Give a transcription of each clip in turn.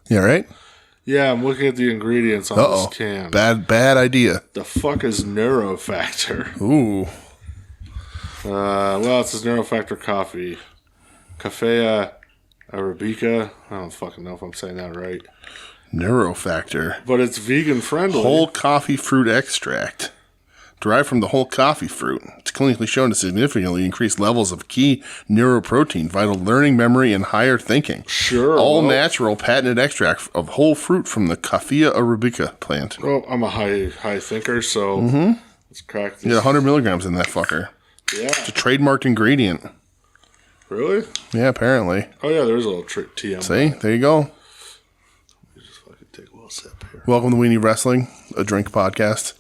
Yeah, right? Yeah, I'm looking at the ingredients on this can. Bad idea. The fuck is Neurofactor? Ooh. Well, it says Neurofactor coffee. Cafea Arabica. I don't fucking know if I'm saying that right. Neurofactor. But it's vegan friendly. Whole coffee fruit extract. Derived from the whole coffee fruit. It's clinically shown to significantly increase levels of key neuroprotein, vital learning, memory, and higher thinking. Sure. All natural patented extract of whole fruit from the Cafea Arabica plant. Well, I'm a high thinker, so let's crack this. Yeah, 100 milligrams in that fucker. Yeah. It's a trademarked ingredient. Really? Yeah, apparently. Oh, yeah, there's a little TM. See? There you go. Let me just fucking take a little sip here. Welcome to We Need Wrestling, a drink podcast.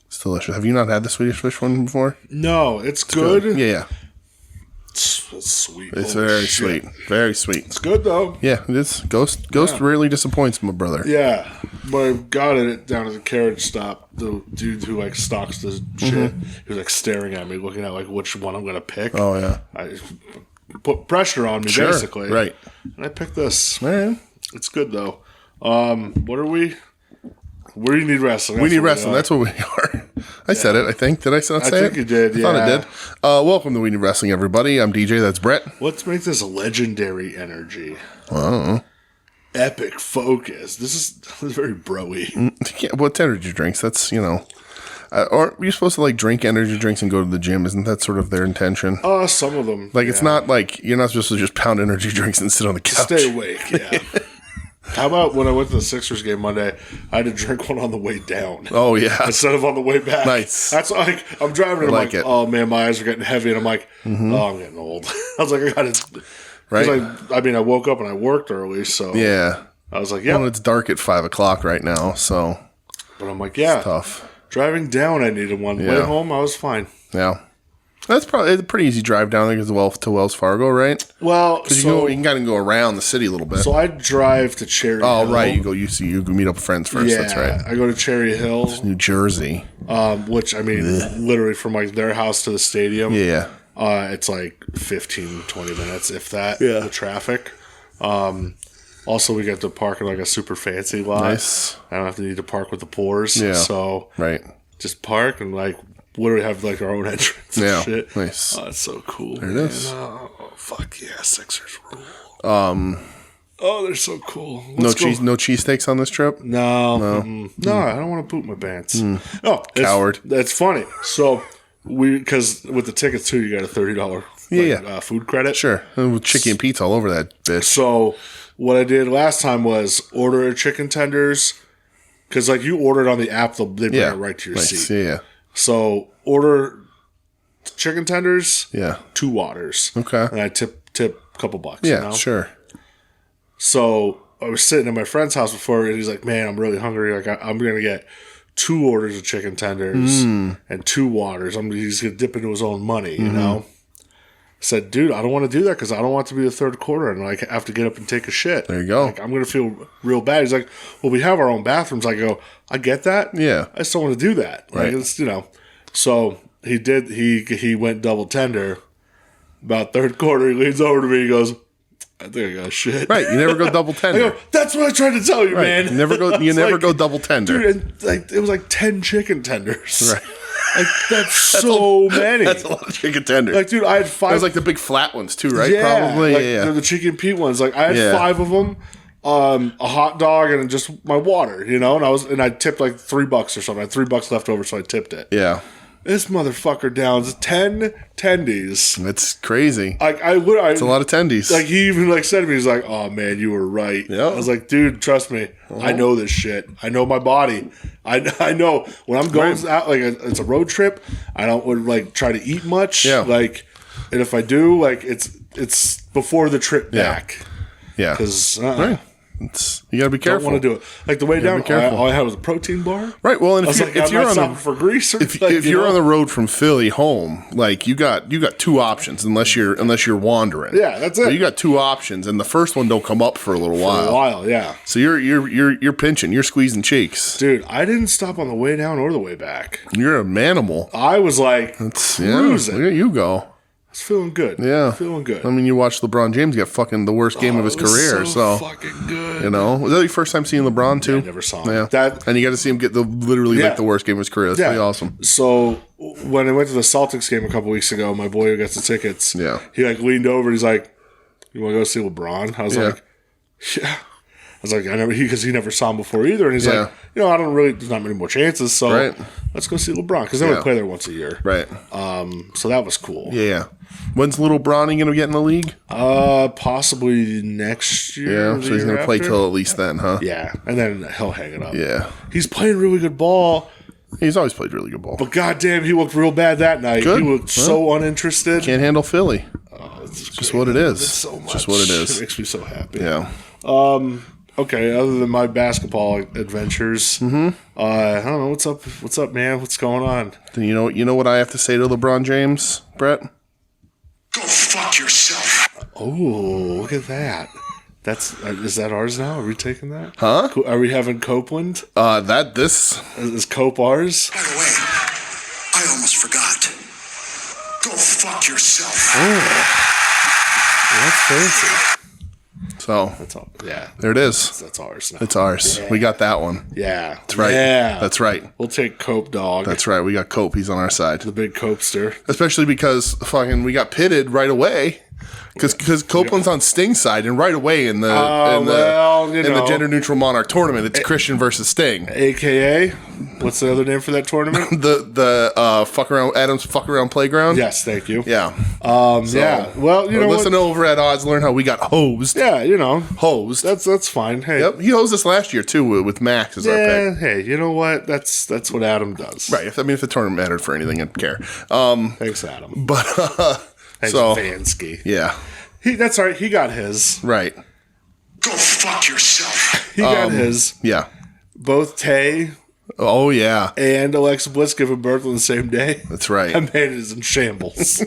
It's delicious. Have you not had the Swedish fish one before? No, it's good. Yeah. It's sweet. It's very sweet. Very sweet. It's good, though. Yeah, it is. Ghost rarely disappoints, my brother. Yeah. But I got it down at the carriage stop. The dude who, like, stocks this shit, he was, like, staring at me, looking at, like, which one I'm going to pick. Oh, yeah. I put pressure on me, basically. Right. And I picked this. All right. It's good, though. What are we? Where do you need wrestling? We Need Wrestling. That's what we are. I said it, I think. Did I not say it? I think you did, I thought I did. Welcome to We Need Wrestling, everybody. I'm DJ. That's Brett. Let's make this legendary energy. Oh. Epic focus. This is very bro-y. What energy drinks? That's, aren't you supposed to, like, drink energy drinks and go to the gym? Isn't that sort of their intention? Some of them. Like, it's not like you're not supposed to just pound energy drinks and sit on the couch. Stay awake, yeah. How about when I went to the Sixers game Monday, I had to drink one on the way down. Oh, yeah. Instead of on the way back. Nice. That's like, I'm driving and I'm like, it. oh man, my eyes are getting heavy. And I'm like, oh, I'm getting old. I was like, I got to. Right. I woke up and I worked early. So yeah. I was like, yeah. Well, it's dark at 5 o'clock right now. So. But I'm like, yeah. It's tough. Driving down, I needed one. Yeah. Way home, I was fine. Yeah. That's probably a pretty easy drive down there to Wells Fargo, right? Well, because you can kind of go around the city a little bit. So I drive to Cherry Hill. Oh, right. You meet up with friends first. Yeah, that's right. I go to Cherry Hill. It's New Jersey. Which, I mean, literally from like their house to the stadium. Yeah. It's like 15, 20 minutes, if that, the traffic. Also, we get to park in like a super fancy lot. Nice. I don't have to need to park with the poors. Yeah. So, right. Just park and like literally have like our own entrance and shit. Nice. Oh, it's so cool. There it is. Oh, fuck yeah. Sixers rule. Oh, they're so cool. No cheesesteaks on this trip? No. No, I don't want to poop my pants. No. Coward. That's funny. So, because with the tickets too, you got a $30 food credit. Sure. With chicken and pizza all over that bitch. So, what I did last time was order chicken tenders. Because, like, you order it on the app, they bring it right to your seat. Yeah. So, order chicken tenders, 2 waters. Okay. And I tip a couple bucks. Yeah, sure. So, I was sitting at my friend's house before, and he's like, man, I'm really hungry. Like, I'm going to get 2 orders of chicken tenders and 2 waters. He's going to dip into his own money, you know? I said, dude, I don't want to do that because I don't want it to be the third quarter and like have to get up and take a shit. There you go. Like, I'm going to feel real bad. He's like, well, we have our own bathrooms. I go, I get that. Yeah. I just don't want to do that. Like, right. It's, So he did. He went double tender. About third quarter, he leans over to me. He goes, I think I got shit. Right. You never go double tender. I go, that's what I tried to tell you, man. You never go double tender. Dude, and like it was like 10 chicken tenders. Right. Like, that's so many. That's a lot of chicken tenders. Like, dude, I had 5. That was like the big flat ones too, right? Yeah. Probably. Like, yeah. They're the Chicken Pete ones. Like, I had 5 of them, a hot dog, and just my water, And I tipped like $3 or something. I had $3 left over, so I tipped it. Yeah. This motherfucker downs 10 tendies. That's crazy. It's a lot of tendies. Like, he even said to me, he's like, "Oh man, you were right." Yeah. I was like, "Dude, trust me, I know this shit. I know my body. I know when I'm going out, like it's a road trip. I don't like try to eat much. Yeah. Like, and if I do, like it's before the trip back. Yeah. Because you gotta be careful. Don't want to do it. Like the way down, all I had was a protein bar. Right. Well, and if you're on for grease, if you're on the road from Philly home, like you got 2 options unless you're wandering. Yeah, that's it. So you got 2 options, and the first one don't come up for a little while. For a while, yeah. So you're pinching, you're squeezing cheeks, dude. I didn't stop on the way down or the way back. You're a manimal. I was like cruising. Look at you go. He's feeling good. Yeah. Feeling good. I mean, you watch LeBron James get fucking the worst game of his career. So fucking good. You know, was that your first time seeing LeBron too? Yeah, I never saw him. Yeah. And you got to see him get like the worst game of his career. That's pretty awesome. So when I went to the Celtics game a couple weeks ago, my boy who gets the tickets, he like leaned over and he's like, "You want to go see LeBron?" I was like, "Yeah." I was like, I never, because he never saw him before either. And he's like, I don't really, there's not many more chances. So let's go see LeBron. Because they would play there once a year. Right. So that was cool. Yeah. When's little Bronny going to get in the league? Possibly next year. Yeah. So he's going to play till at least then, huh? Yeah. And then he'll hang it up. Yeah. He's playing really good ball. He's always played really good ball. But goddamn, he looked real bad that night. Good. He looked so uninterested. Can't handle Philly. It's just what it is. It's so much. Just what it is. It makes me so happy. Yeah. Okay, other than my basketball adventures, I don't know, what's up. What's up, man? What's going on? You know what I have to say to LeBron James, Brett? Go fuck yourself. Oh, look at that. Is that ours now? Are we taking that? Huh? Are we having Copeland? Is Cope ours? By the way, I almost forgot. Go fuck yourself. Oh, that's fancy. So that's all. Yeah, there it is. That's ours now. It's ours. Yeah. We got that one. Yeah, That's right. Yeah, That's right. We'll take Cope, dog. That's right. We got Cope. He's on our side. The big Copester. Especially because fucking we got pitted right away. Because Copeland's on Sting's side, and right away in the gender neutral Monarch tournament, it's Christian versus Sting. AKA, what's the other name for that tournament? the Adam's fuck around playground. Yes, thank you. Yeah. Yeah. Well, listen over at Odds, learn how we got hosed. Yeah, hosed. That's fine. Hey, yep. He hosed us last year too with Max as our pick. Hey, you know what? That's what Adam does. Right. If the tournament mattered for anything, I'd care. Thanks, Adam. But thanks, Vansky. Yeah. That's all right. He got his. Right. Go fuck yourself. He got his. Yeah. Both Tay. Oh yeah. And Alexa Bliss giving birth on the same day. That's right. That man is in shambles.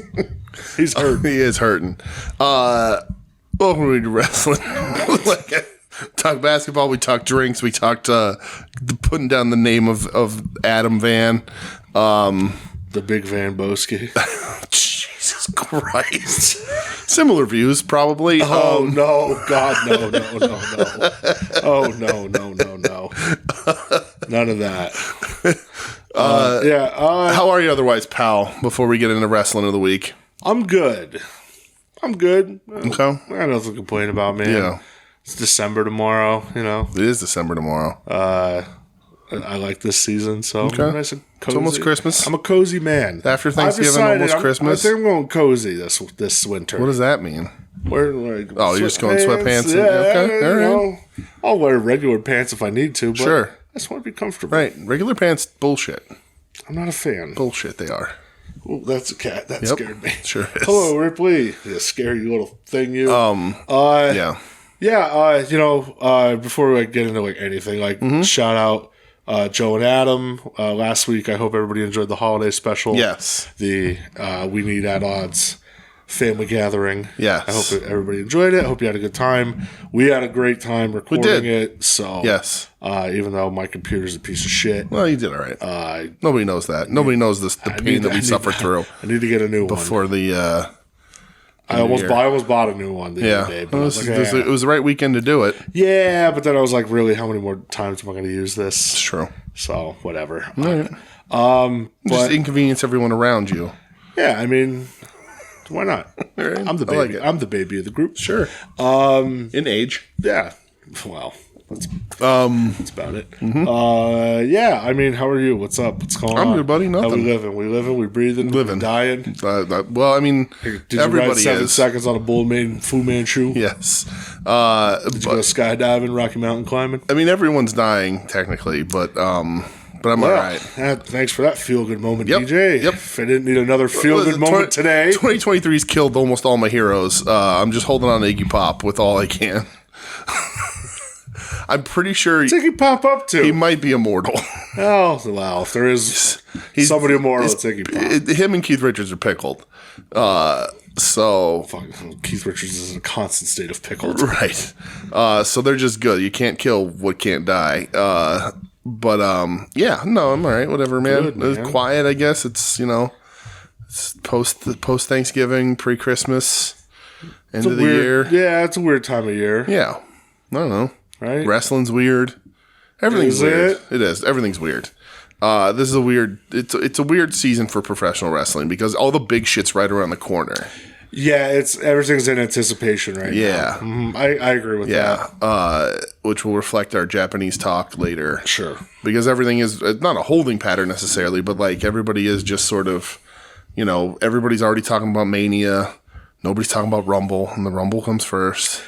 He's hurt. He is hurting. Welcome to WeNeedWrestling. Talk basketball. We talk drinks. We talked putting down the name of Adam Van. The Big Van Boski. Jesus Christ. Similar views, probably. Oh, no. God, no. Oh, no. None of that. How are you otherwise, pal, before we get into wrestling of the week? I'm good. Okay. I got nothing to complain about, man. Yeah. It's December tomorrow, It is December tomorrow. I like this season, so okay. Nice and cozy. It's almost Christmas. I'm a cozy man. After Thanksgiving, almost Christmas. I think I'm going cozy this winter. What does that mean? You're just going sweatpants? Okay, all right. I'll wear regular pants if I need to, but sure. I just want to be comfortable. Right. Regular pants, bullshit. I'm not a fan. Bullshit, they are. Oh, that's a cat. That scared me. Sure is. Hello, Ripley. You scary little thing, you. Yeah. Yeah, before we get into anything, shout out Joe and Adam. Last week, I hope everybody enjoyed the holiday special. Yes. The We Need at Odds family gathering. Yes. I hope everybody enjoyed it. I hope you had a good time. We had a great time recording it. So, yes. Even though my computer's a piece of shit. Well, you did all right. Nobody knows that. Nobody knows the pain that we suffered through. I need to get a new one. Before the... I almost bought a new one the other day. But it was the right weekend to do it. Yeah, but then I was like, really, how many more times am I going to use this? It's true. So, whatever. Right. Just inconvenience everyone around you. Yeah, I mean, why not? Right. I'm the baby. I'm the baby of the group. Sure. In age. Yeah. Well, that's about it. Yeah, I mean, how are you? What's up? What's going on? I'm good, buddy. Nothing. How we living? We living? We breathing? Living. We dying? Well, I mean, Did everybody you ride 7 is. seconds on a Fu Manchu? Yes. Did you go skydiving, Rocky Mountain climbing? I mean, everyone's dying technically, but I'm all right. Thanks for that feel-good moment, Yep. DJ. Yep. If I didn't need another feel-good moment today. 2023's killed almost all my heroes. I'm just holding on to Iggy Pop with all I can. I'm pretty sure What's Iggy Pop up to? he might be immortal. Oh, wow. If there is somebody immortal, it's Iggy Pop. Him and Keith Richards are pickled. So Keith Richards is in a constant state of pickled. right. So they're just good. You can't kill what can't die. But yeah, no, I'm all right. Whatever, man. Good, man. It's quiet, I guess. It's post Thanksgiving, pre-Christmas, end of the year. Yeah, it's a weird time of year. Yeah. I don't know. Right? Wrestling's weird. Everything's weird. It? It is. Everything's weird. This is a weird. It's a weird season for professional wrestling because all the big shit's right around the corner. Yeah, everything's in anticipation right now. Yeah. Mm-hmm. I agree with that. Yeah. Which will reflect our Japanese talk later. Sure. Because everything is not a holding pattern necessarily, but like everybody is just sort of, everybody's already talking about Mania. Nobody's talking about Rumble, and the Rumble comes first.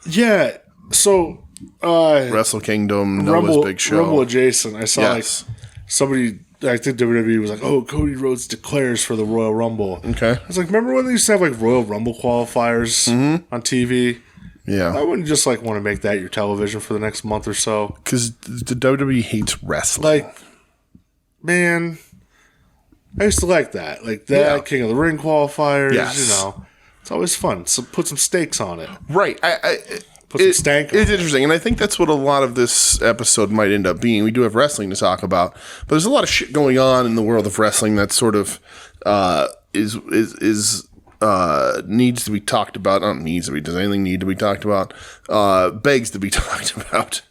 Yeah. So, Wrestle Kingdom, Noah's big show. Rumble adjacent. I saw Yes. like somebody, I think WWE was like, oh, Cody Rhodes declares for the Royal Rumble. Okay. I was like, remember when they used to have like Royal Rumble qualifiers on TV? Yeah. I wouldn't just like want to make that your television for the next month or so. Because the WWE hates wrestling. Like, man, I used to like that. Like that, Yeah. King of the Ring qualifiers, Yes. It's always fun. So put some stakes on it. Right. Put some stank on It's it. interesting, and I think that's what a lot of this episode might end up being. We do have wrestling to talk about, but there's a lot of shit going on in the world of wrestling that sort of needs to be talked about. Not needs to be. Does anything need to be talked about? Begs to be talked about.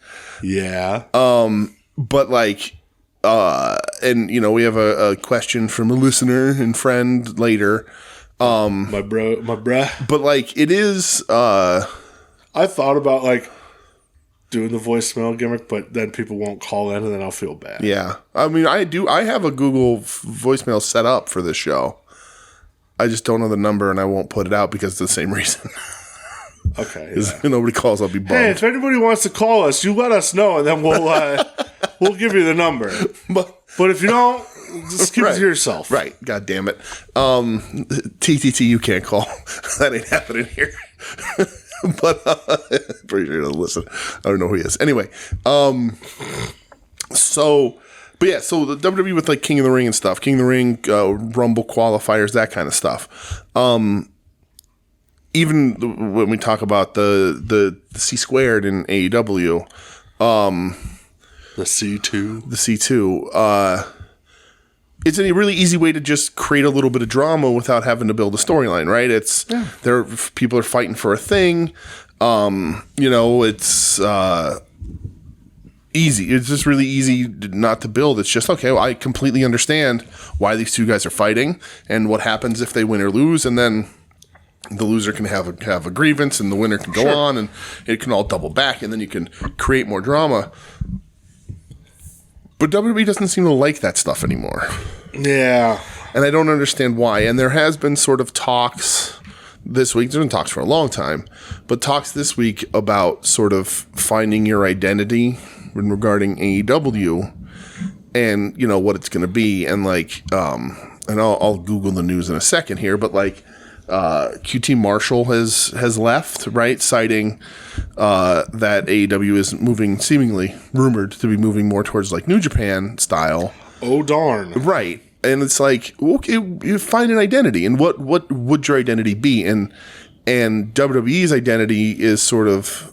Yeah. But like, and we have a question from a listener and friend later. my bruh. But like, it is. I thought about like doing the voicemail gimmick, but then people won't call in and then I'll feel bad. Yeah. I mean, I have a Google voicemail set up for this show. I just don't know the number and I won't put it out because it's the same reason. Okay. If nobody calls, I'll be bummed. Hey, if anybody wants to call us, you let us know and then we'll give you the number. But if you don't, just keep it to yourself. Right. God damn it. TTT, you can't call. That ain't happening here. But pretty sure he doesn't listen. I don't know who he is. Anyway, so the WWE with like King of the Ring and stuff, King of the Ring, Rumble qualifiers, that kind of stuff. Even when we talk about the C squared in AEW, The C2. the C2, it's a really easy way to just create a little bit of drama without having to build a storyline, right? People are fighting for a thing. It's easy. It's just really easy not to build. It's just, okay, well, I completely understand why these two guys are fighting and what happens if they win or lose. And then the loser can have a grievance and the winner can go on and it can all double back and then you can create more drama. But WWE doesn't seem to like that stuff anymore. Yeah. And I don't understand why. And there has been sort of talks this week. There's been talks for a long time. But talks this week about sort of finding your identity regarding AEW and, what it's going to be. And like, and I'll Google the news in a second here. But like, QT Marshall has left, right? Citing that AEW is moving, seemingly rumored to be moving more towards like New Japan style. Oh, darn. Right. And it's like, okay, you find an identity. And what would your identity be? And WWE's identity is sort of,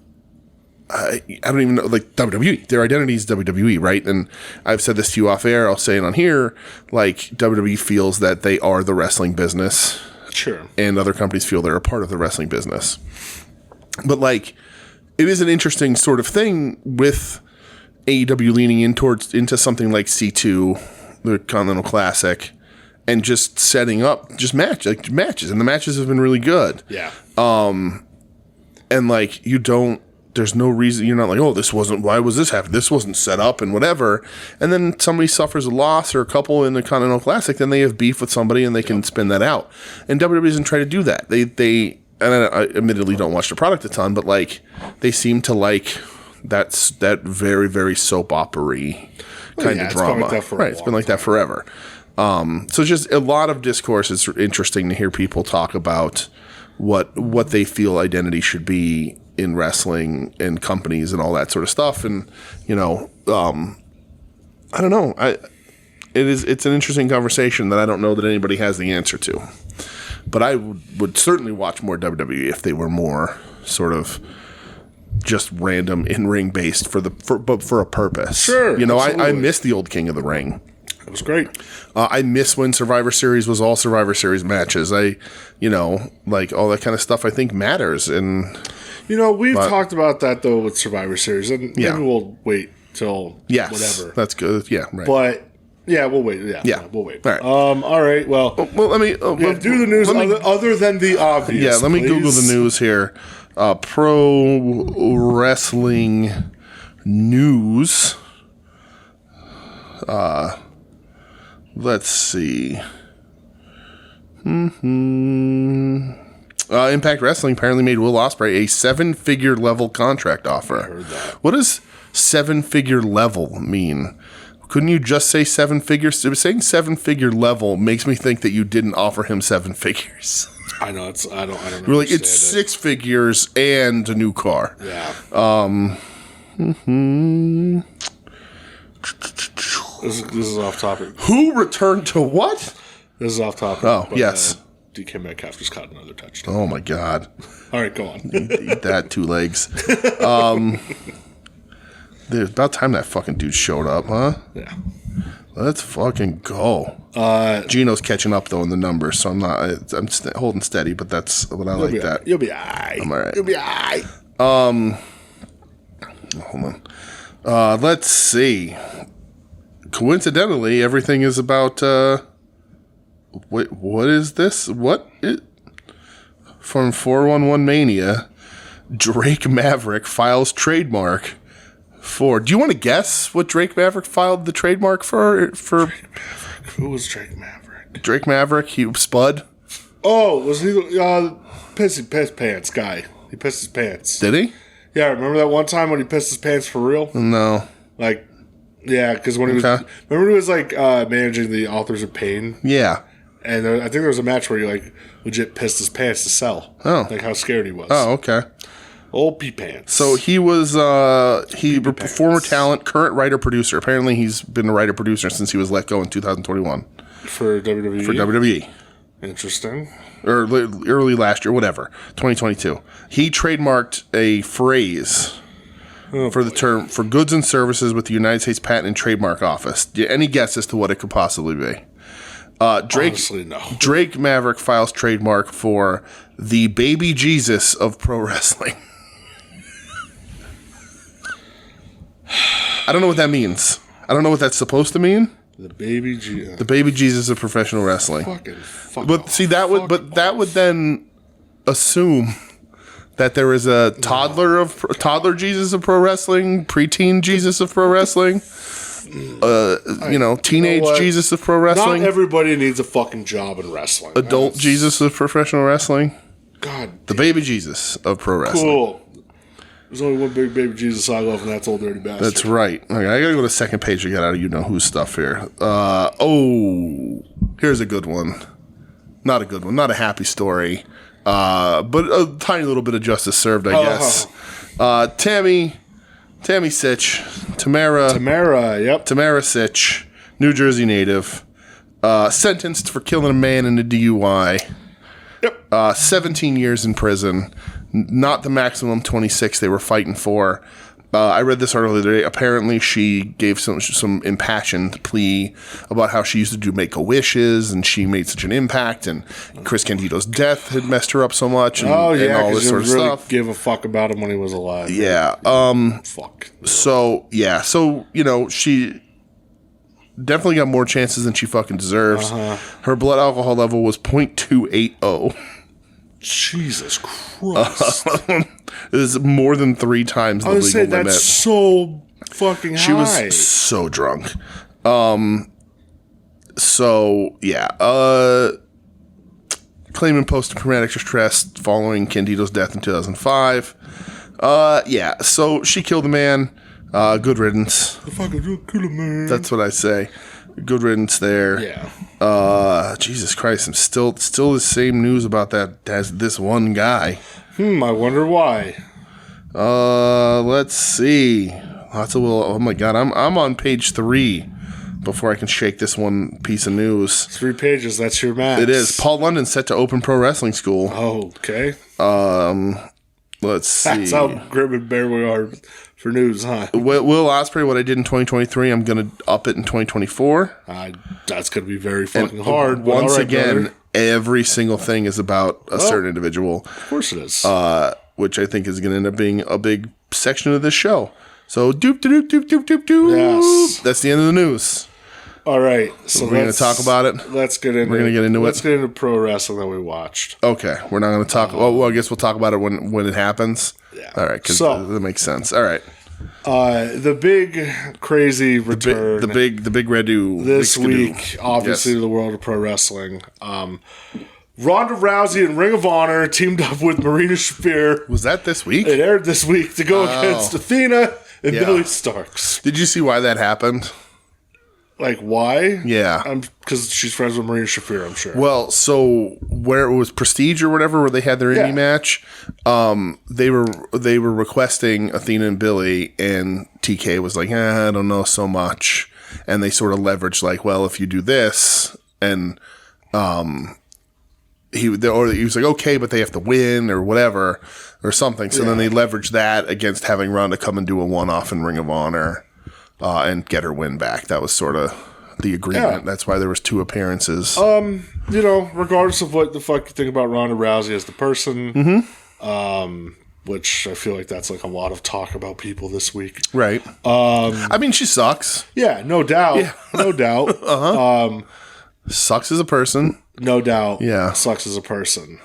I don't even know, like WWE. Their identity is WWE, right? And I've said this to you off air. I'll say it on here. Like, WWE feels that they are the wrestling business. Sure. And other companies feel they're a part of the wrestling business. But like, it is an interesting sort of thing with AEW leaning into something like C2, the Continental Classic, and just setting up just matches. And the matches have been really good. Yeah. And like, there's no reason, you're not like, oh, why was this happening? This wasn't set up and whatever. And then somebody suffers a loss or a couple in the Continental Classic, then they have beef with somebody and they can spin that out. And WWE doesn't try to do that. They and I admittedly don't watch the product a ton, but like, they seem to like that very, very soap opera-y kind of drama. It's been like that forever. So just a lot of discourse. Is interesting to hear people talk about what they feel identity should be in wrestling and companies and all that sort of stuff. And, I don't know. It's an interesting conversation that I don't know that anybody has the answer to. But I would certainly watch more WWE if they were more sort of just random in-ring based but for a purpose. Sure. I miss the old King of the Ring. It was great. I miss when Survivor Series was all Survivor Series matches. Like all that kind of stuff I think matters. And we've talked about that though with Survivor Series, and maybe we'll wait till whatever. That's good. Yeah, right. But we'll wait. Yeah, we'll wait. All right. All right. Well, let me do the news other than the obvious. Yeah, let me Google the news here. Pro wrestling news. Let's see. Impact Wrestling apparently made Will Ospreay a 7-figure level contract offer. I heard that. What does 7-figure level mean? Couldn't you just say 7 figures? Saying 7-figure level makes me think that you didn't offer him 7 figures. I know I don't know. Really, it's 6 figures and a new car. Yeah. This is off topic. Who returned to what? This is off topic. Oh, yes. DK Metcalf just caught another touchdown. Oh, my God. All right, go on. Eat that, 2 legs. Dude, about time that fucking dude showed up, huh? Yeah. Let's fucking go. Gino's catching up, though, in the numbers, so I'm not... I'm holding steady, but that's what I like that. You'll be all right. I'm all right. You'll be all right. Hold on. Let's see. Coincidentally, everything is about... Wait, what is this? From 411 Mania, Drake Maverick files trademark for... Do you want to guess what Drake Maverick filed the trademark for? Drake Maverick. Who was Drake Maverick? Drake Maverick, Spud. Oh, was he the pissed pants guy? He pissed his pants. Did he? Yeah, remember that one time when he pissed his pants for real? No. Like, yeah, because when he was... Remember when he was, like, managing the Authors of Pain? Yeah. And I think there was a match where he, like, legit pissed his pants to sell. Oh. Like, how scared he was. Oh, okay. Old pee-pants. So he was former talent, current writer-producer. Apparently he's been a writer-producer since he was let go in 2021. For WWE? For WWE. Interesting. Or early last year, whatever. 2022. He trademarked a phrase for the term for goods and services with the United States Patent and Trademark Office. Any guess as to what it could possibly be? Honestly, no. Drake Maverick files trademark for the baby Jesus of pro wrestling. I don't know what that means. I don't know what that's supposed to mean. The baby Jesus. The baby Jesus of professional wrestling. But see, that would then assume that there is a toddler Jesus of pro wrestling, preteen Jesus of pro wrestling. Teenage Jesus of pro wrestling. Not everybody needs a fucking job in wrestling. Adult Jesus of professional wrestling. God. The baby Jesus of pro wrestling. Cool. There's only one big baby Jesus I love, and that's Old Dirty Bastard. That's right. Okay, I gotta go to the second page to get out of who's stuff here. Here's a good one. Not a good one. Not a happy story. But a tiny little bit of justice served, I guess. Tammy Sitch. Tamara, yep. Tamara Sitch, New Jersey native, sentenced for killing a man in a DUI. Yep. 17 years in prison, not the maximum 26 they were fighting for. I read this article today. Apparently, she gave some impassioned plea about how she used to do Make-A-Wishes, and she made such an impact, and Chris Candido's death had messed her up so much, and, and all this sort of really stuff. Give a fuck about him when he was alive. Yeah. Fuck. So she definitely got more chances than she fucking deserves. Her blood alcohol level was 0.280. Jesus Christ. It was more than 3 times the legal limit. That's so fucking high. She was so drunk. Claiming post-traumatic stress following Candido's death in 2005. So she killed a man. Good riddance. Kill a man. That's what I say. Good riddance there. Yeah. Jesus Christ, I'm still the same news about that as this one guy. I wonder why. Let's see. Oh my God, I'm on page 3 before I can shake this one piece of news. 3 pages, that's your max. It is. Paul London set to open pro wrestling school. Oh, okay. Let's see. That's how grim and bare we are for news, huh? Will Ospreay, what I did in 2023, I'm going to up it in 2024. That's going to be very fucking hard. Once again, every single thing is about a certain individual. Of course it is. Which I think is going to end up being a big section of this show. So, doop. Yes. That's the end of the news. All right. So we're going to talk about it. Let's get into We're going to get into Let's get into pro wrestling that we watched. Okay. We're not going to talk. Well, I guess we'll talk about it when it happens. Yeah. All right. Because that makes sense. All right. The big crazy return. The big redo. This week, obviously, to the world of pro wrestling. Ronda Rousey and Ring of Honor teamed up with Marina Shafir. Was that this week? It aired this week to go against Athena and Billy Starks. Did you see why that happened? Like, why? Yeah. Because she's friends with Marina Shafir, I'm sure. Well, so where it was Prestige or whatever, where they had their indie match, they were requesting Athena and Billy, and TK was like, I don't know so much. And they sort of leveraged like, well, if you do this, and he was like, okay, but they have to win or whatever or something. So then they leveraged that against having Ronda come and do a one-off in Ring of Honor and get her win back. That was sort of the agreement. Yeah. That's why there was 2 appearances. Regardless of what the fuck you think about Ronda Rousey as the person, which I feel like that's like a lot of talk about people this week. Right. I mean, she sucks. Yeah, no doubt. Yeah. No doubt. Sucks as a person. No doubt. Yeah. Sucks as a person.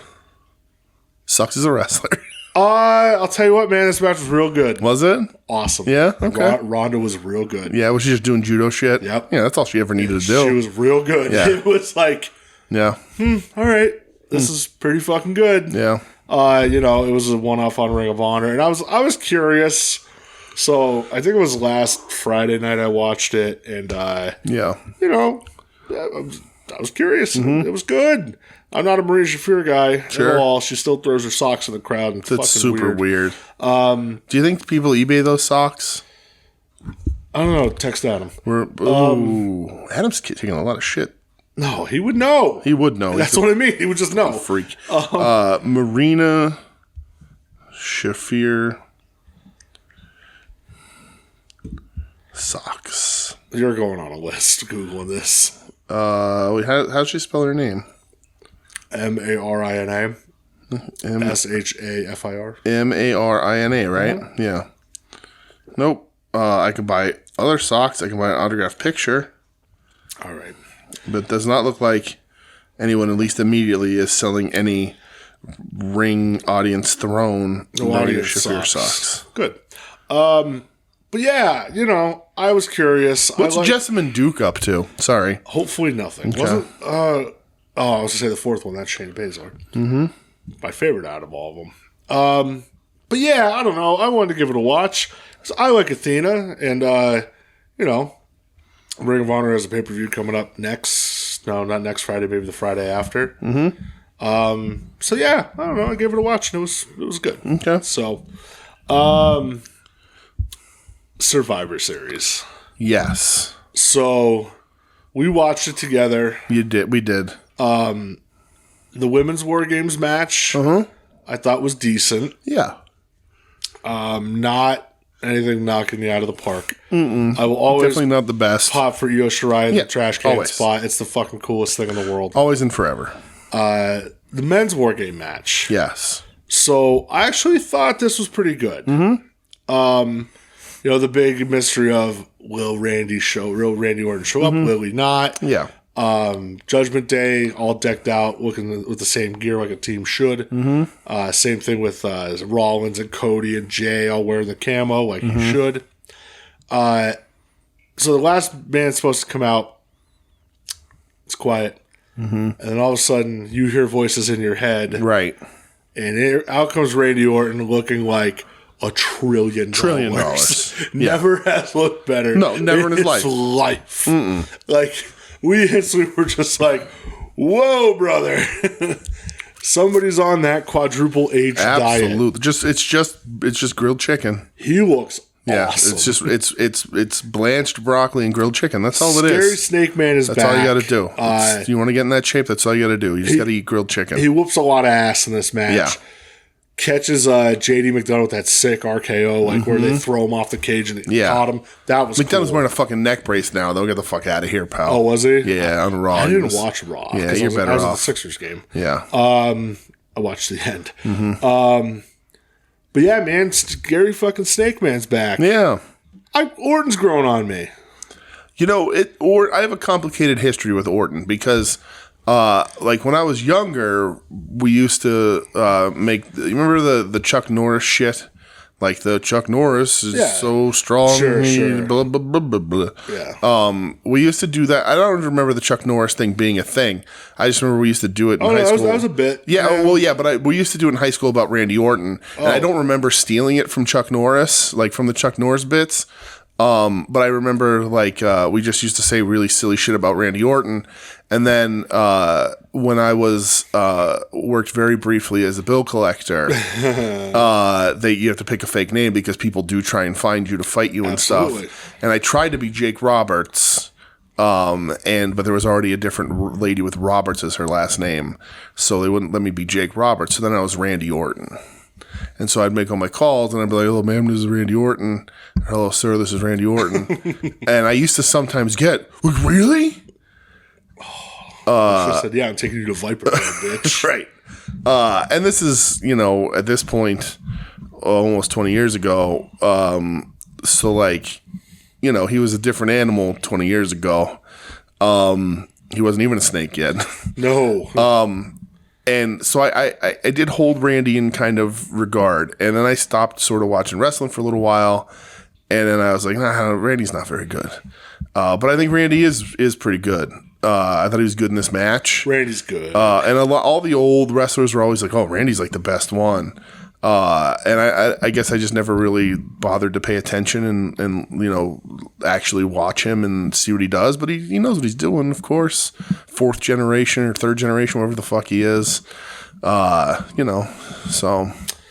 Sucks as a wrestler. I'll tell you what, man. This match was real good. Was it? Awesome. Yeah? Okay. Ronda was real good. Yeah, was she just doing judo shit? Yep. Yeah, that's all she ever needed to do. She was real good. Yeah. It was like, yeah. All right. This is pretty fucking good. Yeah. It was a one-off on Ring of Honor. And I was curious. So I think it was last Friday night I watched it. And, I was curious. It was good. I'm not a Marina Shafir guy at all. She still throws her socks in the crowd. And That's fucking super weird. Do you think people eBay those socks? I don't know. Text Adam. Adam's taking a lot of shit. No, he would know. He would know. That's what I mean. He would just know. Freak. Marina Shafir socks. You're going on a list Googling this. How'd she spell her name? Marina Shafir. Marina, right? Yeah. Nope. I could buy other socks. I can buy an autographed picture. All right. But it does not look like anyone, at least immediately, is selling any ring audience throne Marina Shafir socks. Good. But yeah, I was curious. What's Jessamine Duke up to? Sorry. Hopefully nothing. Okay. Wasn't I was gonna say the fourth one. That's Shayna Baszler. Mm-hmm. My favorite out of all of them. But yeah, I don't know. I wanted to give it a watch. So I like Athena, and Ring of Honor has a pay-per-view coming up not next Friday, maybe the Friday after. Mm-hmm. So yeah, I don't know. I gave it a watch, and it was good. Okay. So, Survivor Series. Yes. So we watched it together. You did. We did. The women's War Games match, I thought was decent. Yeah. Not anything knocking you out of the park. I will always definitely not the best. Pop for Io Shirai in the trash can always. spot. It's the fucking coolest thing in the world. Always and forever. The men's War Game match. Yes. So I actually thought this was pretty good. The big mystery of will Randy Orton show up? Will he not? Yeah. Judgment Day, all decked out, looking with the same gear like a team should. Same thing with Rollins and Cody and Jay all wearing the camo like he should. So the last man's supposed to come out. It's quiet. And then all of a sudden, you hear voices in your head. Right. And out comes Randy Orton looking like $1 trillion. Never has looked better. No, never in his life. Like, we instantly were just like, whoa, brother. Somebody's on that quadruple H diet. Absolutely. It's just grilled chicken. He looks awesome. It's just it's blanched broccoli and grilled chicken. That's all it is. Scary Snake Man is back. That's all you got to do. You want to get in that shape, that's all you got to do. You just got to eat grilled chicken. He whoops a lot of ass in this match. Yeah. catches JD McDonough with that sick RKO, like where they throw him off the cage and caught him. That was McDonough's cool. wearing a fucking neck brace now, though. Get the fuck out of here, pal. Oh, was he? Yeah, on Raw. I didn't watch Raw. Yeah, you're better I was at the off. Sixers game. Yeah. I watched the end. But yeah, man, Gary fucking Snake Man's back. Yeah. Orton's growing on me. You know, I have a complicated history with Orton because, like when I was younger, we used to make. You remember the Chuck Norris shit? Like the Chuck Norris is so strong. Sure. Blah, blah, blah, blah, blah. Yeah. We used to do that. I don't remember the Chuck Norris thing being a thing. I just remember we used to do it in high school. That was a bit. Yeah, well, yeah, but we used to do it in high school about Randy Orton. And I don't remember stealing it from Chuck Norris, like from the Chuck Norris bits. But I remember like we just used to say really silly shit about Randy Orton. And then when I was worked very briefly as a bill collector, you have to pick a fake name because people do try and find you to fight you and Absolutely. stuff. And I tried to be Jake Roberts, but there was already a different lady with Roberts as her last name, so they wouldn't let me be Jake Roberts. So then I was Randy Orton. And so I'd make all my calls, and I'd be like, hello, ma'am, this is Randy Orton. Hello, sir, this is Randy Orton. And I used to sometimes get, like, really? I said, yeah, I'm taking you to Viper, bitch. Right. And this is, at this point, almost 20 years ago. So, like, he was a different animal 20 years ago. He wasn't even a snake yet. No. And so I did hold Randy in kind of regard. And then I stopped sort of watching wrestling for a little while. And then I was like, nah, Randy's not very good. But I think Randy is pretty good. I thought he was good in this match. Randy's good. And all the old wrestlers were always like, oh, Randy's like the best one. And I guess I just never really bothered to pay attention and actually watch him and see what he does. But he knows what he's doing, of course. Fourth generation or third generation, whatever the fuck he is. So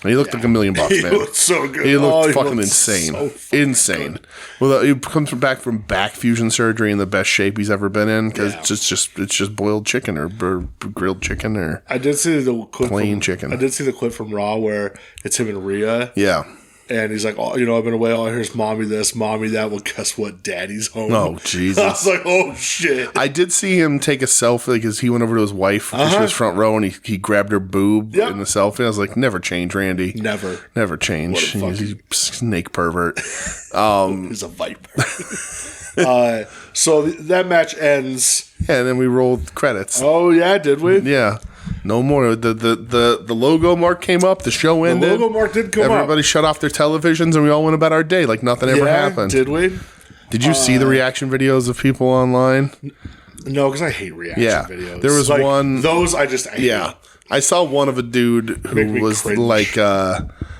he looked like $1 million, man. He looked so good. He looked fucking insane. So fucking insane. good. Well, he comes back from back fusion surgery in the best shape he's ever been in because it's just boiled chicken or grilled chicken or I did see the clip plain chicken. I did see the clip from Raw where it's him and Rhea. Yeah. And he's like, oh, I've been away. Oh, here's mommy this, mommy that. Well, guess what? Daddy's home. Oh, Jesus. I was like, oh, shit. I did see him take a selfie because he went over to his wife because she was front row and he grabbed her boob in the selfie. I was like, never change, Randy. Never change. He's a snake pervert. He's a viper. So that match ends. Yeah, and then we rolled credits. Oh, yeah, did we? Yeah. No more. The logo mark came up. The show ended. The logo mark did come up. Everybody shut off their televisions and we all went about our day like nothing ever happened. Did we? Did you see the reaction videos of people online? No, because I hate reaction videos. There was one. Those I hate. I saw one of a dude who was cringe. like,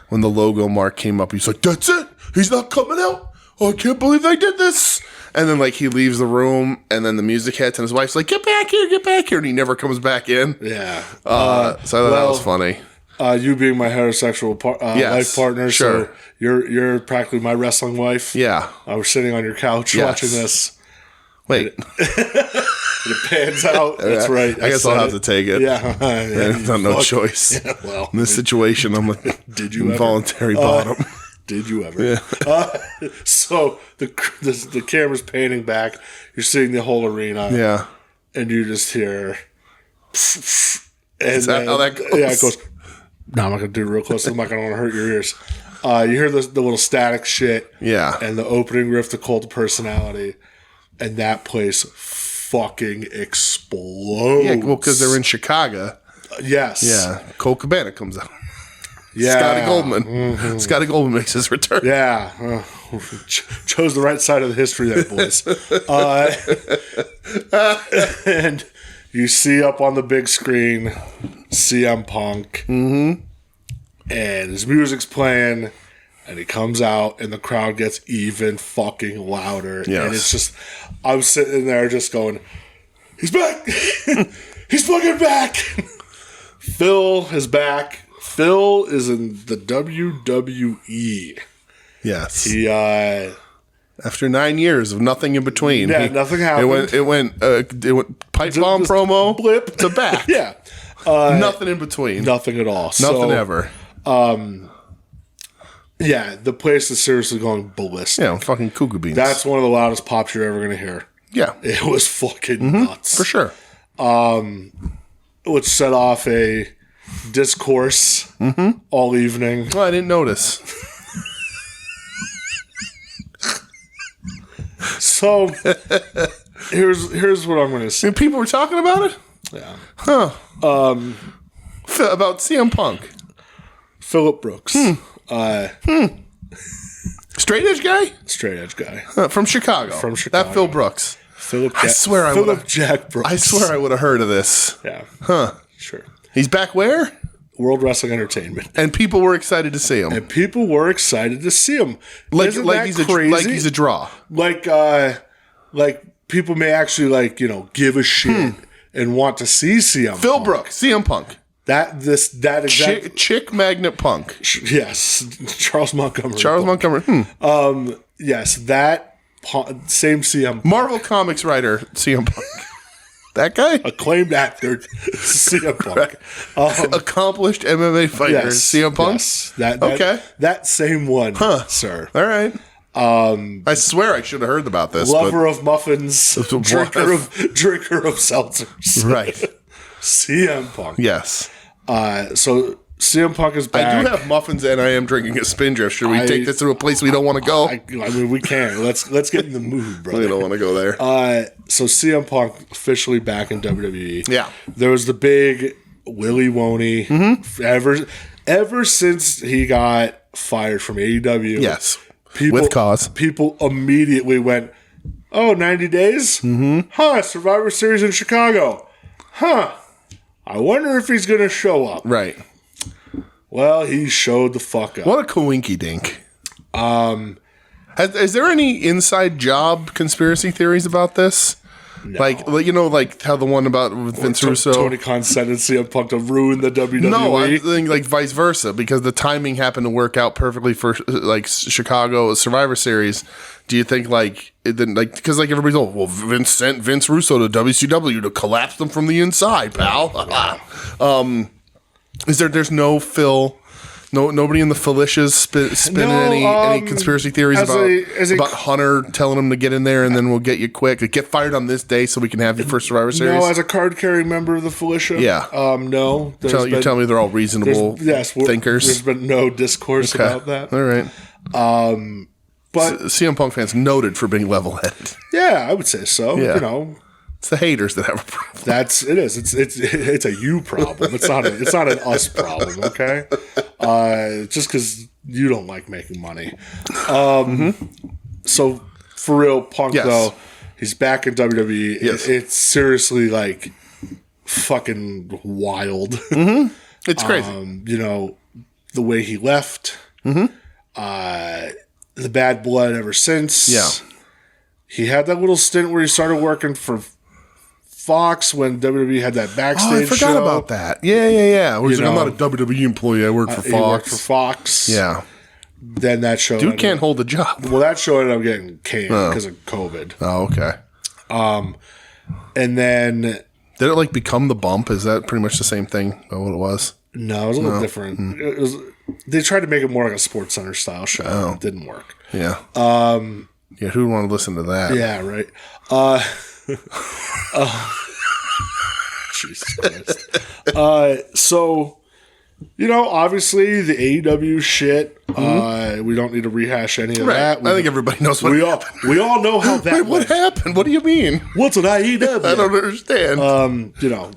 when the logo mark came up, he's like, that's it. He's not coming out. Oh, I can't believe they did this. And then, like, he leaves the room, and then the music hits, and his wife's like, get back here, and he never comes back in. Yeah. So I thought that was funny. You being my heterosexual life partner, sure. So you're practically my wrestling wife. Yeah. I was sitting on your couch watching this. Wait. It pans out. That's right. I guess I'll have to take it. Yeah. I have no choice. Yeah, well. In this situation, I'm like, did you involuntary bottom. Did you ever? Yeah. So the camera's panning back. You're seeing the whole arena. Yeah. And you just hear. And Is that how that goes? Yeah, it goes. No, I'm not going to do it real close. I'm not going to want to hurt your ears. You hear the little static shit. Yeah. And the opening riff, the Cult of Personality. And that place fucking explodes. Yeah, well, because they're in Chicago. Yes. Yeah. Cole Cabana comes out. Yeah. Scotty Goldman. Mm-hmm. Scotty Goldman makes his return. Yeah. Chose the right side of the history there, boys. And you see up on the big screen CM Punk. Mm-hmm. And his music's playing. And he comes out, and the crowd gets even fucking louder. Yes. And it's just, I was sitting there just going, he's back! He's fucking back! Phil is back. Phil is in the WWE. Yes. He, after 9 years of nothing in between. Yeah, nothing happened. It went pipe bomb promo blip to back. Yeah. Nothing in between. Nothing at all. Nothing ever. Yeah, the place is seriously going ballistic. Yeah, fucking cuckoo beans. That's one of the loudest pops you're ever going to hear. Yeah. It was fucking nuts. For sure. Which set off a discourse all evening. Well, I didn't notice. So, here's what I'm going to say. And people were talking about it? Yeah. Huh. About CM Punk. Phillip Brooks. Straight edge guy? Straight edge guy. From Chicago. From Chicago. That Phil Brooks. Phillip Jack Brooks. I swear I would have heard of this. Yeah. Huh. Sure. He's back where? World Wrestling Entertainment. And people were excited to see him. And people were excited to see him. Like Isn't that he's crazy? like he's a draw. Like people may actually give a shit and want to see CM Phil Punk. Brooks, CM Punk. That exact Chick Magnet Punk. yes, Charles Montgomery. Montgomery. Yes, that same CM Punk. Marvel Comics writer CM Punk. That guy? Acclaimed actor CM Punk. Accomplished MMA fighter CM Punk? Yes. That same one, sir. All right. I swear I should have heard about this. Lover of muffins, drinker of seltzers. Right. CM Punk. Yes. So CM Punk is back. I do have muffins and I am drinking a Spindrift. Should we take this to a place we don't want to go? I mean, we can. Let's get in the mood, brother. We don't want to go there. So CM Punk officially back in WWE. Yeah. There was the big Willy Woney. Ever since he got fired from AEW. Yes. With cause. People immediately went, 90 days? Mm-hmm. Huh, Survivor Series in Chicago. Huh. I wonder if he's going to show up. Right. Well, he showed the fuck up. What a coinky dink. Is there any inside job conspiracy theories about this? No. Like how the one about Vince Russo. Tony Khan said CM Punk to ruin the WWE. No, I think like vice versa because the timing happened to work out perfectly for like Chicago Survivor Series. Do you think because everybody's Vince sent Vince Russo to WCW to collapse them from the inside, pal? There's no Phil. Nobody in the Felicia's spinning any conspiracy theories about Hunter telling him to get in there and then we'll get you quick. Get fired on this day so we can have your first Survivor Series. No, as a card-carrying member of the Felicia. Yeah. No. You're telling me they're all reasonable thinkers? There's been no discourse about that. All right. But CM Punk fans noted for being level-headed. Yeah, I would say so. Yeah. It's the haters that have a problem. It is. It's a you problem. It's not an us problem. Okay, just because you don't like making money. So for real, Punk though, he's back in WWE. Yes. It's seriously fucking wild. Mm-hmm. It's crazy. The way he left. Mm-hmm. The bad blood ever since. Yeah. He had that little stint where he started working for Fox when WWE had that backstage show. I forgot about that. Yeah. He's like, I'm not a WWE employee. I work for Fox. He worked for Fox. Yeah. Then that show... Dude can't hold a job. Well, that show ended up getting canned because of COVID. Oh, okay. And then... Did it become The Bump? Is that pretty much the same thing about what it was? No, it was a little different. It was, they tried to make it more like a Sports Center style show. Oh. It didn't work. Yeah. Yeah, who would want to listen to that? Yeah, right. Jesus Christ. So, obviously the AEW shit, we don't need to rehash any of that. I think everybody knows what happened. We all know how that Wait, what happened? What do you mean? What's an AEW? I don't understand.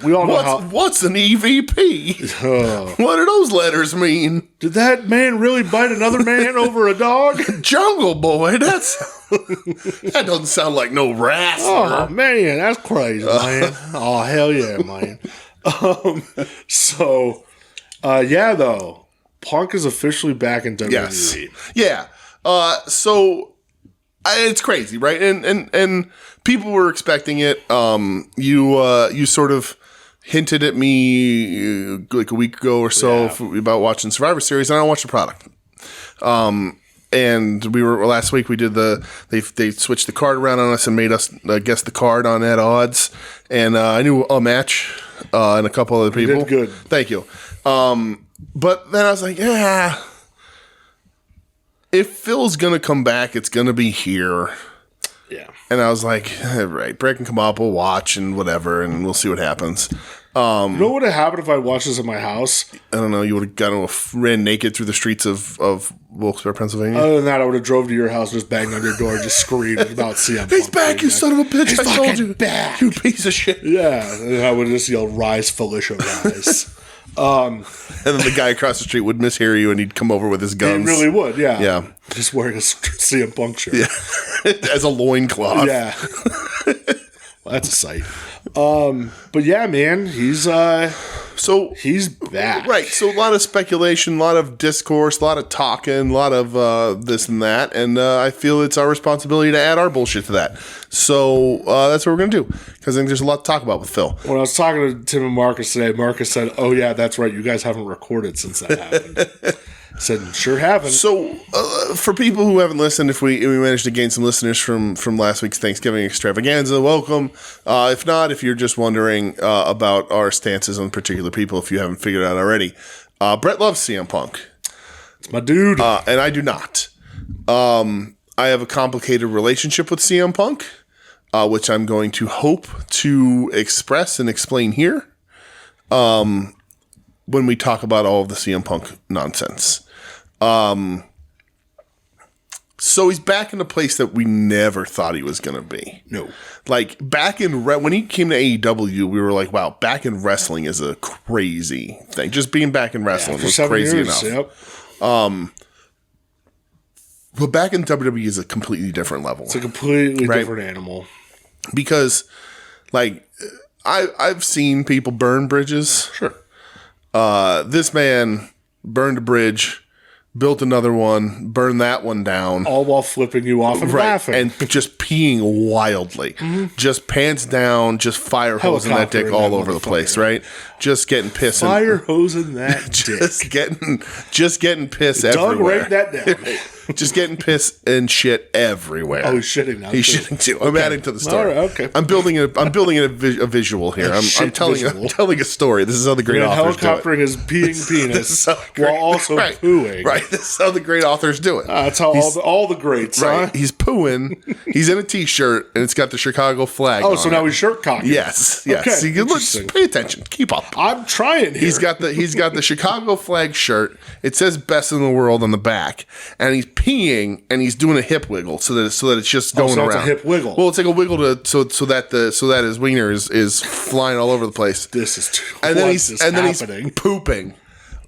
We all know how... What's an EVP? What do those letters mean? Did that man really bite another man over a dog? Jungle Boy, that doesn't sound like no wrestler. Oh, man, that's crazy, man. Oh, hell yeah, man. Though, Punk is officially back in WWE. Yes. Yeah. So it's crazy, right? And people were expecting it. You sort of hinted at me like a week ago or so about watching Survivor Series, and I don't watch the product. And we were last week. We did they switched the card around on us and made us guess the card on at odds. And I knew a match and a couple other people. You did good. Thank you. But then I was like, yeah, if Phil's going to come back, it's going to be here. Yeah. And I was like, right, Brett can come up, we'll watch and whatever, and we'll see what happens. You know what would have happened if I watched this at my house? I don't know, you would have ran naked through the streets of Wilkes-Barre, Pennsylvania? Other than that, I would have drove to your house and just banged on your door and just screamed about CM Punk. He's back, you son of a bitch, He's I told fucking you. back. You piece of shit. Yeah, and I would have just yelled, "Rise, Felicia, rise." And then the guy across the street would mishear you and he'd come over with his He guns. really would, yeah. Yeah. Just wearing a CM Punk shirt. Yeah. As a loincloth. Yeah. Well, that's a sight. But yeah, man, he's back. Right. So a lot of speculation, a lot of discourse, a lot of talking, a lot of this and that. And I feel it's our responsibility to add our bullshit to that. So that's what we're going to do. Because I think there's a lot to talk about with Phil. When I was talking to Tim and Marcus today, Marcus said, "Oh yeah, that's right. You guys haven't recorded since that happened." I said, "Sure haven't." So for people who haven't listened, if we managed to gain some listeners from last week's Thanksgiving extravaganza, welcome. If not, if you're just wondering about our stances on particular people, if you haven't figured it out already, Brett loves CM Punk. It's my dude. And I do not. I have a complicated relationship with CM Punk, which I'm going to hope to express and explain here when we talk about all of the CM Punk nonsense. So he's back in a place that we never thought he was going to be. No. Like, back in when he came to AEW, we were like, wow, back in wrestling is a crazy thing. Just being back in wrestling was crazy enough. Yep. But back in WWE is a completely different level. It's a completely different animal. Because, like, I've seen people burn bridges. Sure. This man burned a bridge, built another one, burned that one down. All while flipping you off and laughing. And just peeing wildly. Just pants down, just fire hosing that dick all over the place, right? Just getting pissed. Fire hosing that dick. Just getting piss everywhere. Doug, write that down. Just getting piss and shit everywhere. Oh, he's shitting now. He's shitting too. I'm adding to the story. All right, okay. I'm building a visual here. I'm telling a story. This is how the great authors do it. Helicoptering his peeing penis while also pooing. Right. This is how the great authors do it. That's how all the greats. Right. Huh? He's pooing. He's in a t-shirt and it's got the Chicago flag. Oh, so now he's shirt cocking. Yes. Okay. Let's pay attention. Keep up. I'm trying here. He's got the Chicago flag shirt. It says "Best in the World" on the back, and he's peeing and he's doing a hip wiggle so that it's just going so around. It's a hip wiggle. Well, it's like a wiggle so that his wiener is flying all over the place. This is too. And then he's pooping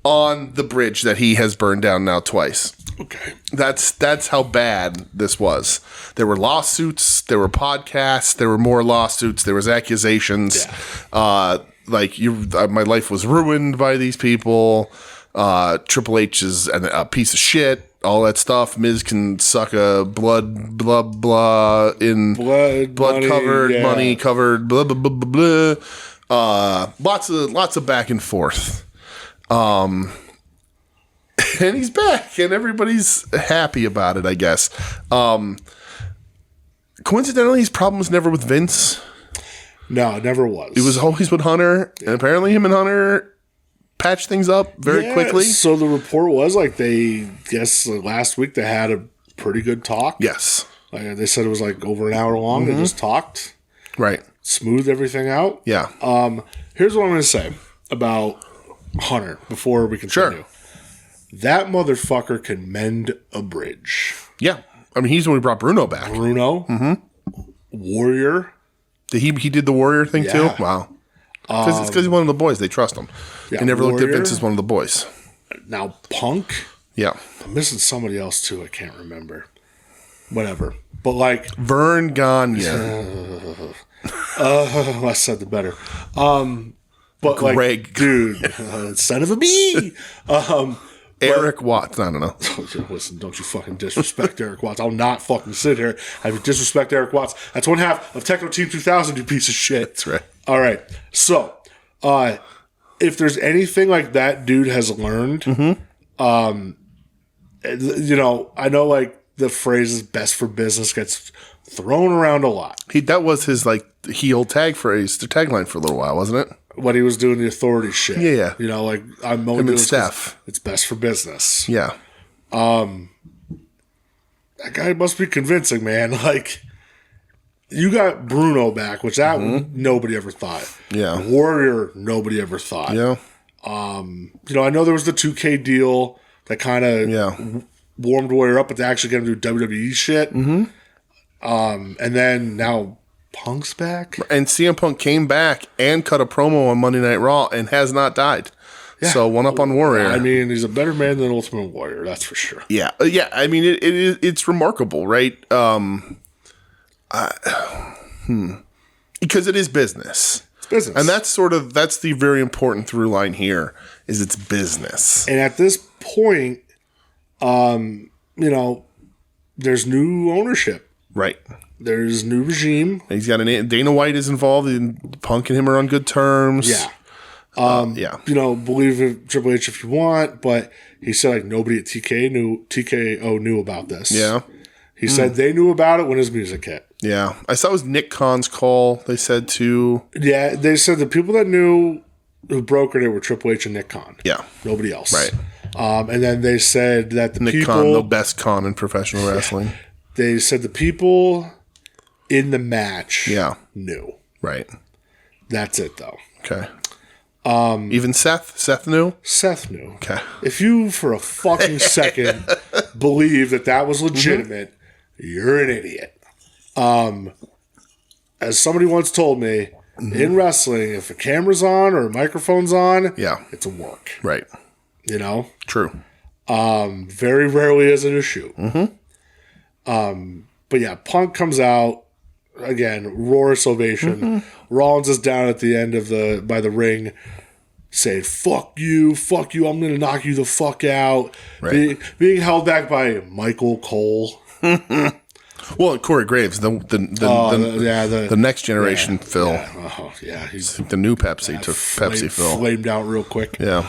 on the bridge that he has burned down now twice. Okay. That's how bad this was. There were lawsuits, there were podcasts, there were more lawsuits, there was accusations. Yeah. My life was ruined by these people. Triple H is a piece of shit. All that stuff. Miz can suck a blood covered, money covered, blah blah blah blah blah. Lots of back and forth. And he's back, and everybody's happy about it, I guess. Coincidentally, his problem was never with Vince. No, it never was. It was always with Hunter, and apparently him and Hunter patched things up very quickly. So the report was last week they had a pretty good talk. Yes. Like they said it was like over an hour long. They just talked. Right. Smoothed everything out. Yeah. Here's what I'm going to say about Hunter before we continue. Sure. That motherfucker can mend a bridge. Yeah. I mean, he's the one who brought Bruno back. Warrior. He did the Warrior thing too? Wow. Because he's one of the boys. They trust him. Yeah, they never looked at Warrior. Vince as one of the boys. Now, Punk. Yeah. I'm missing somebody else too. I can't remember. Whatever. But like Vern Gagne. I said the better. But Greg. like, dude, son of a bee. Eric Watts. I don't know. Listen, don't you fucking disrespect Eric Watts. I'll not fucking sit here. I would disrespect Eric Watts. That's one half of Techno Team 2000, you piece of shit. That's right. All right. So, if there's anything like that dude has learned, I know like the phrase is best for business gets thrown around a lot. That was his like heel tag phrase, the tagline for a little while, wasn't it? when he was doing the authority shit. Yeah. You know, like I'm Him and Steph. It's best for business. Yeah. That guy must be convincing, man. Like, you got Bruno back, which that nobody ever thought. Yeah. Warrior, nobody ever thought. Yeah. You know, I know there was the 2K deal that kind of warmed Warrior up, but they actually get him to do WWE shit. Mm-hmm. And then now Punk's back. And CM Punk came back and cut a promo on Monday Night Raw and has not died. Yeah. So one up on Warrior. I mean, he's a better man than Ultimate Warrior, that's for sure. Yeah. Yeah. I mean, it's remarkable, right? Because it is business. It's business. And that's the very important through line here is it's business. And at this point, you know, there's new ownership. Right. There's new regime. He's got Dana White is involved, and Punk and him are on good terms. Yeah. Yeah. You know, believe in Triple H if you want, but he said like nobody at TKO knew about this. Yeah. He said they knew about it when his music hit. Yeah. I saw it was Nick Khan's call, they said to. Yeah, they said the people that knew who brokered it were Triple H and Nick Khan. Yeah. Nobody else. Right. And then they said that the Nick people... Khan, the best Khan in professional wrestling. They said the people in the match knew. Right. That's it, though. Okay. Even Seth knew? Seth knew. Okay. If you, for a fucking second, believe that was legitimate, you're an idiot. As somebody once told me, in wrestling, if a camera's on or a microphone's on, it's a work. Right. You know? True. Very rarely is it a shoot. But yeah, Punk comes out, again, roars ovation. Rollins is down at the end of by the ring, saying, fuck you, I'm going to knock you the fuck out. Right. Being held back by Michael Cole. Well, Corey Graves, the next generation Phil. Yeah. Oh, yeah. He's the new Pepsi to Pepsi Phil. Flamed out real quick. Yeah.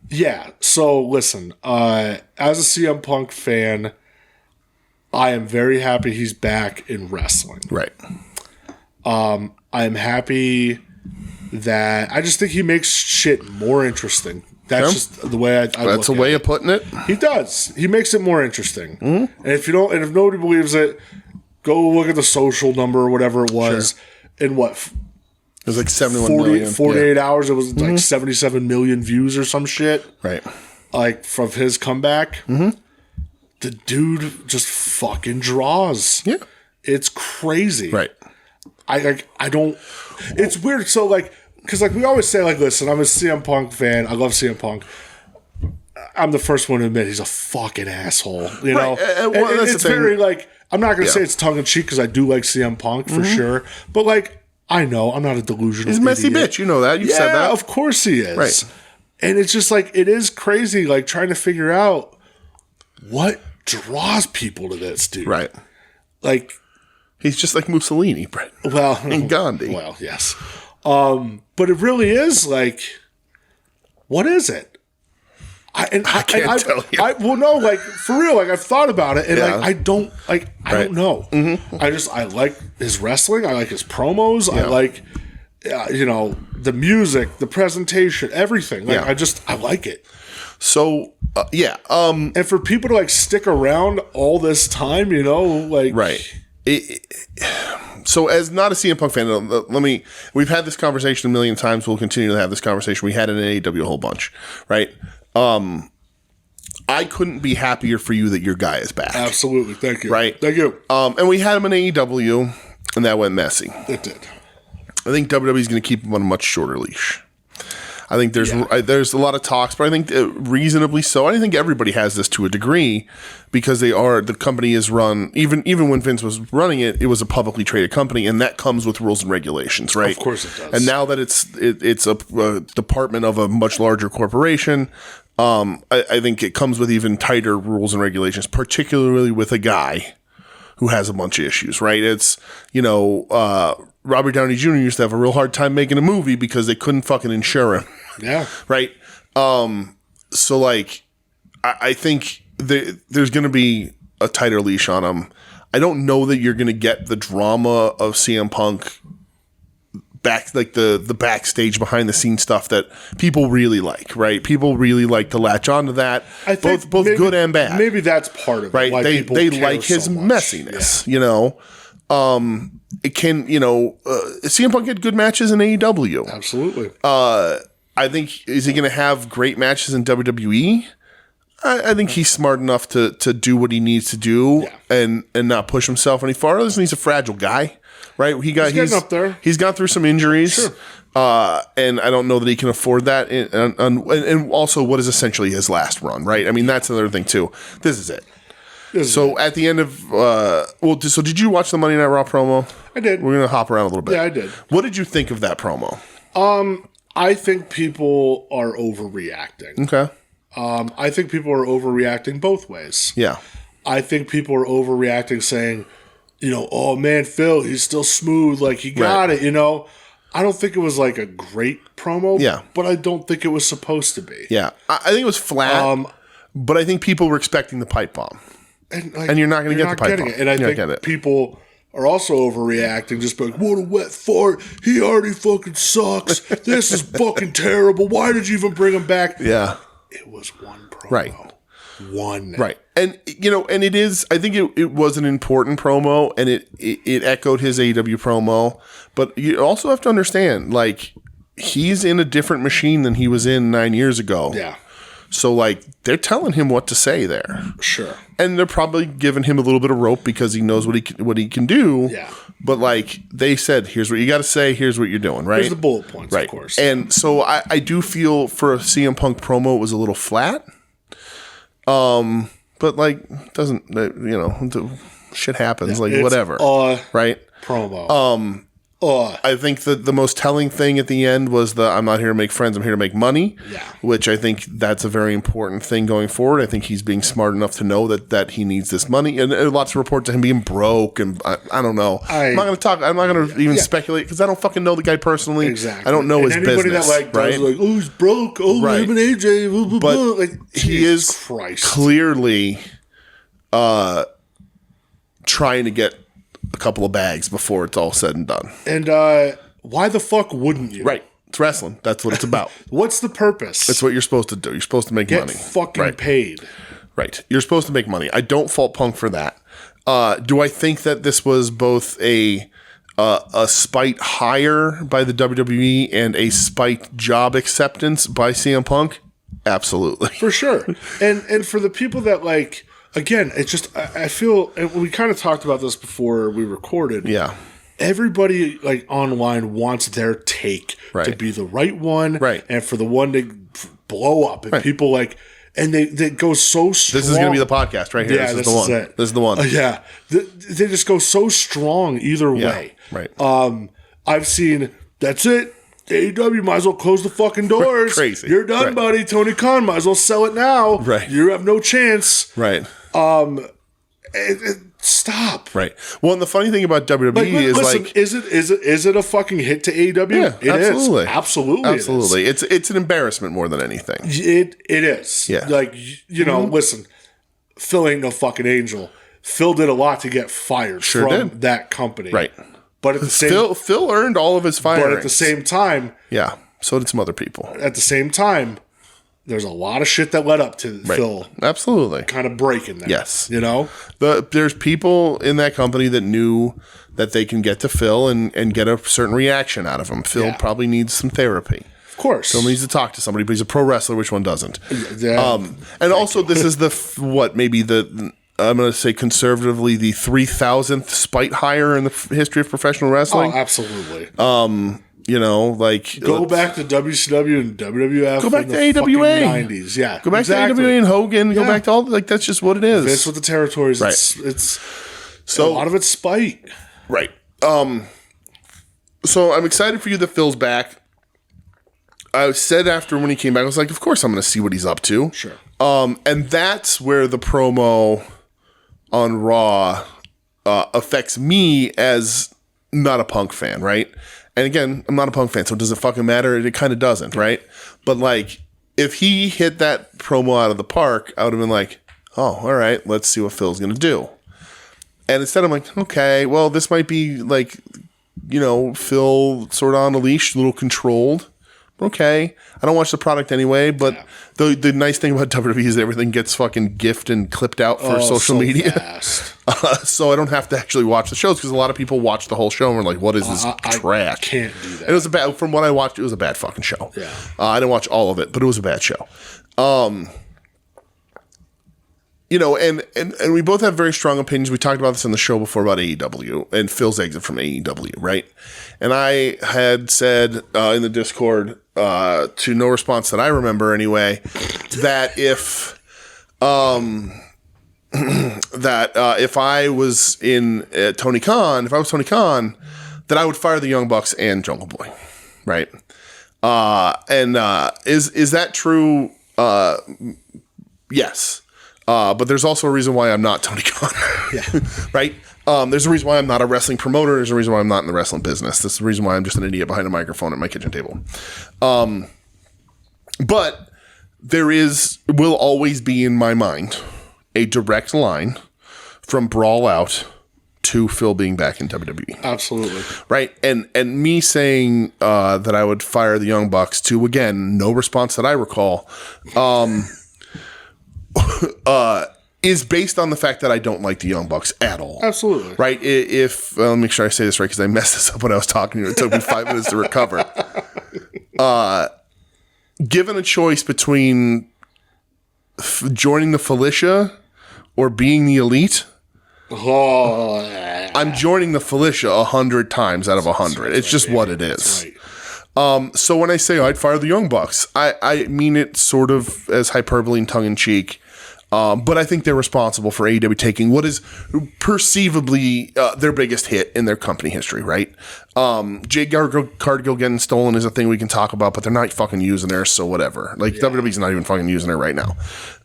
Yeah. So listen, as a CM Punk fan, I am very happy he's back in wrestling. Right. I am happy that I just think he makes shit more interesting. That's just the way I That's a way of putting it. He does. He makes it more interesting. And if nobody believes it, go look at the social number or whatever it was. And what? It was like 71 million. 48 hours, it was like 77 million views or some shit. Right. Like, from his comeback. The dude just fucking draws. Yeah. It's crazy. Right. I don't... It's weird. So, like... Because, like, we always say, like, listen, I'm a CM Punk fan. I love CM Punk. I'm the first one to admit he's a fucking asshole. You know? Well, it's very, like... I'm not going to say it's tongue-in-cheek because I do like CM Punk, for sure. But, like, I know. I'm not a delusional He's a messy bitch. You know that. You've said that. Of course he is. Right. And it's just, like, it is crazy, like, trying to figure out what draws people to this dude. Right. Like... He's just like Mussolini, Brett. Well... And Gandhi. Well, yes. But it really is like, what is it? I can't tell you. Well, no, like for real, like I've thought about it, and like I don't know. I like his wrestling. I like his promos. I like, the music, the presentation, everything. Like I like it. So and for people to like stick around all this time, like right. So as not a CM Punk fan, we've had this conversation a million times. We'll continue to have this conversation. We had it in AEW a whole bunch, right? I couldn't be happier for you that your guy is back. Absolutely. Thank you. Right. Thank you. And we had him in AEW and that went messy. It did. I think WWE's going to keep him on a much shorter leash. I think there's a lot of talks, but I think reasonably so. I think everybody has this to a degree because the company is run, even when Vince was running it, it was a publicly traded company, and that comes with rules and regulations, right? Of course it does. And now that it's a department of a much larger corporation, I think it comes with even tighter rules and regulations, particularly with a guy who has a bunch of issues, right? It's, Robert Downey Jr. used to have a real hard time making a movie because they couldn't fucking insure him. Yeah. Right? So, like, I think there's going to be a tighter leash on him. I don't know that you're going to get the drama of CM Punk the backstage behind the scenes stuff that people really like, right? People really like to latch onto that, I think both maybe, good and bad. Maybe that's part of it. Right? Why They people like care his so much. messiness, you know. It can, CM Punk had good matches in AEW. Absolutely. I think, is he going to have great matches in WWE? I think he's smart enough to do what he needs to do and not push himself any farther. Listen, he's a fragile guy, right? He's getting up there. He's gone through some injuries, Sure. and I don't know that he can afford that. And also, what is essentially his last run, right? I mean, that's another thing too. This is it. So at the end of so did you watch the Monday Night Raw promo? I did. We're gonna hop around a little bit. Yeah, I did. What did you think of that promo? I think people are overreacting. Okay. I think people are overreacting both ways. Yeah. I think people are overreacting saying, oh man, Phil, he's still smooth. Like, he got it, I don't think it was like a great promo. Yeah. But I don't think it was supposed to be. Yeah. I think it was flat, but I think people were expecting the pipe bomb. And you're not going to get the pipe bomb. And I think people are also overreacting, just like, what a wet fart. He already fucking sucks. This is fucking terrible. Why did you even bring him back? Yeah. It was one promo. Right. One. Right. And, and it is, I think it was an important promo, and it echoed his AEW promo. But you also have to understand, like, he's in a different machine than he was in 9 years ago. Yeah. So, like, they're telling him what to say there. Sure. And they're probably giving him a little bit of rope because he knows what he can do. Yeah. But, like, they said, here's what you got to say, here's what you're doing, right? Here's the bullet points, right. of course. And so I do feel for a CM Punk promo, it was a little flat. But, like, doesn't, shit happens, whatever. Right? Promo. I think that the most telling thing at the end was I'm not here to make friends, I'm here to make money. Yeah. Which I think that's a very important thing going forward. I think he's being smart enough to know that he needs this money. And lots of reports of him being broke, and I don't know. I'm not going to even speculate because I don't fucking know the guy personally. Exactly. I don't know his anybody business. That right? does oh, he's broke. Oh, right. him and AJ. Blah, blah, but blah. Like, he is clearly trying to get a couple of bags before it's all said and done. And why the fuck wouldn't you? Right. It's wrestling. That's what it's about. What's the purpose? That's what you're supposed to do. You're supposed to make Get money. fucking paid. Right. You're supposed to make money. I don't fault Punk for that. Do I think that this was both a spite hire by the WWE and a spite job acceptance by CM Punk? Absolutely. For sure. And for the people that, like, again, it's just, I feel, and we kind of talked about this before we recorded. Yeah. Everybody, like, online wants their take to be the right one. Right. And for the one to blow up. And people, like, and they go so strong. This is going to be the podcast right here. Yeah, this is the one. it. This is the one. Yeah. They just go so strong either way. Right. I've seen, that's it. AEW might as well close the fucking doors. Crazy. You're done, buddy. Tony Khan might as well sell it now. Right. You have no chance. Right. Stop. Right. Well, and the funny thing about WWE is, listen, like, is it a fucking hit to AEW? Yeah, It absolutely. is. Absolutely. It's an embarrassment more than anything. It is. Yeah. Like, listen, Phil ain't no fucking angel. Phil did a lot to get fired from that company. Right. But at the same Phil earned all of his firings. But at the same time, yeah, so did some other people. At the same time, there's a lot of shit that led up to Phil absolutely kind of breaking that. Yes. There's people in that company that knew that they can get to Phil and get a certain reaction out of him. Phil probably needs some therapy. Of course. Phil needs to talk to somebody, but he's a pro wrestler. Which one doesn't? Yeah. And also, this is I'm going to say conservatively, the 3,000th spite hire in the history of professional wrestling. Oh, absolutely. Go back to WCW and WWF. Go back to AWA. 90s, yeah. Go back to AWA and Hogan. Go back to all that's just what it is. This with the territories. Right. It's so a lot of it's spite. Right. So I'm excited for you that Phil's back. I said after when he came back, I was like, of course I'm going to see what he's up to. Sure. And that's where the promo on Raw affects me as not a Punk fan, right? And again, I'm not a Punk fan, so does it fucking matter? It kind of doesn't, right? But, like, if he hit that promo out of the park, I would have been like, oh, all right, let's see what Phil's going to do. And instead I'm like, okay, well, this might be, like, Phil sort of on a leash, a little controlled. Okay. I don't watch the product anyway, but the nice thing about WWE is everything gets fucking gifted and clipped out for social media. So I don't have to actually watch the shows because a lot of people watch the whole show and are like, what is this trash? I can't do that. It was from what I watched, it was a bad fucking show. Yeah. I didn't watch all of it, but it was a bad show. And we both have very strong opinions. We talked about this on the show before about AEW and Phil's exit from AEW, right? And I had said in the Discord, to no response that I remember anyway, that if I was Tony Khan, that I would fire the Young Bucks and Jungle Boy, right? Is that true? Yes. But there's also a reason why I'm not Tony Khan. Yeah. Right? There's a reason why I'm not a wrestling promoter. There's a reason why I'm not in the wrestling business. There's the reason why I'm just an idiot behind a microphone at my kitchen table. But there will always be in my mind a direct line from Brawl Out to Phil being back in WWE. Absolutely. Right? And me saying that I would fire the Young Bucks to, again, no response that I recall, is based on the fact that I don't like the Young Bucks at all. Absolutely. Right? Let me make sure I say this right because I messed this up when I was talking to you. It took me 5 minutes to recover. Given a choice between joining the Felicia or being the Elite, I'm joining the Felicia 100 times out of 100. It's just what it is. Right. So when I say I'd fire the Young Bucks, I mean it sort of as hyperbole and tongue-in-cheek. But I think they're responsible for AEW taking what is perceivably their biggest hit in their company history, right? Jade Cargill getting stolen is a thing we can talk about, but they're not fucking using her, so whatever. WWE's not even fucking using her right now.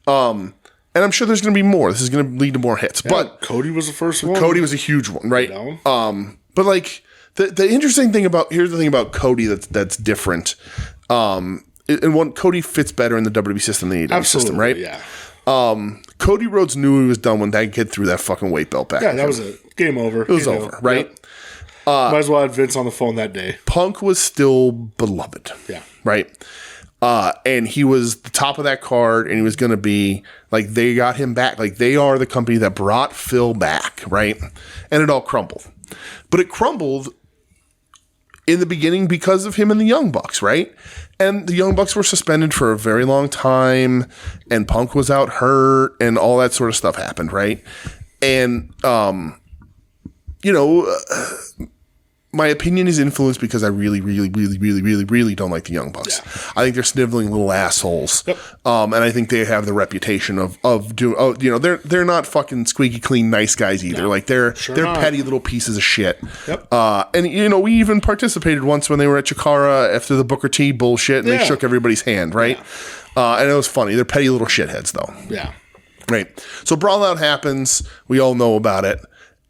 And I'm sure there's going to be more. This is going to lead to more hits. Yeah, but Cody was the first one. Cody was a huge one, right? But like the interesting thing here's the thing about Cody that's different. And Cody fits better in the WWE system than the AEW system, right? Yeah. Cody Rhodes knew he was done when that kid threw that fucking weight belt back. Yeah, that was it. Game over. It was over, right? Yep. Might as well have Vince on the phone that day. Punk was still beloved. Yeah. Right? And he was the top of that card, and he was going to be, like, they got him back. Like, they are the company that brought Phil back, right? And it all crumbled. But it crumbled in the beginning because of him and the Young Bucks, right? And the Young Bucks were suspended for a very long time, and Punk was out hurt, and all that sort of stuff happened, right? And, my opinion is influenced because I really, really, really, really, really, really don't like the Young Bucks. Yeah. I think they're sniveling little assholes. Yep. And I think they have the reputation of doing, they're not fucking squeaky clean nice guys either. No, like they're petty little pieces of shit. Yep. And we even participated once when they were at Chikara after the Booker T bullshit and they shook everybody's hand, right? Yeah. And it was funny. They're petty little shitheads though. Yeah. Right. So Brawl Out happens. We all know about it.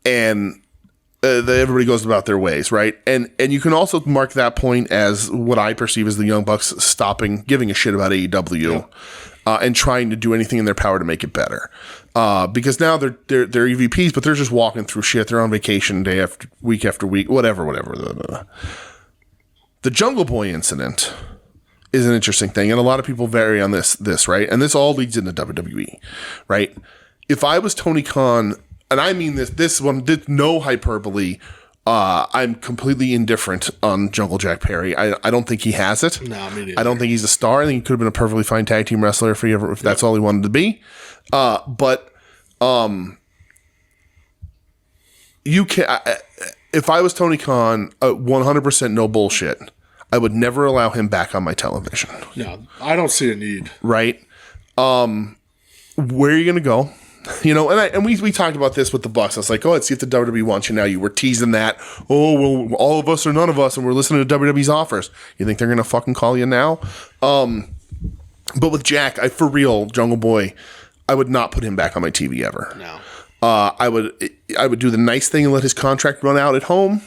And everybody goes about their ways, right? And you can also mark that point as what I perceive as the Young Bucks stopping giving a shit about AEW and trying to do anything in their power to make it better. Because now they're EVPs, but they're just walking through shit. They're on vacation week after week, whatever. The Jungle Boy incident is an interesting thing, and a lot of people vary on this, right? And this all leads into WWE, right? If I was Tony Khan, and I mean this one did no hyperbole. I'm completely indifferent on Jungle Jack Perry. I don't think he has it. No, me neither. I don't think he's a star. I think he could have been a perfectly fine tag team wrestler if that's all he wanted to be. But you can. If I was Tony Khan, 100% no bullshit. I would never allow him back on my television. No, I don't see a need. Right? Where are you going to go? And we talked about this with the Bucks. I was like, let's see if the WWE wants you now. You were teasing that. Oh, well, all of us or none of us, and we're listening to WWE's offers. You think they're going to fucking call you now? But with Jack, for real, Jungle Boy, I would not put him back on my TV ever. No. I would do the nice thing and let his contract run out at home,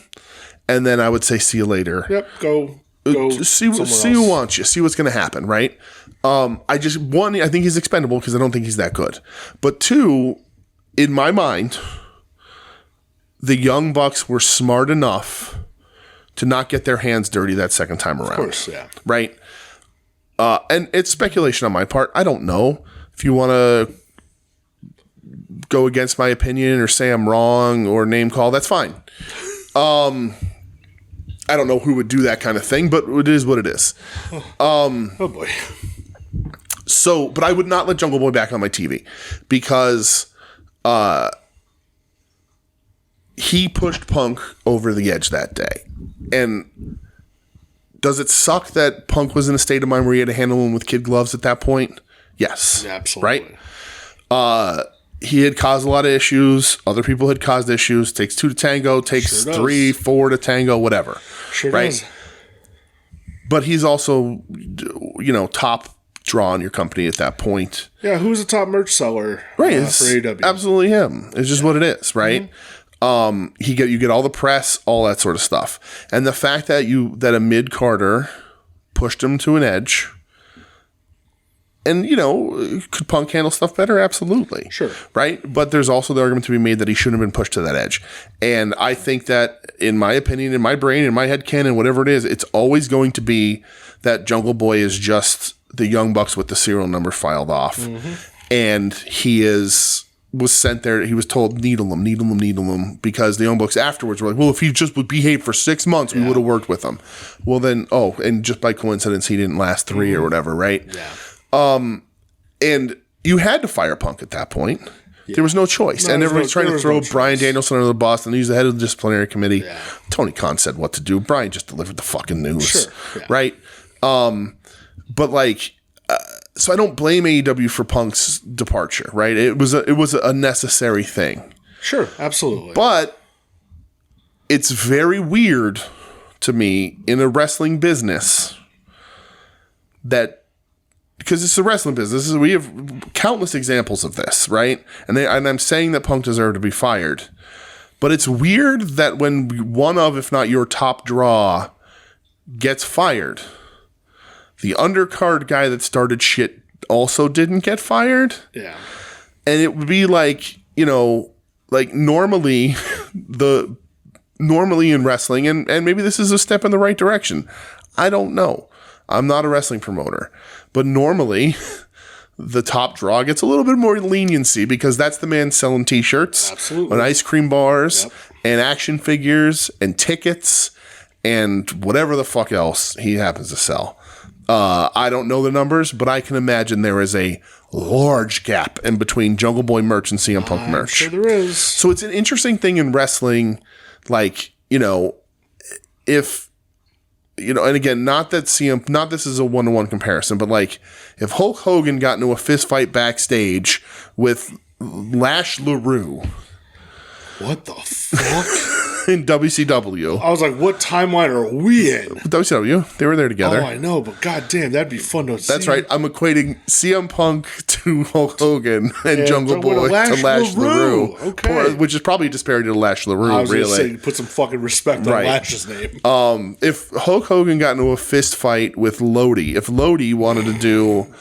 and then I would say, see you later. Yep, go see who wants you. See what's going to happen, right? I think he's expendable because I don't think he's that good. But two, in my mind, the Young Bucks were smart enough to not get their hands dirty that second time around. Of course, yeah. Right? And it's speculation on my part. I don't know. If you want to go against my opinion or say I'm wrong or name call, that's fine. I don't know who would do that kind of thing, but it is what it is. Oh boy. So, but I would not let Jungle Boy back on my TV because he pushed Punk over the edge that day. And does it suck that Punk was in a state of mind where he had to handle him with kid gloves at that point? Yes. Yeah, absolutely. Right? He had caused a lot of issues. Other people had caused issues. Takes 2 to tango. Takes 3, 4 to tango. Whatever. Sure right? does. But he's also, top draw in your company at that point. Yeah, who's the top merch seller Right. for AEW? Absolutely him. It's just what it is, right? Mm-hmm. You get all the press, all that sort of stuff. And the fact that a mid-carder pushed him to an edge. And, could Punk handle stuff better? Absolutely. Sure. Right? But there's also the argument to be made that he shouldn't have been pushed to that edge. And I think that, in my opinion, in my brain, in my head canon, whatever it is, it's always going to be that Jungle Boy is just the Young Bucks with the serial number filed off. Mm-hmm. And he was sent there. He was told, needle him, because the Young Bucks afterwards were like, well, if he just would behave for 6 months, we would have worked with him. Well, then, and just by coincidence, he didn't last 3 or whatever, right? Yeah. And you had to fire Punk at that point. Yeah. There was no choice. And everybody's trying to throw Bryan Danielson under the bus, and he's the head of the disciplinary committee. Yeah. Tony Khan said what to do. Bryan just delivered the fucking news. Sure. Yeah. Right? But so I don't blame AEW for Punk's departure, right? It was a necessary thing. Sure, absolutely. But it's very weird to me in a wrestling business because it's a wrestling business. We have countless examples of this, right? And I'm saying that Punk deserved to be fired. But it's weird that when one of, if not your top draw, gets fired, the undercard guy that started shit also didn't get fired. Yeah. And it would be normally in wrestling, and maybe this is a step in the right direction. I don't know. I'm not a wrestling promoter. But normally, the top draw gets a little bit more leniency because that's the man selling T-shirts, absolutely, and ice cream bars, and action figures, and tickets, and whatever the fuck else he happens to sell. I don't know the numbers, but I can imagine there is a large gap in between Jungle Boy merch and CM Punk merch. Sure there is. So it's an interesting thing in wrestling, if... and again, not this is a one-to-one comparison, but if Hulk Hogan got into a fist fight backstage with Lash LaRue. What the fuck? In WCW. I was like, what timeline are we in? WCW. They were there together. Oh, I know, but goddamn, that'd be fun to see. That's right. I'm equating CM Punk to Hulk Hogan and Jungle Boy to Lash LaRue. Okay. Which is probably a disparity to Lash LaRue, I was really. going to say, put some fucking respect on Lash's name. If Hulk Hogan got into a fist fight with Lodi, if Lodi wanted to do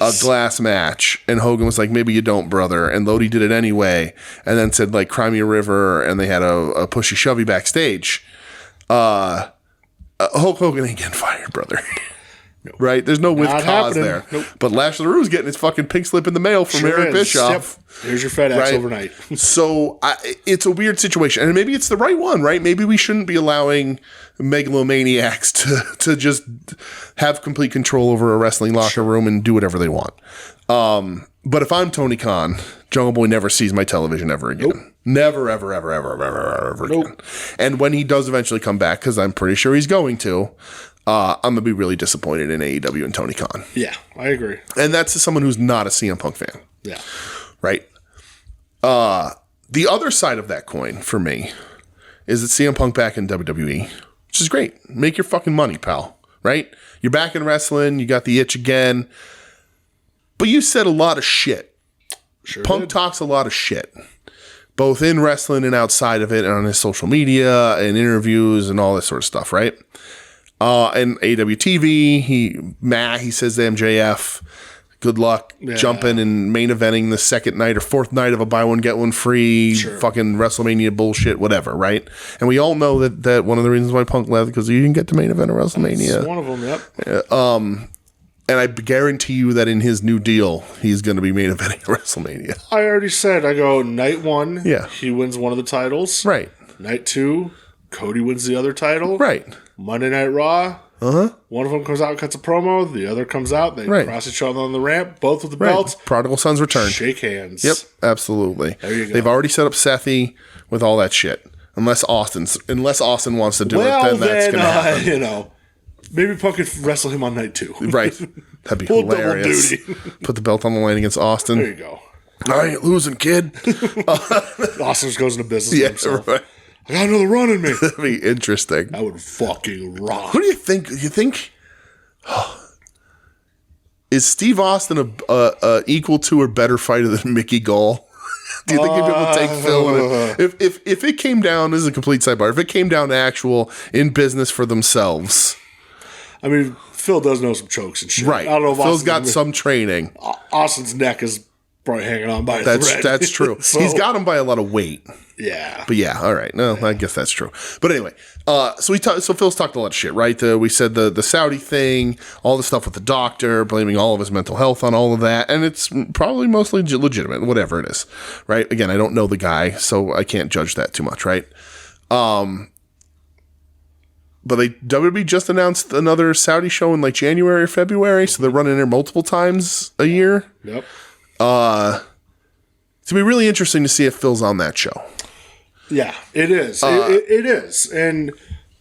a glass match, and Hogan was like, maybe you don't, brother, and Lodi did it anyway, and then said, Cry Me a River, and they had a pushy shovey backstage, Hulk Hogan ain't getting fired, brother. Nope. Right? There's no with cause there. Nope. But Lash LaRue's getting his fucking pink slip in the mail from Eric Bischoff. Yep. Here's your FedEx overnight. So it's a weird situation. And maybe it's the right one, right? Maybe we shouldn't be allowing megalomaniacs to just have complete control over a wrestling locker room and do whatever they want. But if I'm Tony Khan, Jungle Boy never sees my television ever again. Nope. Never, ever, ever, ever, ever, ever, ever again. And when he does eventually come back, because I'm pretty sure he's going to, I'm going to be really disappointed in AEW and Tony Khan. Yeah, I agree. And that's someone who's not a CM Punk fan. Yeah. Right? The other side of that coin, for me, is that CM Punk back in WWE, which is great. Make your fucking money, pal. Right? You're back in wrestling. You got the itch again. But you said a lot of shit. Sure Punk talks a lot of shit. Both in wrestling and outside of it, and on his social media and interviews and all this sort of stuff, right? And AWTV, he says to MJF, good luck jumping and main eventing the second night or fourth night of a buy one get one free fucking WrestleMania bullshit, whatever, right? And we all know that one of the reasons why Punk left because he didn't get to main event of WrestleMania. That's one of them, yep. And I guarantee you that in his new deal, he's going to be main eventing WrestleMania. I already said, I go night 1, Yeah. he wins one of the titles. Right. Night 2, Cody wins the other title. Right. Monday Night Raw. One of them comes out and cuts a promo. The other comes out. They cross each other on the ramp, both with the belts. Prodigal Son's return. Shake hands. Yep, absolutely. There you go. They've already set up Sethy with all that shit. Unless Austin wants to do it, then that's going to happen. You know, maybe Punk could wrestle him on night 2. Right. That'd be Full double hilarious. duty. Put the belt on the line against Austin. There you go. I ain't losing, kid. Austin just goes into business with himself. Right. I got another run in me. That'd be interesting. That would fucking rock. Who do you think? You think is Steve Austin a equal to or better fighter than Mickey Gall? Do you think he'd be able to take Phil? If it came down, this is a complete sidebar. If it came down to actual in business for themselves, I mean, Phil does know some chokes and shit. right? I don't know if Phil's got some training. Austin's neck is probably hanging on by a thread. That's true. So, He's got him by a lot of weight. Yeah. But yeah, all right. No, I guess that's true. But anyway, so Phil's talked a lot of shit, right? We said the Saudi thing, all the stuff with the doctor, blaming all of his mental health on all of that, and it's probably mostly legitimate, whatever it is, right? Again, I don't know the guy, so I can't judge that too much, right? But WWE just announced another Saudi show in like January or February, so they're running there multiple times a year. Yep. It's gonna be really interesting to see if Phil's on that show. Yeah, it is. It is. And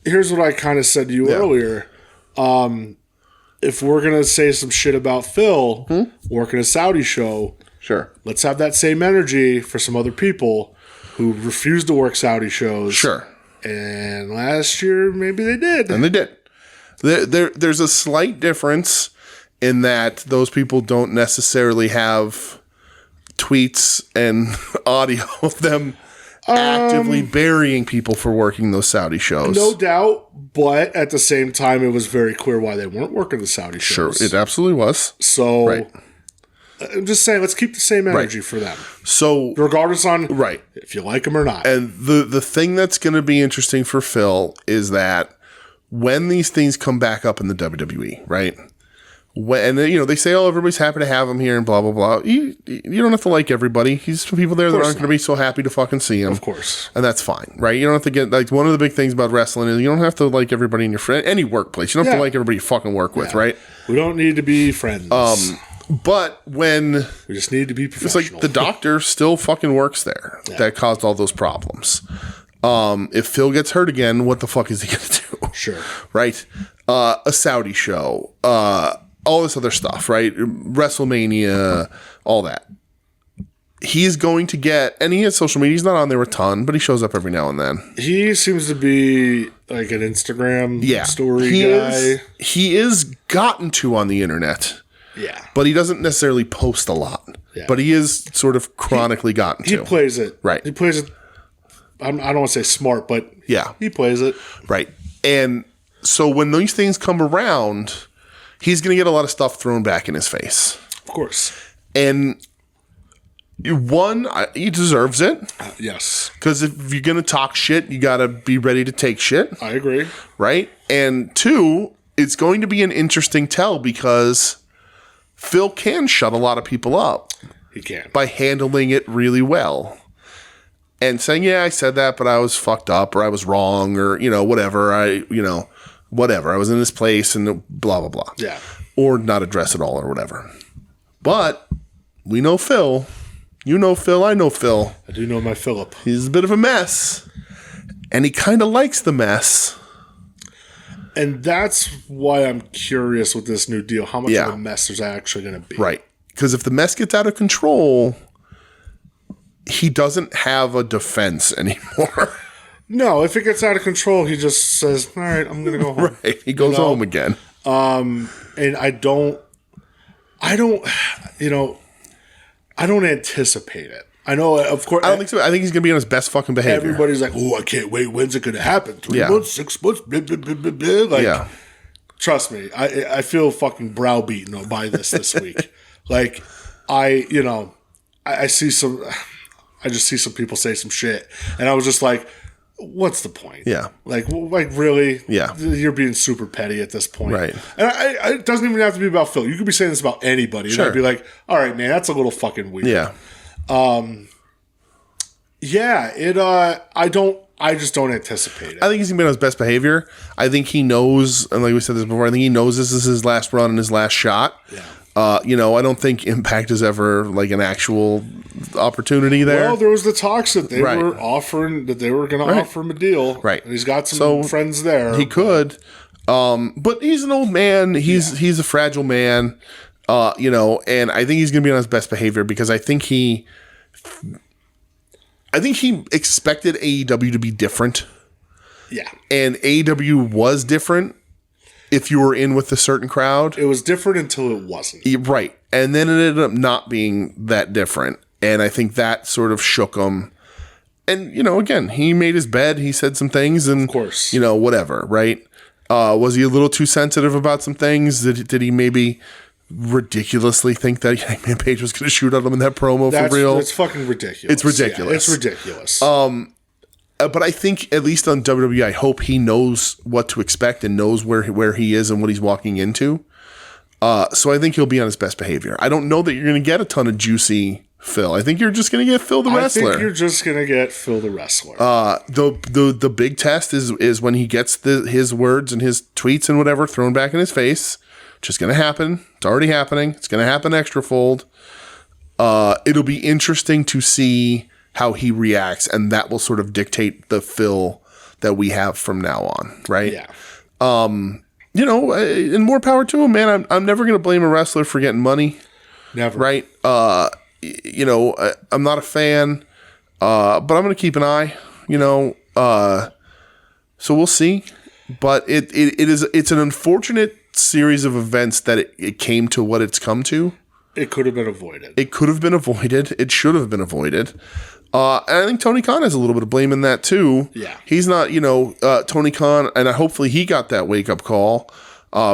here's what I kind of said to you earlier. If we're going to say some shit about Phil working a Saudi show, Sure. let's have that same energy for some other people who refuse to work Saudi shows. Sure. And last year, maybe they did. And they did. There's a slight difference in that those people don't necessarily have tweets and audio of them actively burying people for working those Saudi shows. No doubt, but at the same time, it was very clear why they weren't working the Saudi shows. Sure, it absolutely was. So, Right. I'm just saying, let's keep the same energy for them. So, Regardless on if you like them or not. And the thing that's going to be interesting for Phil is that when these things come back up in the WWE, right? When they say, "Oh, everybody's happy to have him here," and blah blah blah. You don't have to like everybody. He's some people there that aren't going to be so happy to fucking see him, Of course, and that's fine, right? You don't have to get like one of the big things about wrestling is you don't have to like everybody in your friend any workplace. You don't have to like everybody you fucking work with, right? We don't need to be friends. But when we just need to be professional. it's like the doctor still fucking works there that caused all those problems. If Phil gets hurt again, what the fuck is he going to do? Sure, right? A Saudi show. All this other stuff, right? WrestleMania, all that. He's going to get, and he has social media. He's not on there a ton, but he shows up every now and then. He seems to be like an Instagram story guy. He is gotten to on the internet. Yeah. But he doesn't necessarily post a lot. Yeah. But he is sort of chronically gotten to. He plays it. Right. He plays it, I don't want to say smart, but he plays it. Right. And so when these things come around, he's going to get a lot of stuff thrown back in his face. Of course. And one, he deserves it. Yes. Because if you're going to talk shit, you got to be ready to take shit. I agree. Right? And two, it's going to be an interesting tell because Phil can shut a lot of people up. He can. By handling it really well. And saying, yeah, I said that, but I was fucked up or I was wrong or, whatever. Whatever. I was in this place and blah, blah, blah. Yeah. Or not address it all or whatever. But we know Phil. You know Phil. I know Phil. I do know my Philip. He's a bit of a mess. And he kind of likes the mess. And that's why I'm curious with this new deal. How much of a mess there's actually going to be. Right. Because if the mess gets out of control, he doesn't have a defense anymore. No, if it gets out of control, he just says, all right, I'm going to go home. Right. He goes home again. And I don't anticipate it. I know, of course. I don't think so. I think he's going to be on his best fucking behavior. Everybody's like, oh, I can't wait. When's it going to happen? 3 months, 6 months, blah, blah, blah, blah, blah. Like, trust me, I feel fucking browbeaten by this week. Like, I see some, I just see some people say some shit, and I was just like, what's the point? Yeah. Like really? Yeah. You're being super petty at this point. Right. And it doesn't even have to be about Phil. You could be saying this about anybody. Sure. And I'd be like, all right, man, that's a little fucking weird. Yeah. I just don't anticipate it. I think he's going to be on his best behavior. I think he knows, and like we said this before, I think he knows this is his last run and his last shot. Yeah. I don't think Impact is ever like an actual opportunity there. Well, there was the talks that they Right. were offering, that they were going to offer him a deal. Right. And he's got some friends there. He could. But he's an old man. He's a fragile man. And I think he's going to be on his best behavior because I think he expected AEW to be different. Yeah. And AEW was different if you were in with a certain crowd. It was different until it wasn't. Right. And then it ended up not being that different. And I think that sort of shook him. And, again, he made his bed. He said some things and, of course, whatever, right? Was he a little too sensitive about some things? Did he maybe ridiculously think that Hangman Page was going to shoot at him in that promo for real? That's fucking ridiculous. It's ridiculous. Yeah, it's ridiculous. But I think, at least on WWE, I hope he knows what to expect and knows where he is and what he's walking into. So I think he'll be on his best behavior. I don't know that you're going to get a ton of juicy Phil. I think you're just going to get Phil the wrestler. I think you're just going to get Phil the wrestler. The big test is when he gets his words and his tweets and whatever thrown back in his face. Just going to happen. It's already happening. It's going to happen extra fold. It'll be interesting to see how he reacts, and that will sort of dictate the Phil that we have from now on, right? Yeah. And more power to him, man. I'm never going to blame a wrestler for getting money. Never. Right? I'm not a fan, but I'm going to keep an eye, so we'll see. But it's an unfortunate series of events that it came to what it's come to. It could have been avoided. It could have been avoided. It should have been avoided. And I think Tony Khan has a little bit of blame in that too. Yeah. He's not, Tony Khan, and hopefully he got that wake-up call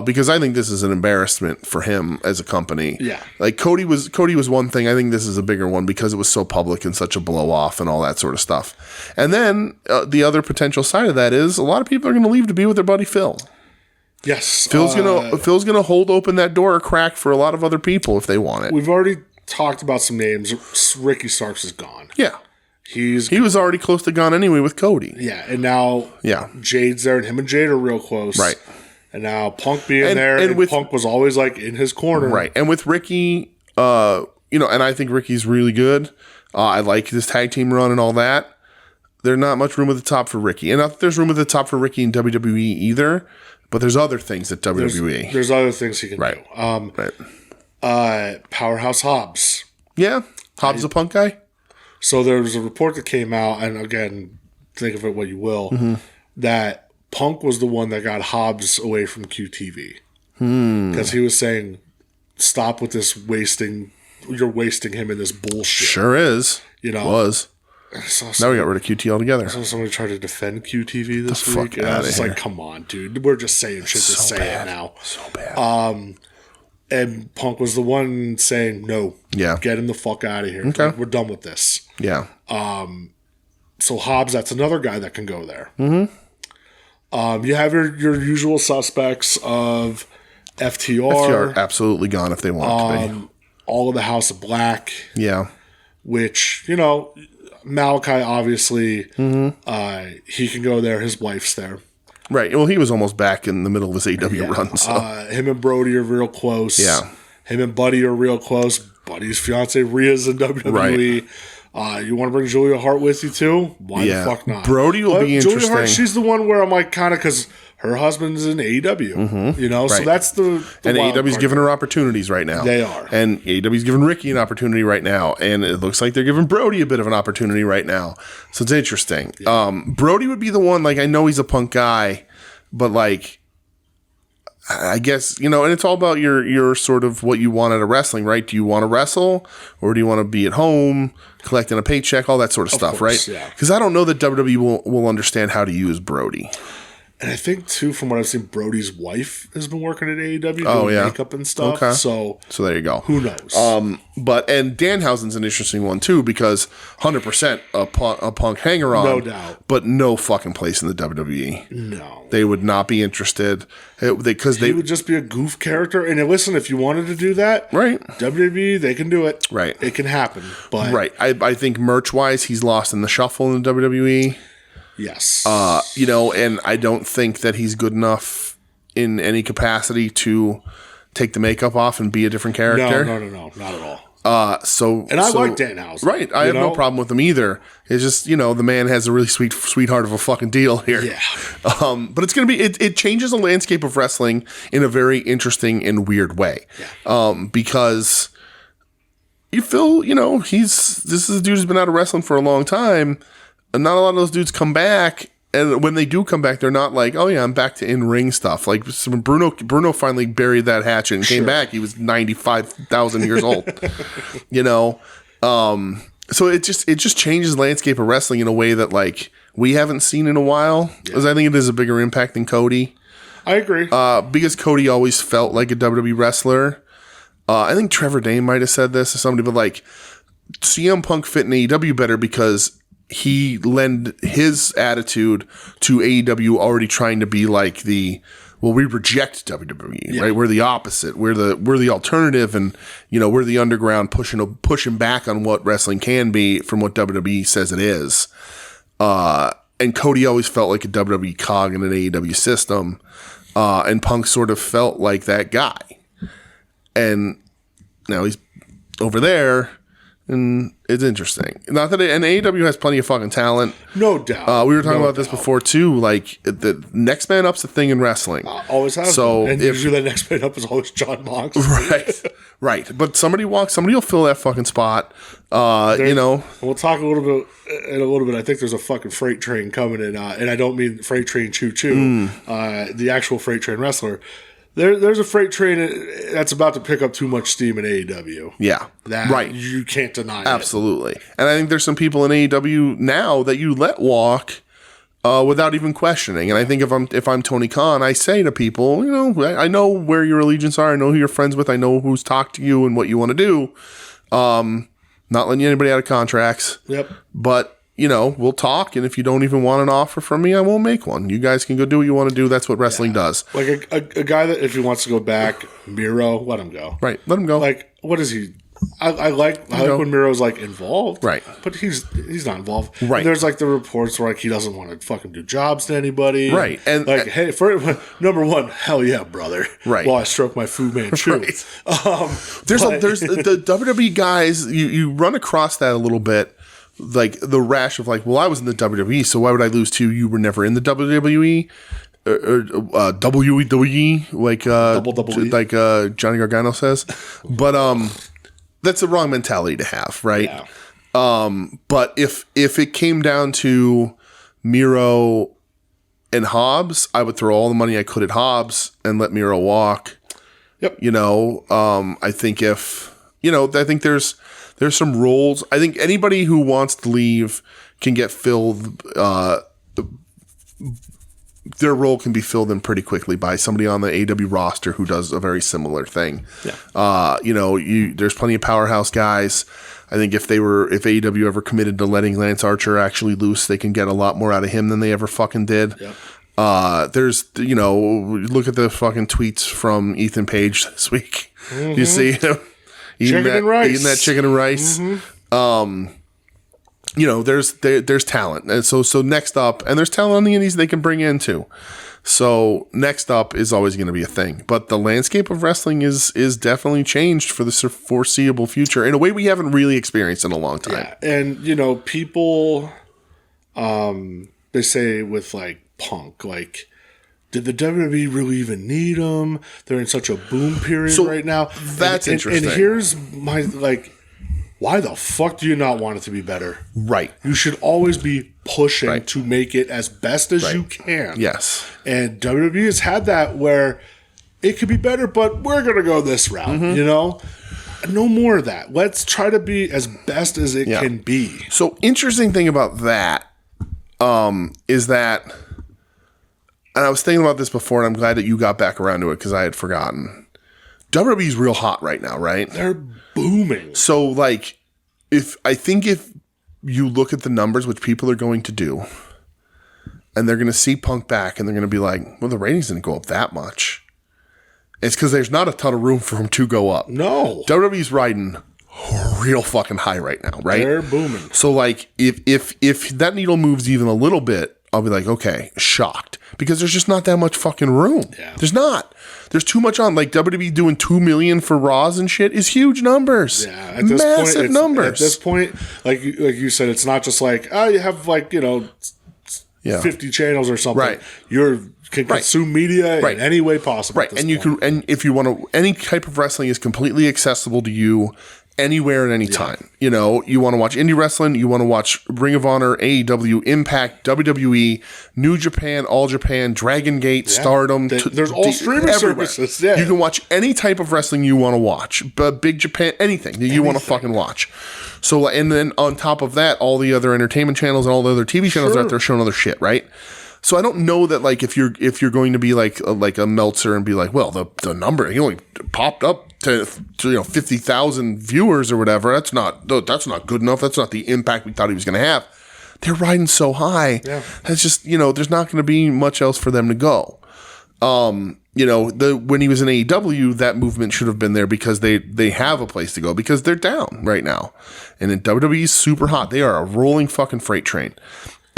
because I think this is an embarrassment for him as a company. Yeah. Like Cody was one thing. I think this is a bigger one because it was so public and such a blow-off and all that sort of stuff. And then the other potential side of that is a lot of people are going to leave to be with their buddy Phil. Yes. Phil's gonna hold open that door a crack for a lot of other people if they want it. We've already talked about some names. Ricky Starks is gone. Yeah. He was already close to gone anyway with Cody. Yeah, and now Jade's there, and him and Jade are real close. Right. And now Punk being there, and Punk was always like in his corner. Right. And with Ricky, and I think Ricky's really good. I like this tag team run and all that. There's not much room at the top for Ricky. And not that there's room at the top for Ricky in WWE either, but there's other things at WWE. There's other things he can do. Powerhouse Hobbs. Yeah. Hobbs a Punk guy? So there was a report that came out, and again, think of it what you will, that Punk was the one that got Hobbs away from QTV. Because he was saying, stop with this wasting, you're wasting him in this bullshit. Sure is. Was. Now we got rid of QT altogether. So somebody tried to defend QTV this week. And I was just like, come on, dude. We're just saying shit to say it now. So bad. And Punk was the one saying, no. Yeah. Get him the fuck out of here. Okay. We're done with this. Yeah. So Hobbs, that's another guy that can go there. You have your usual suspects of FTR. FTR absolutely gone if they want to be. All of the House of Black. Yeah. Which, Malachi, obviously, he can go there. His wife's there. Right. Well, he was almost back in the middle of his AW run. So. Him and Brody are real close. Yeah. Him and Buddy are real close. Buddy's fiance Rhea's in WWE. Right. You want to bring Julia Hart with you too? Why the fuck not? Brody will be interesting. Julia Hart, she's the one where I'm like, kind of, because her husband's in AEW. So that's the and AEW's giving her opportunities right now. They are. And AEW's giving Ricky an opportunity right now. And it looks like they're giving Brody a bit of an opportunity right now. So it's interesting. Yeah. Brody would be the one, like, I know he's a Punk guy, but like, I guess, and it's all about your sort of what you want out of wrestling, right? Do you want to wrestle or do you want to be at home collecting a paycheck, all that sort of stuff, course, right? Yeah. Because I don't know that WWE will understand how to use Brody. And I think, too, from what I've seen, Brody's wife has been working at AEW doing makeup and stuff. Okay. So there you go. Who knows? And Danhausen's an interesting one, too, because 100% a Punk hanger-on. No doubt. But no fucking place in the WWE. No. They would not be interested. Because He would just be a goof character. And listen, if you wanted to do that, right, WWE, they can do it. Right. It can happen. But right. I think merch-wise, he's lost in the shuffle in the WWE. Yes. And I don't think that he's good enough in any capacity to take the makeup off and be a different character. No, not at all. I like Danhausen. Right. I have no problem with him either. It's just, the man has a really sweetheart of a fucking deal here. Yeah. But it's going to be, it changes the landscape of wrestling in a very interesting and weird way. Yeah. Because you feel, this is a dude who's been out of wrestling for a long time. And not a lot of those dudes come back. And when they do come back, they're not like, oh yeah, I'm back to in-ring stuff. Like when Bruno finally buried that hatchet and came back, he was 95,000 years old. So it just changes the landscape of wrestling in a way that like we haven't seen in a while. Because I think it is a bigger impact than Cody. I agree. Because Cody always felt like a WWE wrestler. I think Trevor Dane might have said this to somebody, but like CM Punk fit in AEW better because he lend his attitude to AEW already trying to be like we reject WWE, right? We're the opposite. We're the alternative, and we're the underground pushing back on what wrestling can be from what WWE says it is. And Cody always felt like a WWE cog in an AEW system, and Punk sort of felt like that guy. And now he's over there. And it's interesting. Not that and AEW has plenty of fucking talent. No doubt. We were talking about this before too. Like the next man up's a thing in wrestling. Always has. So and usually the next man up is always John Mox. Right. But somebody will fill that fucking spot. We'll talk a little bit. I think there's a fucking freight train coming in, and I don't mean freight train choo choo. The actual freight train wrestler. There's a freight train that's about to pick up too much steam in AEW. Yeah. That you can't deny it. Absolutely. And I think there's some people in AEW now that you let walk without even questioning. And I think if I'm Tony Khan, I say to people, I know where your allegiance are. I know who you're friends with. I know who's talked to you and what you want to do. Not letting anybody out of contracts. Yep. But we'll talk, and if you don't even want an offer from me, I won't make one. You guys can go do what you want to do. That's what wrestling does. Like a guy that if he wants to go back, Miro, let him go. Right, let him go. Like, what is he? I like when Miro's like involved, right? But he's not involved, right? And there's like the reports where like he doesn't want to fucking do jobs to anybody, right? And like, hey, number one, hell yeah, brother, right? While I stroke my Fu Manchu. Right. There's the WWE guys. You run across that a little bit. Like the rash of like, well, I was in the WWE, so why would I lose to you? You were never in the WWE or WWE, like WWE. like Johnny Gargano says. But that's the wrong mentality to have, right? Yeah. But if it came down to Miro and Hobbs, I would throw all the money I could at Hobbs and let Miro walk. Yep. I think I think there's some roles. I think anybody who wants to leave can get filled. Their role can be filled in pretty quickly by somebody on the AEW roster who does a very similar thing. Yeah. There's plenty of powerhouse guys. I think if AEW ever committed to letting Lance Archer actually loose, they can get a lot more out of him than they ever fucking did. Yep. There's, look at the fucking tweets from Ethan Page this week. Mm-hmm. You see him? Eating that chicken and rice. Mm-hmm. There's talent. And so next up, and there's talent on the indies they can bring in too. So next up is always going to be a thing. But the landscape of wrestling is definitely changed for the foreseeable future in a way we haven't really experienced in a long time. Yeah. And, people, they say with like Punk, like, did the WWE really even need him? They're in such a boom period right now. That's interesting. And here's my, like, why the fuck do you not want it to be better? Right. You should always be pushing to make it as best as you can. Yes. And WWE has had that where it could be better, but we're going to go this route, No more of that. Let's try to be as best as it can be. So interesting thing about that is that and I was thinking about this before, and I'm glad that you got back around to it because I had forgotten. WWE's real hot right now, right? They're booming. So, like, if you look at the numbers, which people are going to do, and they're going to see Punk back, and they're going to be like, well, the ratings didn't go up that much. It's because there's not a ton of room for them to go up. No. WWE's riding real fucking high right now, right? They're booming. So, like, if that needle moves even a little bit, I'll be like, okay, shocked. Because there's just not that much fucking room. Yeah. There's not. There's too much on. Like, WWE doing $2 million for Raws and shit is huge numbers. Yeah, at this Massive point, numbers. At this point, like you said, it's not just like, oh, you have like, 50 channels or something. Right. You can consume media in any way possible. Right. And you can, and if you want to, any type of wrestling is completely accessible to you anywhere at any time. You know, you want to watch indie wrestling, you want to watch Ring of Honor, AEW, Impact, WWE, New Japan, All Japan, Dragon Gate, Stardom. There's all streaming services. Yeah. You can watch any type of wrestling you want to watch, but Big Japan, anything that you want to fucking watch. So, and then on top of that, all the other entertainment channels and all the other TV channels are out there showing other shit, right? So I don't know that, like, if you're going to be like a Meltzer and be like, well, the number, he only popped up to 50,000 viewers or whatever. That's not good enough. That's not the impact we thought he was going to have. They're riding so high. Yeah. That's just, there's not going to be much else for them to go. When he was in AEW, that movement should have been there because they have a place to go because they're down right now. And then WWE is super hot. They are a rolling fucking freight train.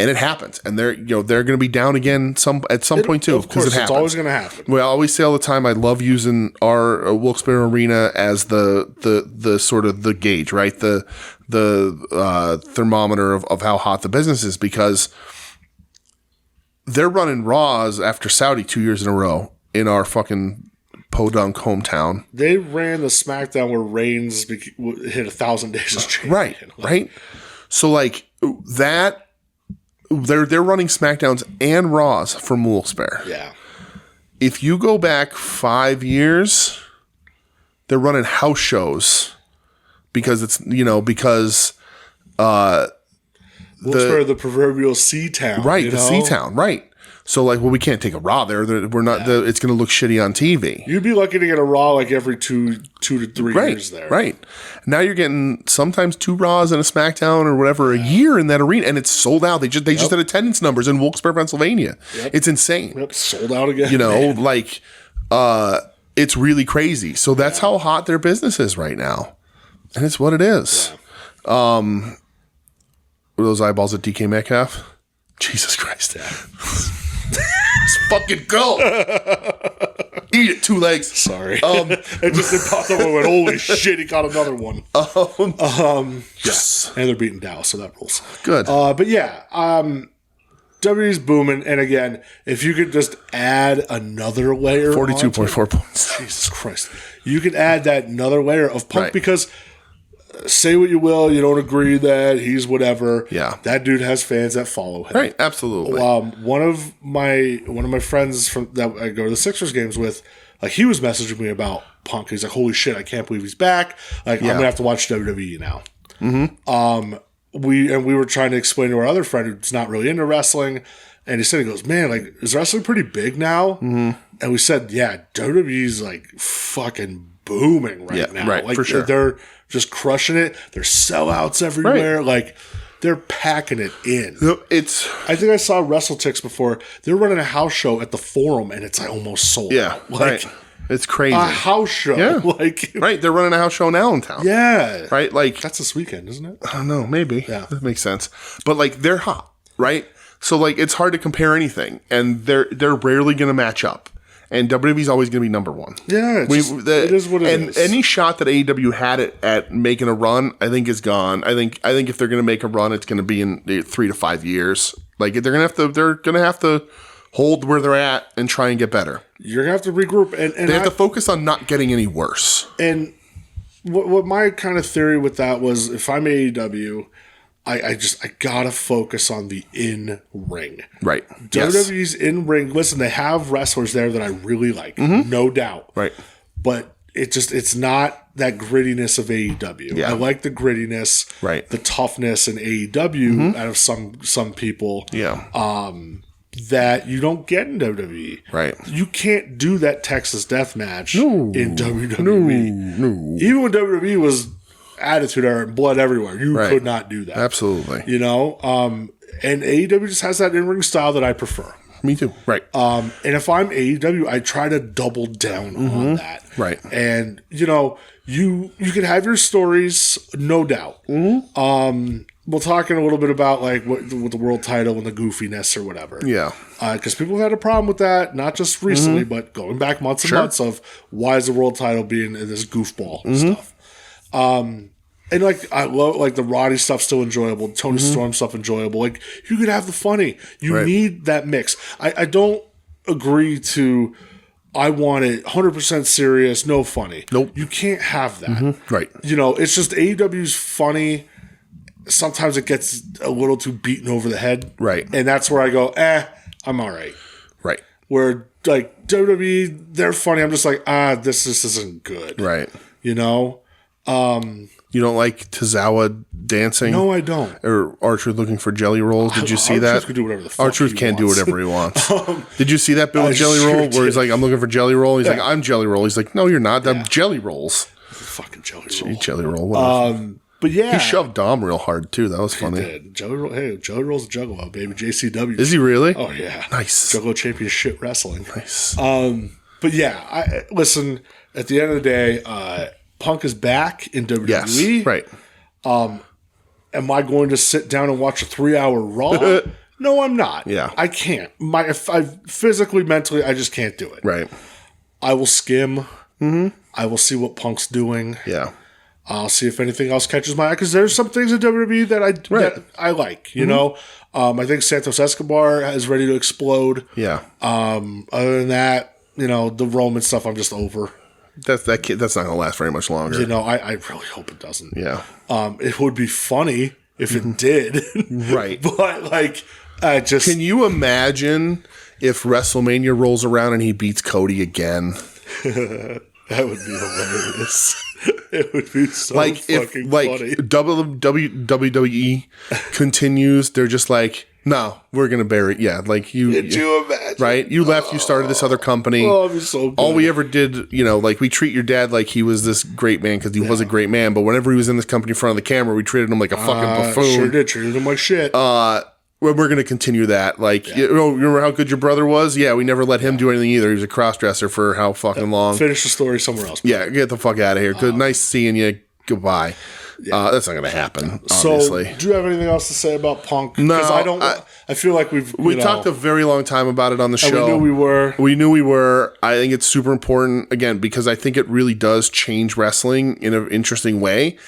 And it happens, and they're going to be down again at some point too, because it happens. It's always going to happen. Well, I always say all the time, I love using our Wilkes-Barre Arena as the sort of the gauge, right? The thermometer of how hot the business is, because they're running Raws after Saudi 2 years in a row in our fucking podunk hometown. They ran the SmackDown where Reigns hit 1,000 days of champion. Right. So like that. They're running SmackDowns and Raws from Wilkes-Barre. Yeah. If you go back 5 years, they're running house shows because it's Wilkes-Barre, the proverbial sea town, right? The sea town, right? So like, well, we can't take a Raw there. We're not. It's going to look shitty on TV. You'd be lucky to get a Raw like every two to 3 years there. Right. Now you're getting sometimes 2 Raws and a SmackDown or whatever a year in that arena, and it's sold out. They just had attendance numbers in Wilkes-Barre, Pennsylvania. Yep. It's insane. Yep, sold out again. It's really crazy. So that's how hot their business is right now, and it's what it is. Yeah. Were those eyeballs at DK Metcalf? Jesus Christ. Yeah. Let's fucking go. Eat it, 2 legs. Sorry. It popped up and went, holy shit, he caught another one. Yes. And they're beating Dallas, so that rules. Good. But yeah, WWE's booming. And again, if you could just add another layer. 42.4 points. Jesus Christ. You could add that another layer of Punk because say what you will, you don't agree that he's whatever. Yeah, that dude has fans that follow him. Right, absolutely. One of my friends that I go to the Sixers games with, like he was messaging me about Punk. He's like, "Holy shit, I can't believe he's back! Like I'm gonna have to watch WWE now." Mm-hmm. We were trying to explain to our other friend who's not really into wrestling, and he goes, "Man, like is wrestling pretty big now?" Mm-hmm. And we said, "Yeah, WWE's like fucking booming right now. Right, like for sure. They're just crushing it. There's sellouts everywhere. Right. Like they're packing it in." I think I saw WrestleTix before. They're running a house show at the Forum, and it's like almost sold out. Like, right. It's crazy. A house show. Yeah. Like, right. They're running a house show now in town. Yeah. Right. Like that's this weekend, isn't it? I don't know. Maybe. Yeah. That makes sense. But like they're hot, right? So like it's hard to compare anything, and they're rarely going to match up. And WWE's always going to be number one. Yeah, it is what it is. And any shot that AEW had at making a run, I think is gone. I think if they're going to make a run, it's going to be in 3 to 5 years. Like they're going to have to hold where they're at and try and get better. You're going to have to regroup, and they have to focus on not getting any worse. And what my kind of theory with that was, if I'm AEW, I gotta focus on the in ring. Right. WWE's in ring. Listen, they have wrestlers there that I really like, no doubt. Right. But it's not that grittiness of AEW. Yeah. I like the grittiness, right? The toughness in AEW out of some people. Yeah. that you don't get in WWE. Right. You can't do that Texas death match in WWE. No. Even when WWE was Attitude Era and blood everywhere, you could not do that. Absolutely. You know? And AEW just has that in-ring style that I prefer. Me too. Right. And if I'm AEW, I try to double down on that. Right. And, you know, you can have your stories, no doubt. We'll talk in a little bit about like with the world title and the goofiness or whatever. Yeah. Because people have had a problem with that, not just recently, but going back months and months of why is the world title being in this goofball stuff. And like I love like the Roddy stuff still enjoyable, Tony Storm stuff enjoyable. Like you could have the funny. You need that mix. I don't agree to I want it 100% serious, no funny. Nope. You can't have that. Right. You know, it's just AEW's funny. Sometimes it gets a little too beaten over the head. Right. And that's where I go, I'm all right. Right. Where like WWE, they're funny. I'm just like, this just isn't good. Right. You know? You don't like Tozawa dancing? No, I don't. Or R-Truth looking for jelly rolls? Did you see that? R-Truth can do whatever the fuck R-Truth he can't do wants. whatever he wants. Did you see that bit with I jelly sure roll? Where he's did. like, I'm looking for jelly roll. He's like, I'm jelly roll. He's like, no, you're not. I'm jelly rolls. Fucking jelly roll. Jelly roll. Whatever. But yeah. He shoved Dom real hard, too. That was funny. Did. Jelly roll. Hey, jelly roll's a juggalo, baby. JCW. Is he really? Oh, yeah. Nice. Juggalo Championship Wrestling. Nice. But yeah, listen, at the end of the day, Punk is back in WWE. Yes. Right. Am I going to sit down and watch a 3-hour Raw? No, I'm not. Yeah. I can't. If I physically, mentally, I just can't do it. Right. I will skim. I will see what Punk's doing. Yeah. I'll see if anything else catches my eye because there's some things in WWE that I like. You know, I think Santos Escobar is ready to explode. Yeah. Other than that, you know, the Roman stuff I'm just over. That's not going to last very much longer. You know, I really hope it doesn't. Yeah. It would be funny if it did. Right. But like, I just Can you imagine if WrestleMania rolls around and he beats Cody again? that would be hilarious. It would be so Like fucking if like funny. WWE continues, they're just like, no, we're gonna bury it. Yeah, like you. Could you imagine? Right? You left. You started this other company. Oh, it'd be so good. All we ever did, you know, like we treat your dad like he was this great man because he was a great man. But whenever he was in this company in front of the camera, we treated him like a fucking buffoon. Sure did. Treated him like shit. Well, we're going to continue that. Like, you know, remember how good your brother was? Yeah, we never let him do anything either. He was a cross-dresser for how fucking long. Finish the story somewhere else. Yeah, get the fuck out of here. Good, nice seeing you. Goodbye. That's not going to happen, obviously. So, do you have anything else to say about Punk? Because I don't. I feel like we talked a very long time about it on the show. We knew we were. We knew we were. I think it's super important, again, because I think it really does change wrestling in an interesting way.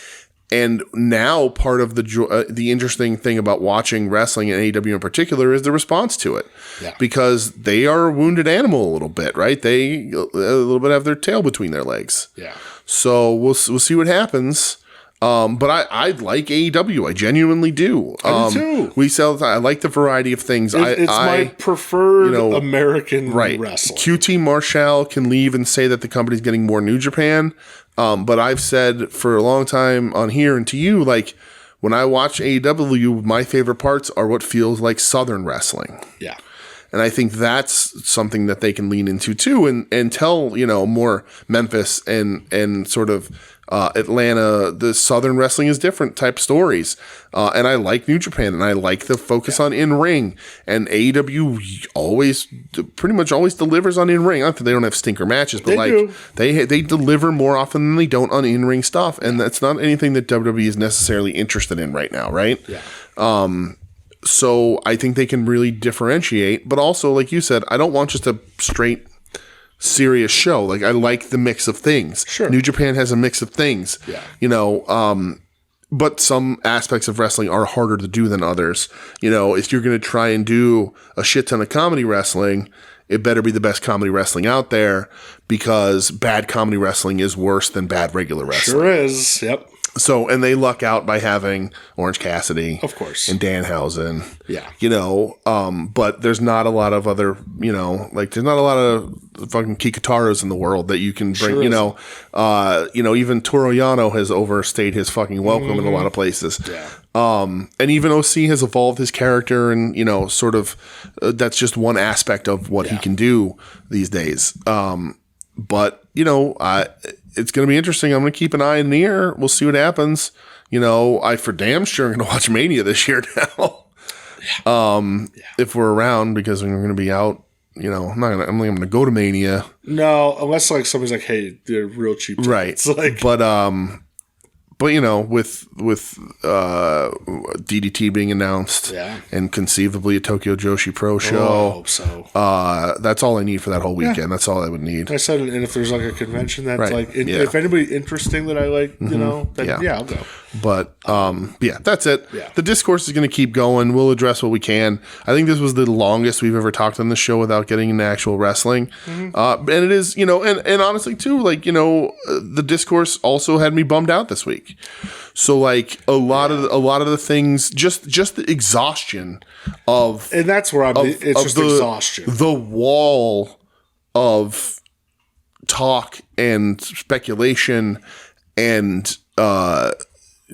And now part of the interesting thing about watching wrestling and AEW in particular is the response to it. Yeah. Because they are a wounded animal a little bit, right? They a little bit have their tail between their legs. Yeah. So we'll see what happens. But I like AEW. I genuinely do. I do too. We sell. I like the variety of things. It's my preferred American right. wrestling. QT Marshall can leave and say that the company's getting more New Japan. But I've said for a long time on here and to you, like when I watch AEW, my favorite parts are what feels like Southern wrestling. Yeah. And I think that's something that they can lean into too and tell, you know, more Memphis and sort of Atlanta, the Southern wrestling is different type stories. And I like New Japan and I like the focus on in-ring. And AEW pretty much always delivers on in-ring. Not that they don't have stinker matches, but they deliver more often than they don't on in-ring stuff. And that's not anything that WWE is necessarily interested in right now, right? Yeah. So I think they can really differentiate, but also, like you said, I don't want just a straight serious show. Like I like the mix of things. Sure. New Japan has a mix of things. Yeah. You know, but some aspects of wrestling are harder to do than others. You know, if you're going to try and do a shit ton of comedy wrestling, it better be the best comedy wrestling out there because bad comedy wrestling is worse than bad regular wrestling. Sure is. Yep. So, and they luck out by having Orange Cassidy, of course, and Danhausen. Yeah, you know, but there's not a lot of other, you know, like there's not a lot of fucking Kikutaros in the world that you can bring. Sure you know, even Toru Yano has overstayed his fucking welcome in a lot of places. Yeah. And even OC has evolved his character, and sort of that's just one aspect of what he can do these days. But it's going to be interesting. I'm going to keep an eye and ear. We'll see what happens. I for damn sure am going to watch Mania this year now. If we're around, because we're going to be out. I'm only going to go to Mania. No, unless like somebody's like, hey, they're real cheap tickets. Right. It's like, but with DDT being announced, and conceivably a Tokyo Joshi Pro show, I hope so. That's all I need for that whole weekend. That's all I would need. I said, and if there's like a convention that's like, if anybody interesting that I like, then I'll go. But that's it. Yeah. The discourse is going to keep going. We'll address what we can. I think this was the longest we've ever talked on the show without getting into actual wrestling. And it is, and honestly too, like, the discourse also had me bummed out this week. So like a lot of the things, just the exhaustion of, and that's where it's just exhaustion. The wall of talk and speculation and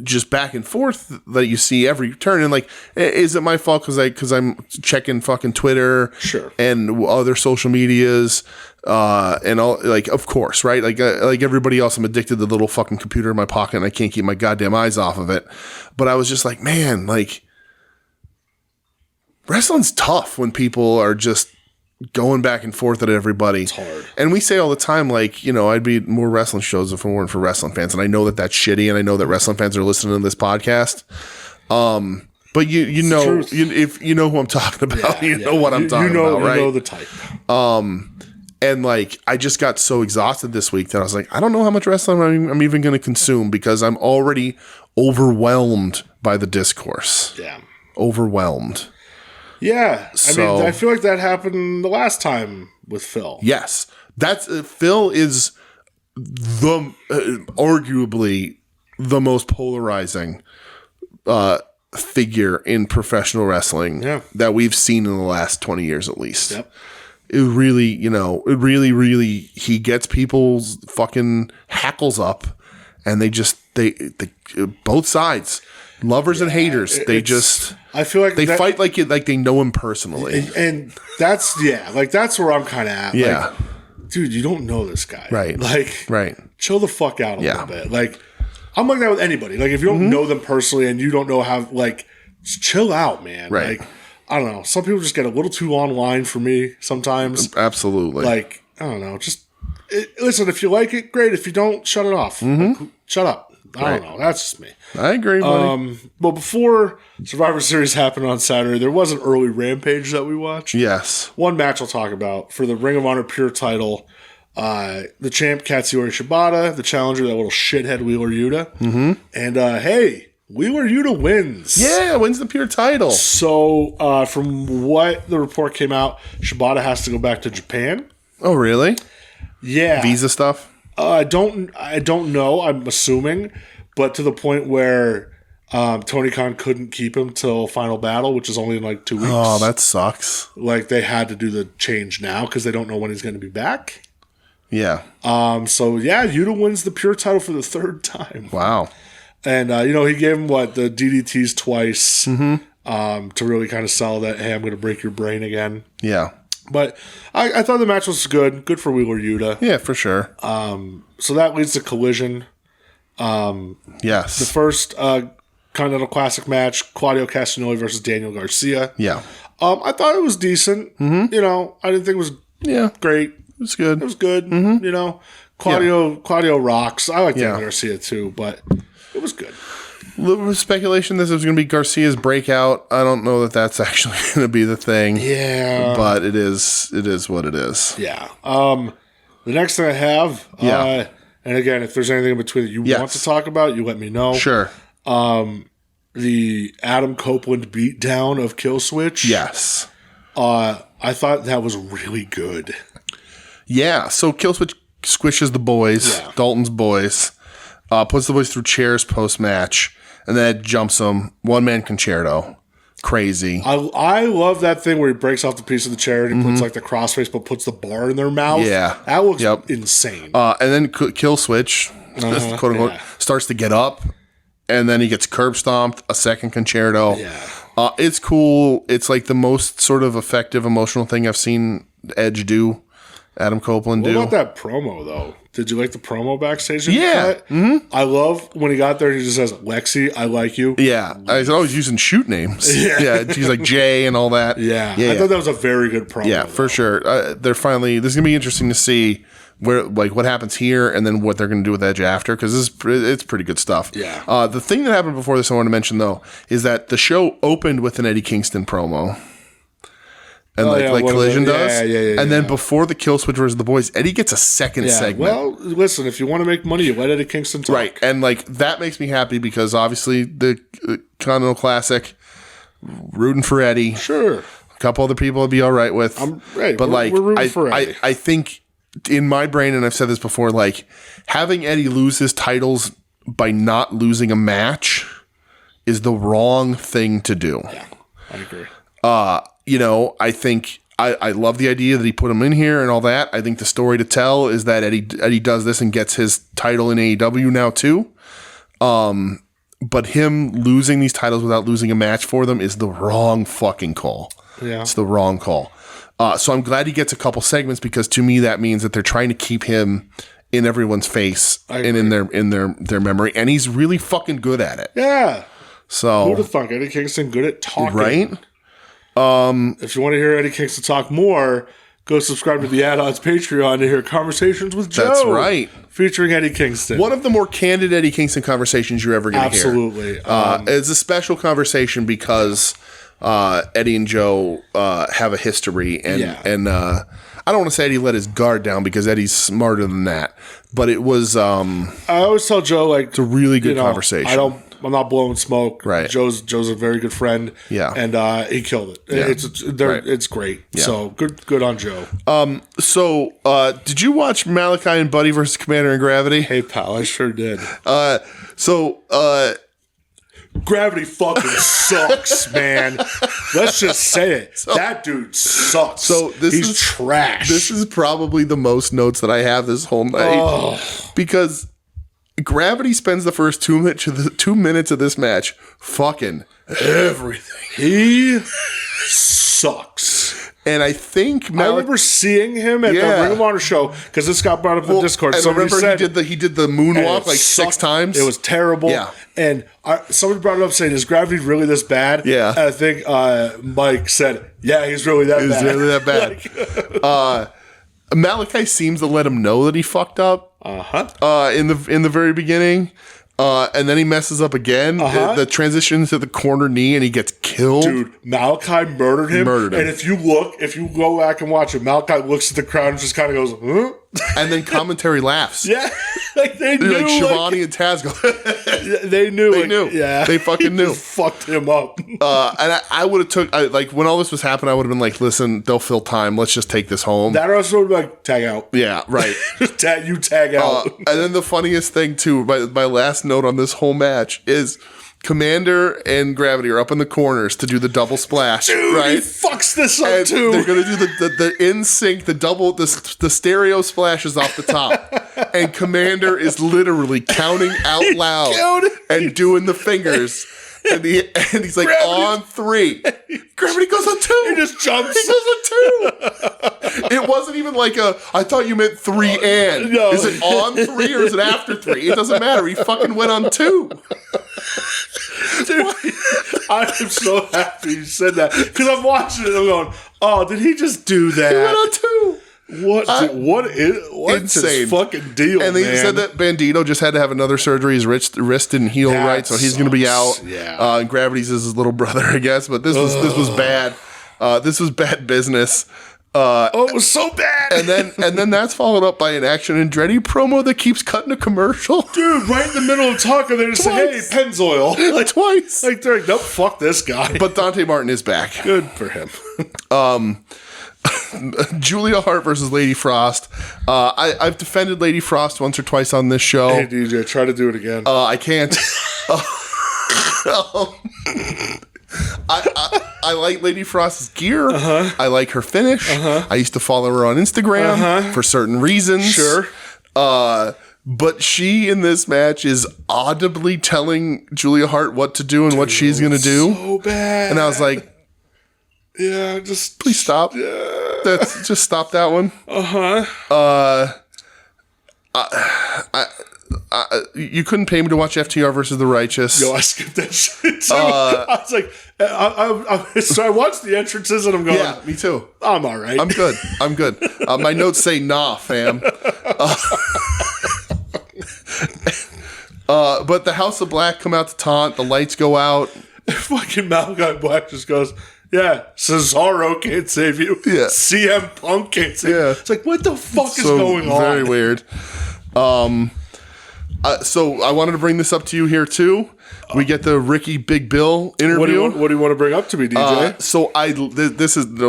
just back and forth that you see every turn. And like, is it my fault because I'm checking fucking Twitter and other social medias and all, like, of course, right? Like everybody else, I'm addicted to the little fucking computer in my pocket and I can't keep my goddamn eyes off of it. But I was just like, man, like, wrestling's tough when people are just going back and forth at everybody. It's hard. And we say all the time, like, I'd be at more wrestling shows if it weren't for wrestling fans. And I know that that's shitty, and I know that wrestling fans are listening to this podcast. But if you know who I'm talking about, know what I'm talking about, right? You know the type. And like, I just got so exhausted this week that I was like, I don't know how much wrestling I'm even going to consume because I'm already overwhelmed by the discourse. Yeah. Overwhelmed. Yeah, I feel like that happened the last time with Phil. Yes, that's Phil is the arguably the most polarizing figure in professional wrestling that we've seen in the last 20 years at least. Yep. It really, really, he gets people's fucking hackles up, and they both sides. Lovers and haters, I feel like they fight like they know him personally, and that's that's where I'm kind of at. Yeah, like, dude, you don't know this guy, right? Like, chill the fuck out a little bit. Like, I'm like that with anybody. Like, if you don't know them personally and you don't know how, like, just chill out, man. Right? Like, I don't know. Some people just get a little too online for me sometimes. Absolutely. Like, I don't know. Just listen. If you like it, great. If you don't, shut it off. Like, shut up. I don't know. That's just me. I agree, buddy. But before Survivor Series happened on Saturday, there was an early Rampage that we watched. Yes. One match I'll talk about for the Ring of Honor Pure title. The champ, Katsuyori Shibata. The challenger, that little shithead Wheeler Yuta. Mm-hmm. And, hey, Wheeler Yuta wins. Yeah, wins the Pure title. So, from what the report came out, Shibata has to go back to Japan. Oh, really? Yeah. Visa stuff? I don't know. I'm assuming, but to the point where Tony Khan couldn't keep him till Final Battle, which is only in like 2 weeks. Oh, that sucks. Like, they had to do the change now because they don't know when he's going to be back. Yeah. So yeah, Yuta wins the Pure title for the third time. Wow. And he gave him the DDTs twice to really kind of sell that. Hey, I'm going to break your brain again. Yeah. But I thought the match was good. Good for Wheeler Yuta. Yeah, for sure. So that leads to Collision. Yes. The first Continental Classic match, Claudio Castagnoli versus Daniel Garcia. Yeah. I thought it was decent. Mm-hmm. I didn't think it was great. It was good. It was good. Mm-hmm. Claudio rocks. I like Daniel Garcia too, but it was good. There was speculation this was going to be Garcia's breakout. I don't know that that's actually going to be the thing. Yeah. But it is what it is. Yeah. The next thing I have, and again, if there's anything in between that you want to talk about, you let me know. Sure. The Adam Copeland beatdown of Killswitch. Yes. I thought that was really good. Yeah. So Killswitch squishes the boys, Dalton's boys, puts the boys through chairs post-match, and then jumps them. One-man concerto. Crazy. I love that thing where he breaks off the piece of the chair and he puts the crossface but puts the bar in their mouth. Yeah. That looks insane. And then Killswitch, quote unquote, starts to get up and then he gets curb stomped, a second concerto. Yeah. It's cool. It's like the most sort of effective emotional thing I've seen Edge do, Adam Copeland do. What about that promo, though? Did you like the promo backstage? Yeah. Mm-hmm. I love when he got there, he just says, Lexi, I like you. Yeah. He's always using shoot names. Yeah. He's like Jay and all that. Yeah. I thought that was a very good promo. Yeah, for sure. They're finally, this is going to be interesting to see where, like, what happens here and then what they're going to do with Edge after, because it's pretty good stuff. Yeah. The thing that happened before this I want to mention, though, is that the show opened with an Eddie Kingston promo. And Collision does. Yeah. And then before the kill switch versus the boys, Eddie gets a second segment. Well, listen, if you want to make money, you let Eddie Kingston talk. Right. And like that makes me happy because obviously the Continental Classic, rooting for Eddie. Sure. A couple other people I'd be all right with. But we're rooting for Eddie. I think in my brain, and I've said this before, like having Eddie lose his titles by not losing a match is the wrong thing to do. Yeah, I agree. I think I love the idea that he put him in here and all that. I think the story to tell is that Eddie does this and gets his title in AEW now too. But him losing these titles without losing a match for them is the wrong fucking call. Yeah. It's the wrong call. So I'm glad he gets a couple segments because to me that means that they're trying to keep him in everyone's face and in their memory, and he's really fucking good at it. Yeah. So who'd have thunk Eddie Kingston good at talking? Right? If you want to hear Eddie Kingston talk more, go subscribe to the Add-Ons Patreon to hear Conversations with Joe. That's right. Featuring Eddie Kingston. One of the more candid Eddie Kingston conversations you're ever going to hear. Absolutely. It's a special conversation because Eddie and Joe have a history. And I don't want to say Eddie let his guard down because Eddie's smarter than that. But it was... I always tell Joe, like... It's a really good conversation. I'm not blowing smoke. Right. Joe's a very good friend. Yeah. And he killed it. Yeah. It's great. Yeah. So good on Joe. Did you watch Malachi and Buddy versus Commander and Gravity? Hey pal, I sure did. Gravity fucking sucks, man. Let's just say it. That dude sucks. He's trash. This is probably the most notes that I have this whole night because Gravity spends the first 2 minutes of this match fucking everything. He sucks. And I think I remember seeing him at the Ring of Honor show because this got brought up in Discord. And somebody remember said he did the moonwalk like sucked. 6 times. It was terrible. Yeah. And somebody brought it up saying, "Is Gravity really this bad?" Yeah. And I think Mike said, "Yeah, he's really that bad." He's really that bad. Malachi seems to let him know that he fucked up. In the very beginning. And then he messes up again. The transition to the corner knee and he gets killed. Dude, Malachi murdered him. And if you go back and watch it, Malachi looks at the crowd and just kind of goes, huh? And then commentary laughs. Yeah. Like they knew. Like Shivani and Taz go. They knew. They knew. Yeah. They fucking knew. Fucked him up. And I would have when all this was happening, I would have been like, listen, they'll fill time. Let's just take this home. That also would be like, tag out. Yeah, right. You tag out. And then the funniest thing, too, my last note on this whole match is Commander and Gravity are up in the corners to do the double splash. Dude, right? he fucks this up, and too. They're going to do the in sync, the stereo splashes off the top. And Commander is literally counting out loud and doing the fingers. And he's like, Gravity. On 3. Gravity goes on 2. He just jumps. He goes on 2. It wasn't even like I thought you meant 3 and. No. Is it on 3 or is it after 3? It doesn't matter. He fucking went on 2. Dude, I am so happy you said that. Because I'm watching it and I'm going, oh, did he just do that? He went on 2. What's his fucking deal, and they said that Bandito just had to have another surgery. His wrist didn't heal right, so he's going to be out. Yeah. And Gravity's is his little brother, I guess. But this was bad. This was bad business. It was so bad. And then that's followed up by an Action Andretti promo that keeps cutting a commercial. Dude, right in the middle of talking, they just say, hey, Pennzoil. Like, twice. Like, they're like, nope, fuck this guy. But Dante Martin is back. Good for him. Julia Hart versus Lady Frost. I've defended Lady Frost once or twice on this show. Hey, DJ, try to do it again. I can't. I like Lady Frost's gear. I like her finish. I used to follow her on Instagram for certain reasons. Sure. But she in this match is audibly telling Julia Hart what to do and what she's going to do. So bad. And I was like, yeah, just please stop. Yeah. Just stop that one. You couldn't pay me to watch FTR versus the Righteous. Yo, I skipped that shit too. I was like, so I watched the entrances and I'm going, Yeah, me too. I'm all right. I'm good. My notes say nah, fam. But the House of Black come out to taunt. The lights go out. Fucking Malachi Black just goes, yeah, Cesaro can't save you. Yeah. CM Punk can't save you. Yeah. It's like, what the fuck is going on? Very weird. So I wanted to bring this up to you here too. We get the Ricky Big Bill interview. What do you want to bring up to me, DJ? So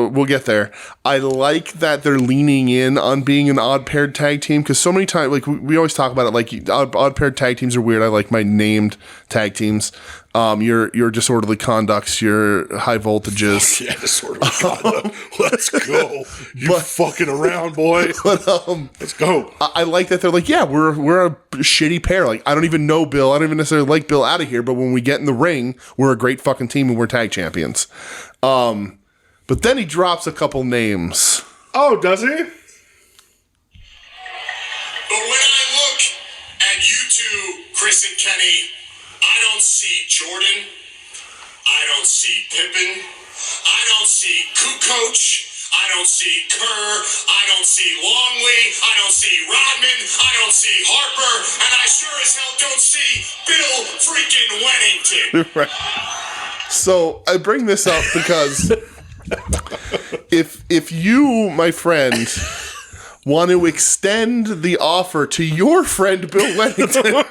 we'll get there. I like that they're leaning in on being an odd paired tag team because so many times, like we always talk about it, like odd paired tag teams are weird. I like my named tag teams. Your disorderly conducts, your high voltages. Yeah, disorderly conduct. Let's go. You fucking around, boy. But, let's go. I like that they're like, yeah, we're a shitty pair. Like I don't even know Bill. I don't even necessarily like Bill out of here. But when we get in the ring, we're a great fucking team and we're tag champions. But then he drops a couple names. Oh, does he? But when I look at you two, Chris and Kenny, I don't see Jordan. I don't see Pippen. I don't see Kukoc. I don't see Kerr. I don't see Longley. I don't see Rodman. I don't see Harper. And I sure as hell don't see Bill freaking Wennington. Right. So I bring this up because if you, my friend, want to extend the offer to your friend Bill Wennington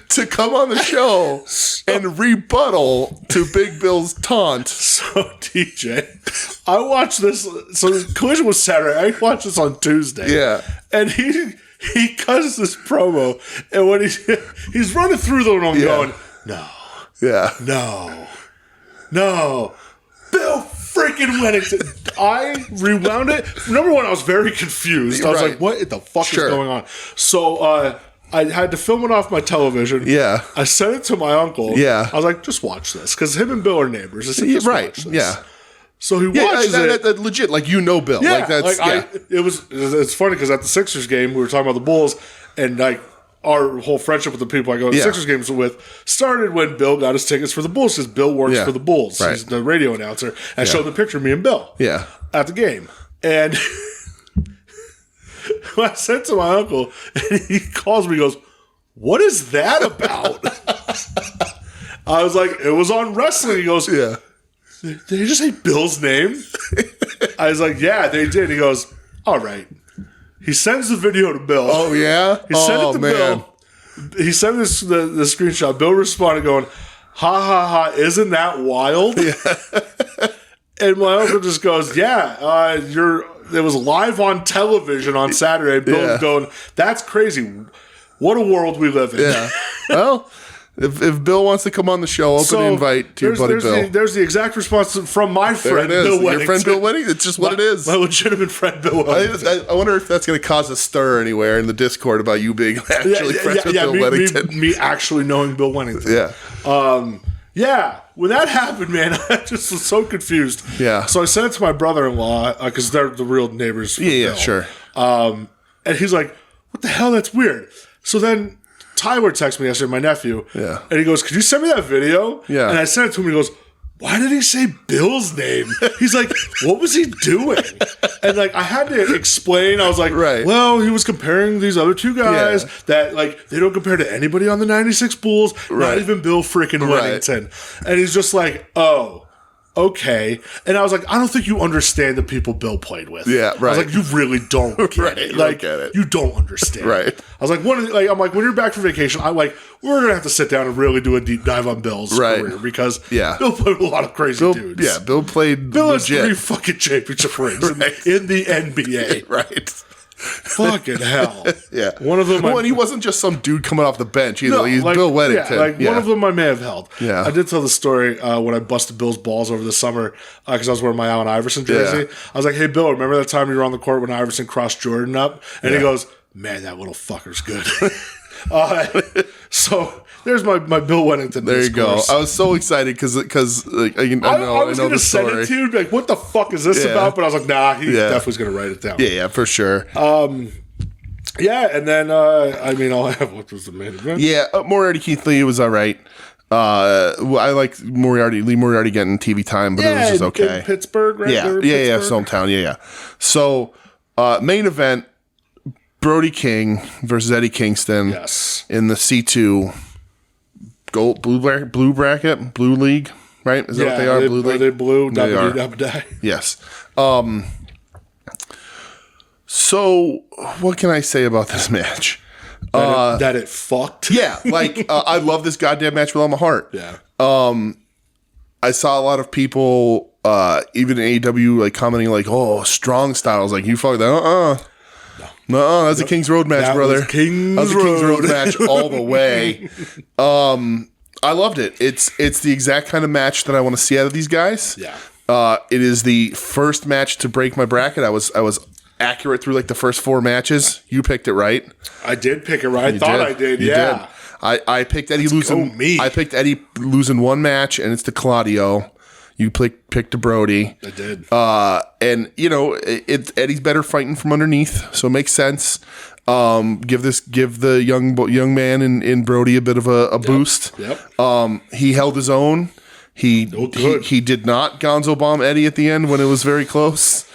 to come on the show and rebuttal to Big Bill's taunt. So, DJ, I watched this. So, the collision was Saturday. I watched this on Tuesday. Yeah. And he cuts this promo. And when he's running through them, and I'm going, no. Yeah. No. Bill freaking Wennington. I rewound it. Number one, I was very confused. I was like, what the fuck is going on? So, I had to film it off my television. Yeah. I sent it to my uncle. Yeah. I was like, just watch this. Because him and Bill are neighbors. I said, just watch this. Yeah. So he watches it. That legit, like, you know Bill. Yeah. Like, that's, It's funny because at the Sixers game, we were talking about the Bulls, and like our whole friendship with the people I go to the Sixers games with started when Bill got his tickets for the Bulls because Bill works for the Bulls. Right. He's the radio announcer. And I showed the picture of me and Bill at the game. And I sent to my uncle, and he calls me and goes, what is that about? I was like, it was on wrestling. He goes, did they just say Bill's name? I was like, yeah, they did. He goes, all right. He sends the video to Bill. Oh, yeah? He sent it to Bill. He sent this the screenshot. Bill responded going, ha, ha, ha, isn't that wild? Yeah. And my uncle just goes, yeah, it was live on television on Saturday. Bill was going, that's crazy. What a world we live in. Yeah. Well, if Bill wants to come on the show, open an invite to your buddy Bill. There's the exact response from my friend Bill Wennington. Your friend Bill Wennington? It's just what it is. My legitimate friend Bill Wennington. I wonder if that's going to cause a stir anywhere in the Discord about you being actually friends with Bill Wennington. Me actually knowing Bill Wennington. Yeah. When that happened, man, I just was so confused. Yeah. So I sent it to my brother-in-law because they're the real neighbors. Yeah, sure. And he's like, what the hell? That's weird. So then Tyler texted me yesterday, my nephew. Yeah. And he goes, could you send me that video? Yeah. And I sent it to him and he goes, why did he say Bill's name? He's like, what was he doing? And like, I had to explain. I was like, well, he was comparing these other two guys that like, they don't compare to anybody on the 96 Bulls, not even Bill freaking Wennington. And he's just like, oh, okay. And I was like, I don't think you understand the people Bill played with. Yeah, right. I was like, you really don't get it. Like, you don't understand. Right. I was like, I'm like, when you're back from vacation, we're gonna have to sit down and really do a deep dive on Bill's career because Bill played with a lot of crazy dudes. Yeah, Bill played Bill has 3 fucking championship rings in the NBA. Right. Fucking hell. Yeah. One of them. Well, and he wasn't just some dude coming off the bench either. He's Bill Weddington. One of them I may have held. Yeah. I did tell the story when I busted Bill's balls over the summer because I was wearing my Allen Iverson jersey. Yeah. I was like, hey, Bill, remember that time you were on the court when Iverson crossed Jordan up? And he goes, man, that little fucker's good. So there's my Bill Weddington. There you go. I was so excited because I was going to send it to you and be like, what the fuck is this about? But I was like, nah, he definitely going to write it down. Yeah, for sure. Yeah, and then, I'll have what was the main event? Yeah, Moriarty Keith Lee was all right. I like Lee Moriarty getting TV time, but it was just okay. In Pittsburgh, right? Yeah, his hometown. Yeah. So, main event, Brody King versus Eddie Kingston. Yes. In the C2 gold blue bracket, blue league, right? Is that what they are? Blue league. Are they blue? They are. Yes. So, what can I say about this match? That it fucked. Yeah, I love this goddamn match with all my heart. Yeah. I saw a lot of people, even in AEW, commenting oh, strong styles. You fuck that. No, that's a King's Road match, brother. That's a King's Road match all the way. I loved it. It's the exact kind of match that I want to see out of these guys. Yeah. It is the first match to break my bracket. I was accurate through the first 4 matches. You picked it right. I did pick it right. I thought I did. You yeah. did. I picked Eddie losing. Me. I picked Eddie losing 1 match, and it's to Claudio. You picked to Brody. I did. And Eddie's better fighting from underneath, so it makes sense. Give the young man in Brody a bit of a boost. Yep. He held his own. He did not Gonzo bomb Eddie at the end when it was very close.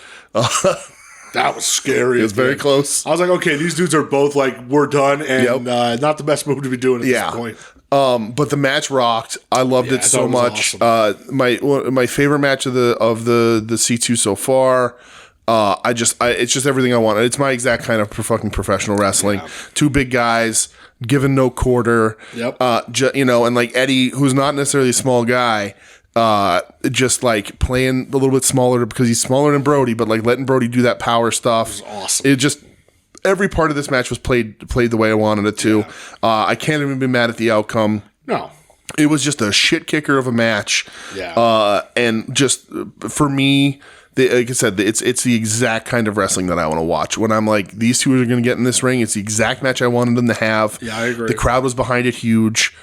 That was scary. It was very close. I was like, okay, these dudes are both we're done, and not the best move to be doing at this point. But the match rocked. I loved it so much. Awesome. My favorite match of the C2 so far. It's just everything I want. It's my exact kind of fucking professional wrestling. Yeah. 2 big guys giving no quarter. Yep. And Eddie, who's not necessarily a small guy. Just playing a little bit smaller because he's smaller than Brody, but letting Brody do that power stuff. It was awesome. It just every part of this match was played the way I wanted it to. Yeah. I can't even be mad at the outcome. No, it was just a shit kicker of a match. Yeah, and just for me, like I said, it's the exact kind of wrestling that I want to watch. When I'm these two are going to get in this ring, it's the exact match I wanted them to have. Yeah, I agree. The crowd was behind it huge.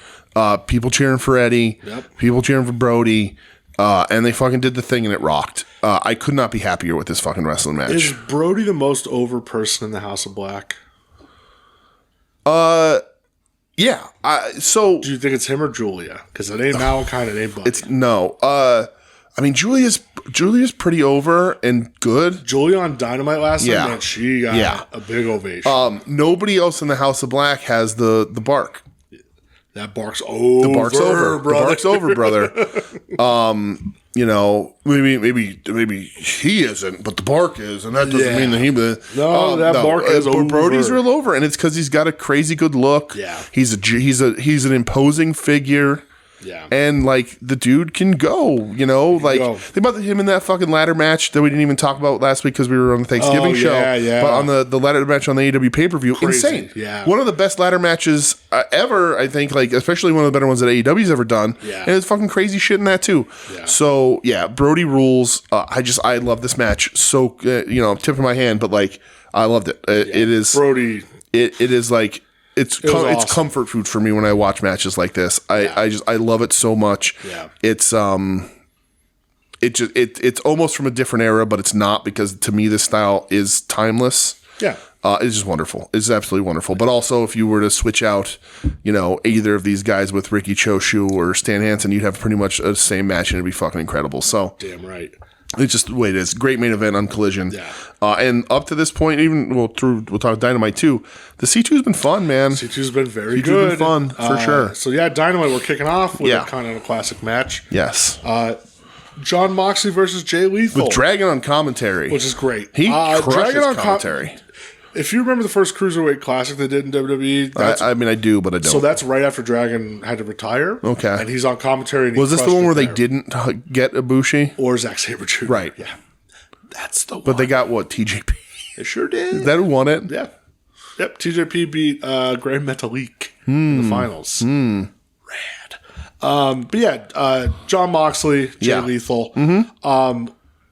People cheering for Eddie, people cheering for Brody, and they fucking did the thing and it rocked. I could not be happier with this fucking wrestling match. Is Brody the most over person in the House of Black? Yeah. So do you think it's him or Julia? Because it ain't Malachi, it ain't Buddy. It's no. Julia's pretty over and good. Julia on Dynamite last night, man, she got a big ovation. Nobody else in the House of Black has the bark. That bark's over. The bark's over, brother. The bark's over, brother. Maybe he isn't, but the bark is, and that doesn't mean that he. That bark is over. Brody's real over, and it's because he's got a crazy good look. Yeah, he's an imposing figure. Yeah, and the dude can go. Think about him in that fucking ladder match that we didn't even talk about last week because we were on the Thanksgiving show. Yeah. But on the ladder match on the AEW pay-per-view, insane. Yeah, one of the best ladder matches ever. I think, especially one of the better ones that AEW's ever done. Yeah, and it's fucking crazy shit in that too. Yeah. So Brody rules. I love this match. So I'm tipping my hand, but I loved it. It is Brody. It is It's awesome. It's comfort food for me when I watch matches like this. I love it so much. Yeah. It's it's almost from a different era, but it's not because to me this style is timeless. Yeah. It's just wonderful. It's absolutely wonderful. But also if you were to switch out, either of these guys with Ricky Choshu or Stan Hansen, you'd have pretty much the same match and it'd be fucking incredible. So damn right. It's just the way it is. Great main event on Collision. Yeah. And up to this point, we'll talk Dynamite too. The C2's been fun, man. C2's been very C2's good. Been fun, for sure. So Dynamite, we're kicking off with a kind of a classic match. Yes. John Moxley versus Jay Lethal. With Dragon on commentary. Which is great. He crushes on commentary. If you remember the first Cruiserweight Classic they did in WWE. I do, but I don't. So that's right after Dragon had to retire. Okay. And he's on commentary. And was this the one where they didn't get Ibushi? Or Zack Sabre Jr.? Right. Yeah. That's the one. But they got what, TJP? They sure did. Is that who won it? Yeah. Yep. TJP beat Grand Metalik in the finals. Rad. But yeah, John Moxley, Jay Lethal.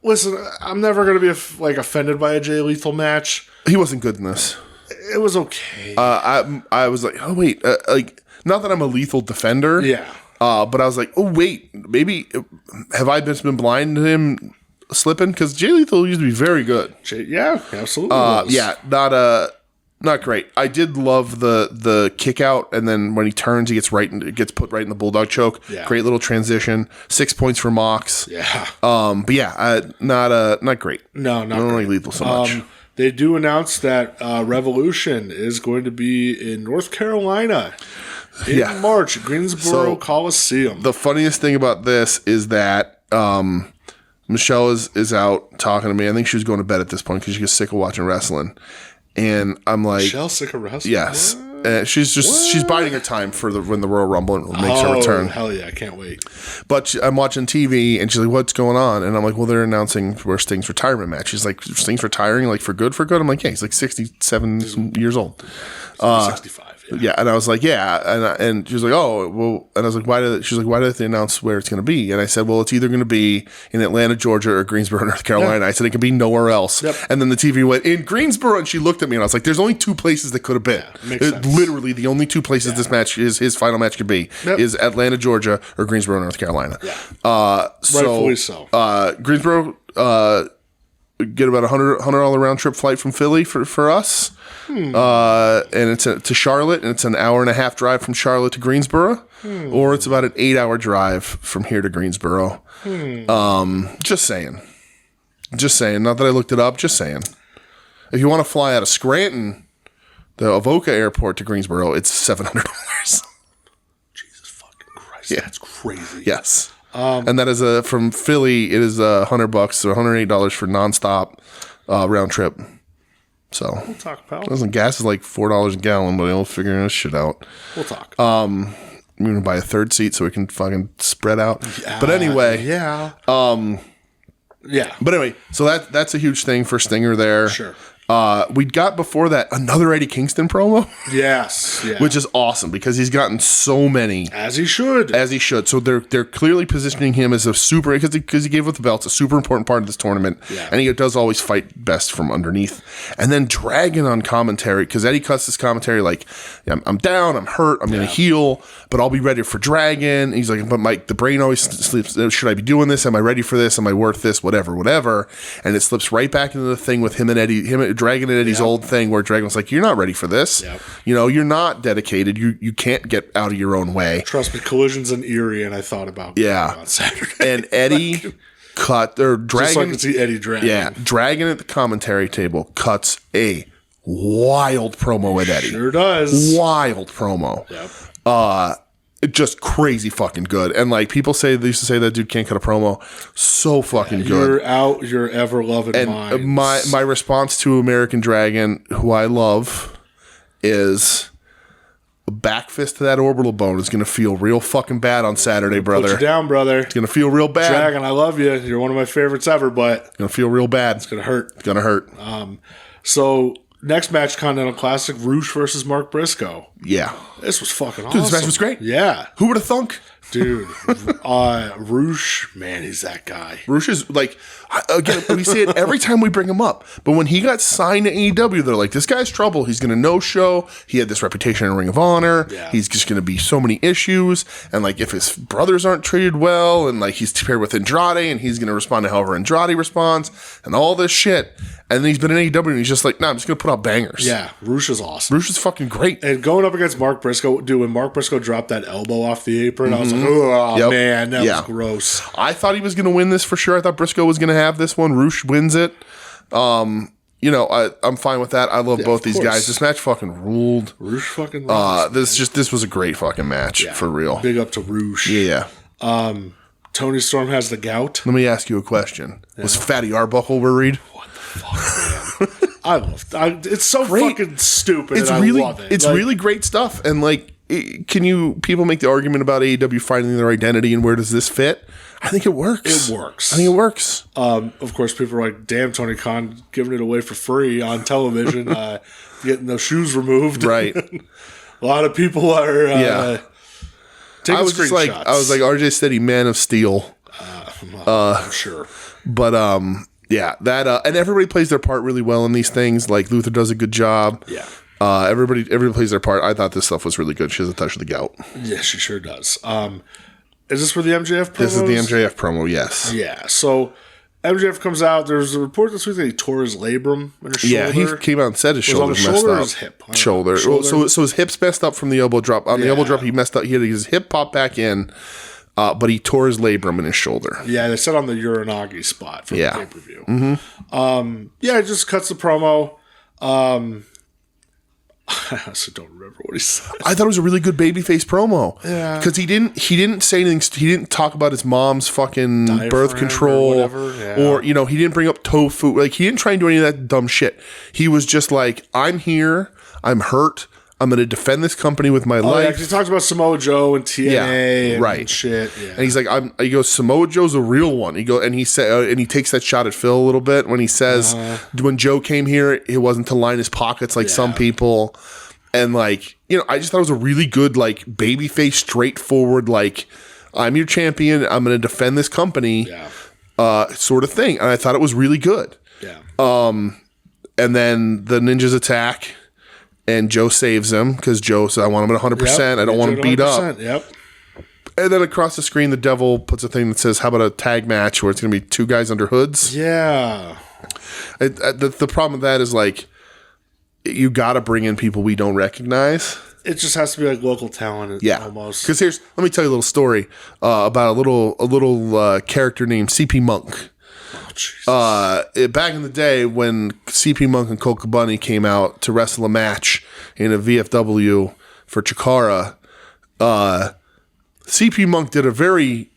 Listen, I'm never going to be offended by a Jay Lethal match. He wasn't good in this. It was okay. I was like, oh wait, not that I'm a Lethal defender. Yeah. But I was like, oh wait, maybe have I just been blind to him slipping? Because Jay Lethal used to be very good. Yeah, absolutely. Was. Yeah, not great. I did love the kick out, and then when he turns, he gets put right in the bulldog choke. Yeah. Great little transition. 6 points for Mox. Yeah. But yeah, not great. No, not I don't great. like Lethal so much. They do announce that Revolution is going to be in North Carolina in March, Greensboro Coliseum. The funniest thing about this is that Michelle is out talking to me. I think she was going to bed at this point because she gets sick of watching wrestling. And I'm like, Michelle sick of wrestling? Yes. She's biding her time for when the Royal Rumble makes her return. Hell yeah, I can't wait. But I'm watching TV and she's like, what's going on? And I'm like, well, they're announcing where Sting's retirement match. She's like, Sting's retiring like for good? I'm like, yeah, he's like 67 years old. 65. Yeah, and I was like, yeah, and she was like, oh, well, and I was like, why did they announce where it's going to be? And I said, well, it's either going to be in Atlanta, Georgia, or Greensboro, North Carolina. Yeah. I said it can be nowhere else. Yep. And then the TV went in Greensboro, and she looked at me, and I was like, there's only 2 places that could have been. Yeah, makes sense. Literally, the only 2 places this match his final match could be is Atlanta, Georgia, or Greensboro, North Carolina. Yeah. Rightfully so. Greensboro. Get about $100 round trip flight from Philly for us. And it's to Charlotte, and it's an hour and a half drive from Charlotte to Greensboro, or it's about an 8-hour drive from here to Greensboro. Just saying. Not that I looked it up. Just saying. If you want to fly out of Scranton, the Avoca Airport to Greensboro, it's $700. Jesus fucking Christ, Yeah. that's crazy. Yes. And that is from Philly. It is $100 or $108 for nonstop round trip. So We'll talk, pal. Listen, gas is like $4 a gallon, but they'll figure this shit out. We'll talk. I'm gonna buy a third seat so we can fucking spread out. But anyway, yeah. Yeah. But anyway, so that's a huge thing for Stinger there. Sure. We got before that another Eddie Kingston promo. Yes. Yeah. Which is awesome because he's gotten so many. As he should. So they're clearly positioning him as a super, because he gave with the belts, a super important part of this tournament. Yeah. And he does always fight best from underneath. And then Dragon on commentary, because Eddie cuts his commentary like, I'm down, I'm hurt, I'm going to heal, but I'll be ready for Dragon. He's like, but the brain always sleeps. Should I be doing this? Am I ready for this? Am I worth this? Whatever. And it slips right back into the thing with him and Dragon and Eddie's old thing where Dragon was like, you're not ready for this. Yep. You're not dedicated. You can't get out of your own way. Trust me, Collision's in Erie, and I thought about going on Saturday. And Eddie Dragon. Just so I can see Eddie Dragon. Yeah, Dragon at the commentary table cuts a wild promo at Eddie. Sure does. Wild promo. Yep. Just crazy fucking good. And like people say, they used to say that dude can't cut a promo. So fucking good. You're out your ever loving And mind. my response to American Dragon, who I love, is a back fist to that orbital bone is going to feel real fucking bad on Saturday, brother. Put you down, brother. It's going to feel real bad. Dragon, I love you. You're one of my favorites ever, but It's going to feel real bad. it's going to hurt. It's going to hurt. So, next match, Continental Classic, Roosh versus Mark Briscoe. Yeah. This was fucking awesome. Dude, this match was great. Yeah. Who would have thunk? Dude, Roosh, man, he's that guy. Roosh is like, again, we say it every time we bring him up, but when he got signed to AEW, they're like, this guy's trouble. He's going to no-show. He had this reputation in Ring of Honor. Yeah. He's just going to be so many issues. And like, if his brothers aren't treated well, and like he's paired with Andrade, and he's going to respond to however Andrade responds, and all this shit. And then he's been in AEW, and he's just like, nah, I'm just going to put out bangers. Yeah, Roosh is awesome. Roosh is fucking great. And going up against Mark Briscoe, dude, when Mark Briscoe dropped that elbow off the apron, I was like, oh, man, that was gross. I thought he was going to win this for sure. I thought Briscoe was going to have this one. Roosh wins it. I'm fine with that. I love both these guys. This match fucking ruled. Roosh fucking rocks, this was a great fucking match for real. Big up to Roosh. Yeah. Tony Storm has the gout. Let me ask you a question. Was Fatty Arbuckle worried? What the fuck, man? It's so fucking stupid. It's and really, I love it. it's really great stuff. And like, people make the argument about AEW finding their identity and where does this fit? I think it works. It works. I think it works. Of course, people are like, damn, Tony Khan giving it away for free on television, getting those shoes removed. Right. A lot of people are taking I was just like, RJ Steady, Man of Steel. I'm sure. But that and everybody plays their part really well in these things. Like Luther does a good job. Yeah. Everybody plays their part. I thought this stuff was really good. She has a touch of the gout. Yeah, she sure does. Is this for the MJF promo? This is the MJF promo, yes. Yeah. So MJF comes out. There's a report this week that he tore his labrum in his shoulder. Yeah, he came out and said his shoulder was messed on the shoulder up. or his hip? Shoulder. So his hip's messed up from the elbow drop. On the elbow drop, he messed up. He had his hip pop back in, but he tore his labrum in his shoulder. Yeah, they said on the Uranagi spot for the pay-per-view. Mm-hmm. It just cuts the promo. I also don't remember what he said. I thought it was a really good babyface promo. Yeah. Because he didn't say anything. He didn't talk about his mom's fucking Diaphragm birth control. or whatever. Yeah. He didn't bring up tofu. Like, he didn't try and do any of that dumb shit. He was just like, I'm here. I'm hurt. I'm going to defend this company with my life. Yeah, he talks about Samoa Joe and TNA and shit. Yeah. And he's like, he goes, Samoa Joe's a real one. He takes that shot at Phil a little bit when he says, when Joe came here, it wasn't to line his pockets like some people. And like, I just thought it was a really good, like, babyface, straightforward, like, I'm your champion. I'm going to defend this company, sort of thing. And I thought it was really good. Yeah. And then the ninjas attack. And Joe saves him because Joe said, I want him at 100%. Yep. I don't want him beat up. Yep. And then across the screen, the devil puts a thing that says, how about a tag match where it's going to be two guys under hoods? Yeah. The problem with that is, like, you got to bring in people we don't recognize. It just has to be like local talent almost. Because let me tell you a little story about a little character named CP Monk. Back in the day when CP Monk and Colt Cabana came out to wrestle a match in a VFW for Chikara, CP Monk did a very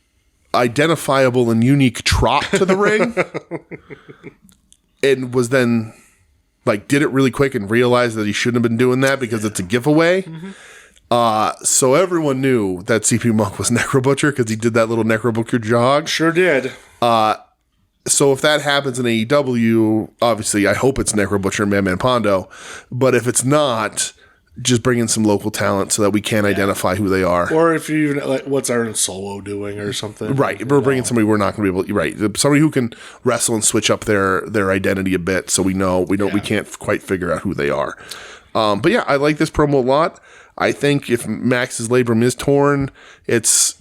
identifiable and unique trot to the ring and was then, like, did it really quick and realized that he shouldn't have been doing that because it's a giveaway. So everyone knew that CP Monk was Necro Butcher because he did that little Necro Butcher jog. Sure did. So if that happens in AEW, obviously I hope it's Necro Butcher and Man Pondo. But if it's not, just bring in some local talent so that we can identify who they are. Or if you even, like, what's Aaron Solo doing or something? Right. We're bringing somebody we're not going to be able to, right. Somebody who can wrestle and switch up their identity a bit so we can't quite figure out who they are. But yeah, I like this promo a lot. I think if Max's labrum is torn, it's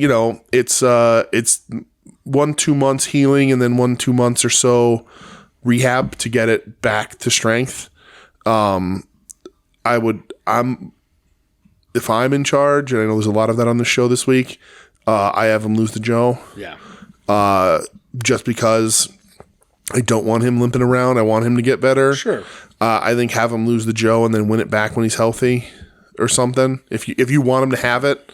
1-2 months healing and then 1-2 months or so rehab to get it back to strength. If I'm in charge, and I know there's a lot of that on the show this week, I have him lose to Joe. Yeah. Just because I don't want him limping around. I want him to get better. Sure. I think have him lose to Joe and then win it back when he's healthy or something. If you want him to have it.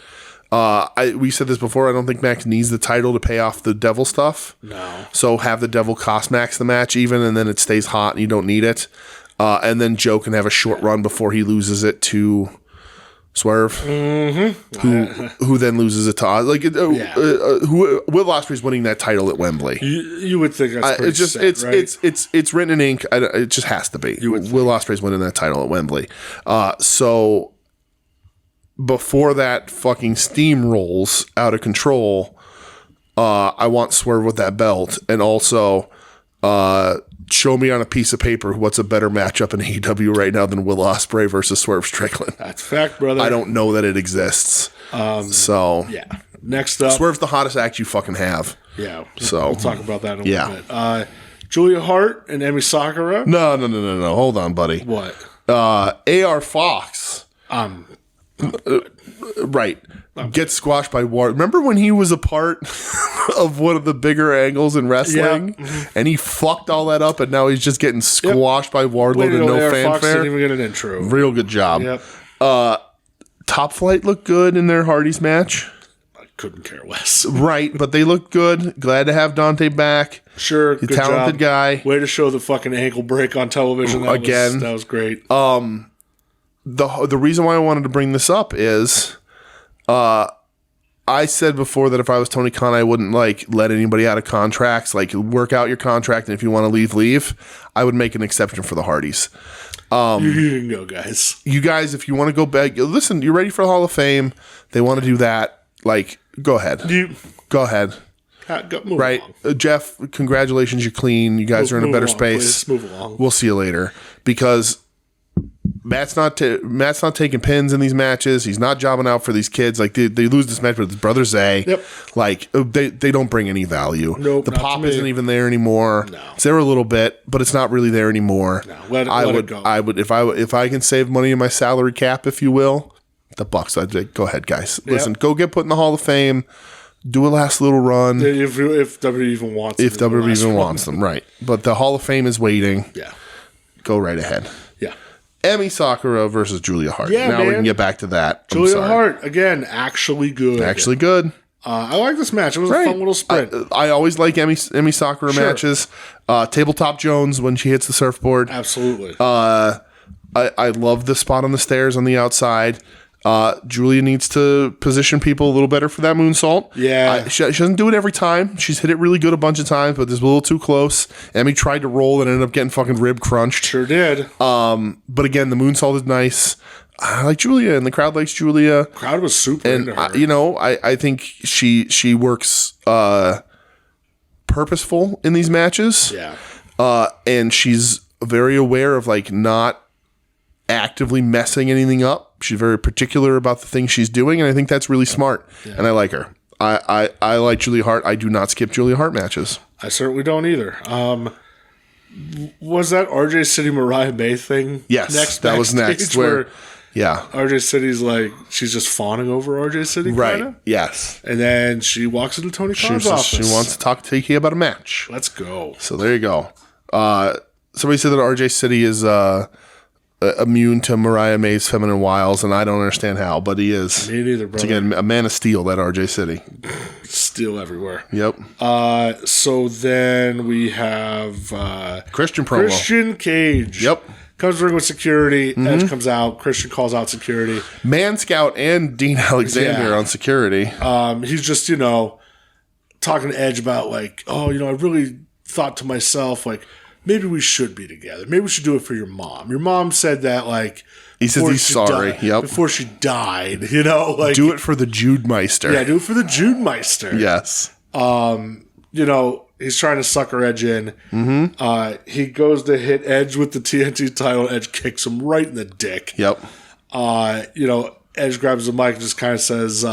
We said this before. I don't think Max needs the title to pay off the devil stuff. No. So have the devil cost Max the match even, and then it stays hot and you don't need it. And then Joe can have a short run before he loses it to Swerve, who then loses it to Oz. Like, Will Ospreay's winning that title at Wembley. You would think that's pretty set, right? It's written in ink. It just has to be. Will Ospreay's winning that title at Wembley. So before that fucking steamrolls out of control, I want Swerve with that belt, and also show me on a piece of paper what's a better matchup in AEW right now than Will Ospreay versus Swerve Strickland. That's fact, brother. I don't know that it exists. Yeah. Next up, Swerve's the hottest act you fucking have. Yeah. So we'll talk about that in a little bit. Julia Hart and Emi Sakura. No. Hold on, buddy. What? AR Fox. Right. Gets squashed by Ward. Remember when he was a part of one of the bigger angles in wrestling? Yeah. And he fucked all that up, and now he's just getting squashed by Wardlow to no AR fanfare? Fox didn't even get an intro. Real good job. Yep. Top Flight looked good in their Hardys match. I couldn't care less. Right, but they looked good. Glad to have Dante back. Sure, He's good talented job. guy. Way to show the fucking ankle break on television. That was great. The reason why I wanted to bring this up is I said before that if I was Tony Khan, I wouldn't like let anybody out of contracts. Like work out your contract, and if you want to leave. I would make an exception for the Hardys. You can go, guys. You guys, if you want to go back, listen. You're ready for the Hall of Fame. They want to do that. Like, go ahead. Go ahead. Move right, Jeff. Congratulations, you're clean. You guys are in a better space. Please. Move along. We'll see you later because Matt's not taking pins in these matches. He's not jobbing out for these kids. Like they lose this match with his brother Zay. Yep. Like they don't bring any value. Nope. The pop isn't even there anymore. No. It's there a little bit, but it's not really there anymore. No. Let it go. I would if I can save money in my salary cap, if you will, the Bucks. I'd say, go ahead, guys. Listen, go get put in the Hall of Fame. Do a last little run. If WWE even wants them. If WWE even wants them, right. But the Hall of Fame is waiting. Yeah. Go right ahead. Yeah. Emi Sakura versus Julia Hart. Yeah, now man. we can get back to that. Julia Hart, again, actually good. Actually good. I like this match. It was a fun little sprint. I always like Emi Sakura matches. Tabletop Jones when she hits the surfboard. Absolutely. I love the spot on the stairs on the outside. Julia needs to position people a little better for that moonsault. Yeah. She doesn't do it every time. She's hit it really good a bunch of times, but this was a little too close. Emi tried to roll and ended up getting fucking rib crunched. Sure did. But again, the moonsault is nice. I like Julia, and the crowd likes Julia. Crowd was super into her. I think she works purposeful in these matches. Yeah. And she's very aware of like not actively messing anything up. She's very particular about the things she's doing, and I think that's really smart. Yeah. And I like her. I like Julia Hart. I do not skip Julia Hart matches. I certainly don't either. Was that RJ City Mariah May thing? Yes, that was next. Where RJ City's like she's just fawning over RJ City, right? Kinda? Yes, and then she walks into Tony Khan's office. She wants to talk to Tiki about a match. Let's go. So there you go. Somebody said that RJ City is immune to Mariah May's feminine wiles, and I don't understand how, but he is. Me neither, brother. It's again a man of steel, that RJ City. Steel everywhere. Yep. So then we have Christian promo. Christian Cage. Yep. Comes to ring with security. Edge comes out. Christian calls out security. Man Scout and Dean Alexander on security. He's just, talking to Edge about like, I really thought to myself, like, maybe we should be together. Maybe we should do it for your mom. Your mom said that, like... He says he's sorry. Before she died, like... Do it for the Jude Meister. Yeah, do it for the Jude Meister. Yes. He's trying to sucker Edge in. Mm-hmm. He goes to hit Edge with the TNT title. Edge kicks him right in the dick. Yep. Edge grabs the mic and just kind of says,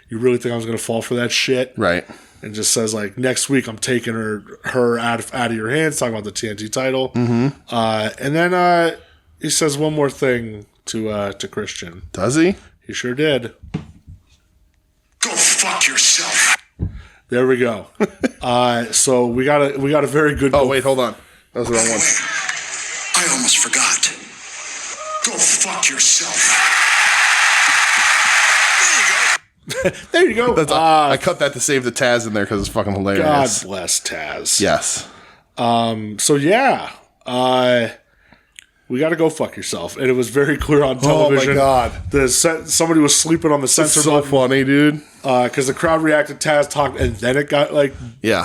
you really think I was going to fall for that shit? Right. And just says, like, next week I'm taking her out of your hands, talking about the TNT title. Mm-hmm. And then he says one more thing to Christian. Does he? He sure did. Go fuck yourself. There we go. So we got a very good. Oh wait, hold on. That was the wrong one. I almost forgot. Go fuck yourself. There you go. I cut that to save the Taz in there because it's fucking hilarious. God bless Taz. Yes. So yeah, we got to go fuck yourself, and it was very clear on television. Oh my god, somebody was sleeping on the censor button. So funny, dude. Because the crowd reacted. Taz talked, and then it got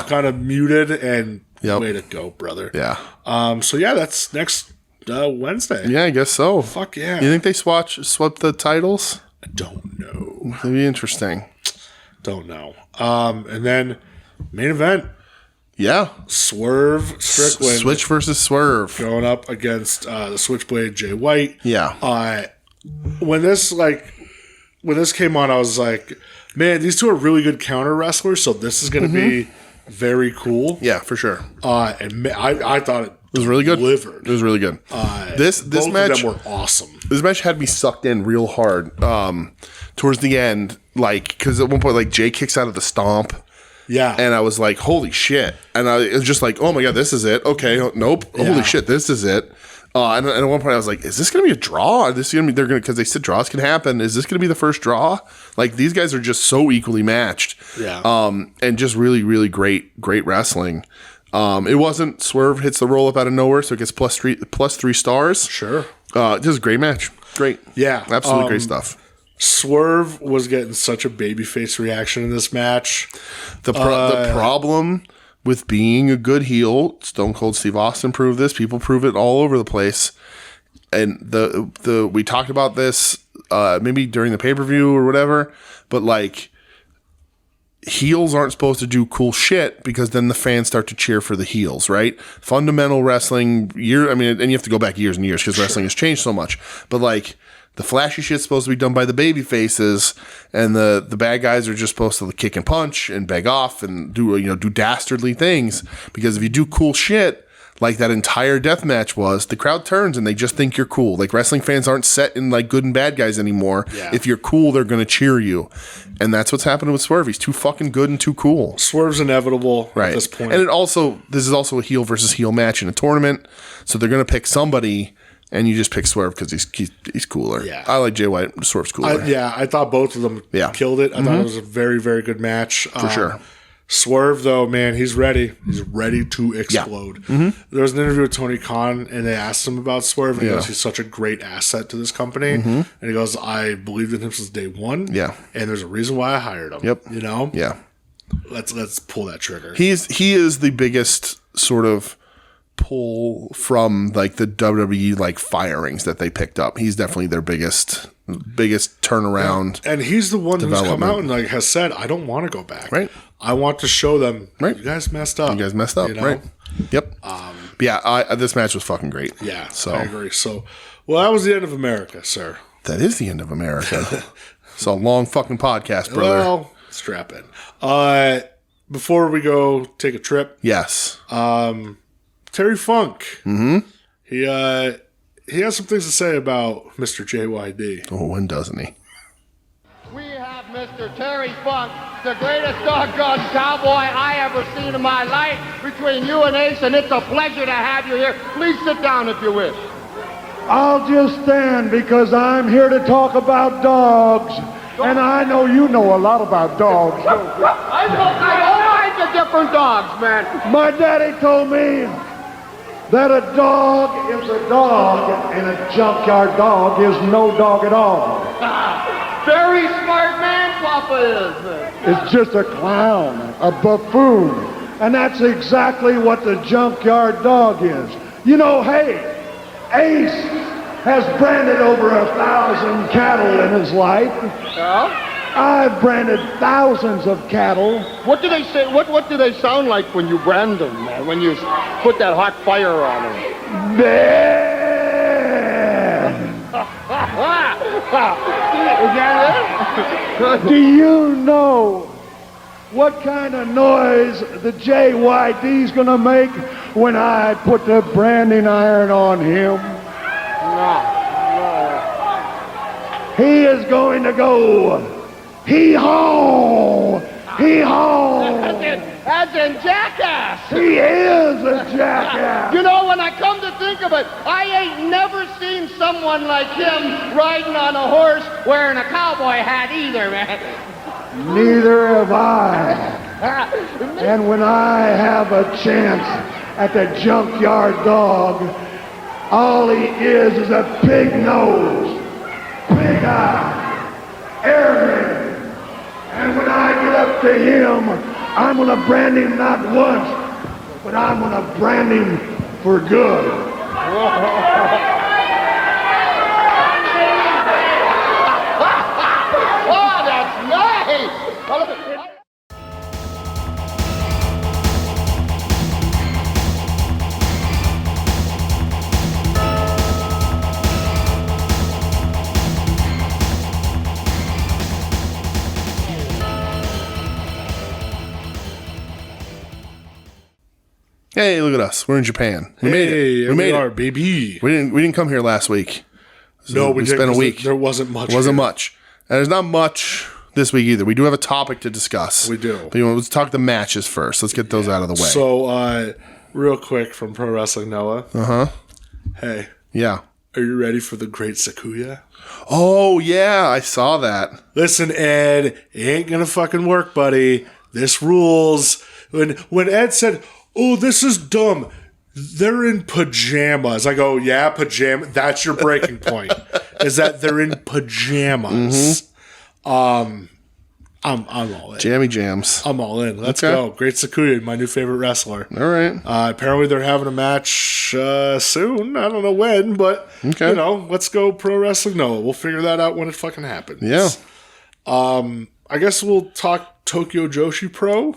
kind of muted. And way to go, brother. Yeah. So yeah, that's next Wednesday. Yeah, I guess so. Fuck yeah. You think they swept the titles? I don't know. That'd be interesting. Don't know. And then main event. Yeah. Swerve Strickland. Switch versus Swerve. Going up against the Switchblade Jay White. Yeah. When this came on, I was like, man, these two are really good counter wrestlers, so this is going to be very cool. Yeah, for sure. And I thought it was really good. Delivered. It was really good. This both match, of them were awesome. This match had me sucked in real hard towards the end, because at one point, Jay kicks out of the stomp. Yeah. And I was like, holy shit. And it was just like, oh my God, this is it. Okay, nope. Yeah. Holy shit, this is it. And at one point I was like, is this going to be a draw? Is this going to be, because they said draws can happen. Is this going to be the first draw? Like, these guys are just so equally matched. Yeah. And just really, really great wrestling. It wasn't Swerve hits the roll up out of nowhere, so it gets plus 3 stars. Sure. Just a great match. Great. Yeah. Absolutely great stuff. Swerve was getting such a babyface reaction in this match. The problem with being a good heel, Stone Cold Steve Austin proved this. People prove it all over the place. And we talked about this maybe during the pay-per-view or whatever, but like heels aren't supposed to do cool shit because then the fans start to cheer for the heels, right? Fundamental wrestling, and you have to go back years and years because wrestling has changed so much. But like the flashy shit's supposed to be done by the baby faces, and the bad guys are just supposed to kick and punch and beg off and do dastardly things. Because if you do cool shit like that entire death match was, the crowd turns and they just think you're cool. Like wrestling fans aren't set in like good and bad guys anymore. Yeah. If you're cool, they're going to cheer you. And that's what's happening with Swerve. He's too fucking good and too cool. Swerve's inevitable at this point. And this is also a heel versus heel match in a tournament. So they're going to pick somebody, and you just pick Swerve because he's cooler. Yeah. I like Jay White. Swerve's cooler. I thought both of them killed it. I thought it was a very, very good match. For sure. Swerve, though, man, he's ready. He's ready to explode. Yeah. There was an interview with Tony Khan, and they asked him about Swerve, and he goes, he's such a great asset to this company. And he goes, I believed in him since day one. Yeah. And there's a reason why I hired him. Yep. You know? Yeah. Let's pull that trigger. He is the biggest sort of pull from like the WWE like firings that they picked up. He's definitely their biggest turnaround. And he's the one who's come out and like has said, I don't want to go back. Right. I want to show them, you guys messed up. Right. Yep. This match was fucking great. Yeah, so I agree. So, well, that was the end of America, sir. That is the end of America. It's a long fucking podcast, brother. Well, strap in. Before we go take a trip. Yes. Terry Funk. Mm-hmm. He has some things to say about Mr. JYD. Oh, when doesn't he? We have Mr. Terry Funk, the greatest doggone cowboy I ever seen in my life, between you and Ace, and it's a pleasure to have you here. Please sit down if you wish. I'll just stand because I'm here to talk about dogs, and I know you know a lot about dogs. I know all kinds of different dogs, man. My daddy told me that a dog is a dog, and a junkyard dog is no dog at all. Very smart man, Papa is. It's just a clown, a buffoon. And that's exactly what the junkyard dog is. You know, hey, Ace has branded over 1,000 cattle in his life. Yeah? I've branded thousands of cattle. What do they say? What do they sound like when you brand them, man? When you put that hot fire on them? Man. Do you know what kind of noise the JYD's gonna make when I put the branding iron on him? He is going to go hee-haw, hee-haw. As in jackass. He is a jackass. You know, when I come to think of it, I ain't never seen someone like him riding on a horse wearing a cowboy hat either, man. Neither have I. And when I have a chance at the junkyard dog, all he is a big nose, big eye, arrogant. And when I get up to him, I'm going to brand him not once, but I'm going to brand him for good. Oh, that's nice! Hey, look at us. We're in Japan. We made it. We made it, baby. We didn't come here last week. No, we spent a week. There wasn't much. It wasn't much. And there's not much this week either. We do have a topic to discuss. We do. But let's talk the matches first. Let's get those out of the way. So, real quick from Pro Wrestling Noah. Uh-huh. Hey. Yeah. Are you ready for the Great Sakuya? Oh, yeah. I saw that. Listen, Ed, it ain't gonna fucking work, buddy. This rules. When Ed said, oh, this is dumb, they're in pajamas. I go, yeah, pajama. That's your breaking point. is that they're in pajamas. I'm all in. Jammy jams. I'm all in. Let's go. Great Sakuya, my new favorite wrestler. All right. Apparently they're having a match soon. I don't know when, but let's go pro wrestling. No, we'll figure that out when it fucking happens. Yeah. I guess we'll talk Tokyo Joshi Pro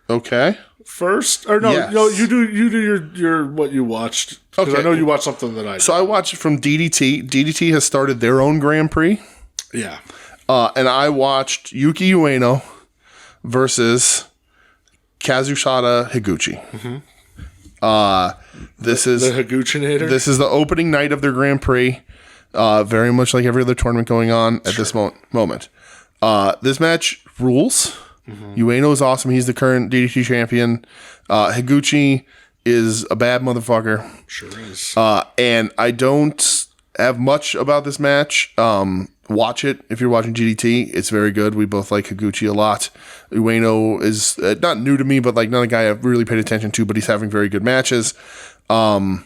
Okay. first. Or no, Yes. you do your what you watched. Because I know you watched something that I So I watched it from DDT. DDT has started their own Grand Prix. Yeah. And I watched Yuki Ueno versus Kazushita Higuchi. This is The Higuchinator? This is the opening night of their Grand Prix. Very much like every other tournament going on at this moment. This match rules. Ueno is awesome. He's the current DDT champion. Higuchi is a bad motherfucker. Sure is. And I don't have much about this match. Watch it if you're watching GDT. It's very good. We both like Higuchi a lot. Ueno is not new to me, but like not a guy I've really paid attention to, but he's having very good matches. Higuchi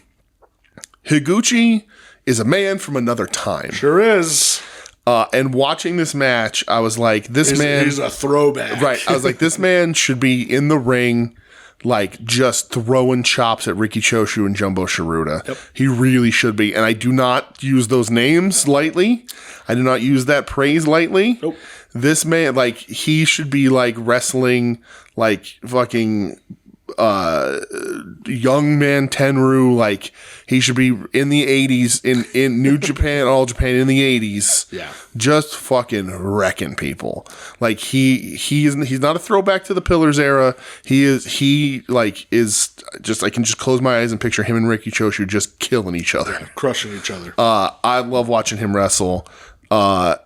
is a man from another time. Sure is. And watching this match, I was like, this man... He's a throwback. Right. I was like, this man should be in the ring, like, just throwing chops at Riki Choshu and Jumbo Shiruda. Yep. He really should be. And I do not use those names lightly. I do not use that praise lightly. Nope. This man, like, he should be, like, wrestling, like, fucking... young man Tenryu, like he should be in the 80s in New Japan, All Japan in the 80s. Yeah. Just fucking wrecking people. Like he's not a throwback to the Pillars era. He is just I can just close my eyes and picture him and Riki Choshu just killing each other. Crushing each other. I love watching him wrestle.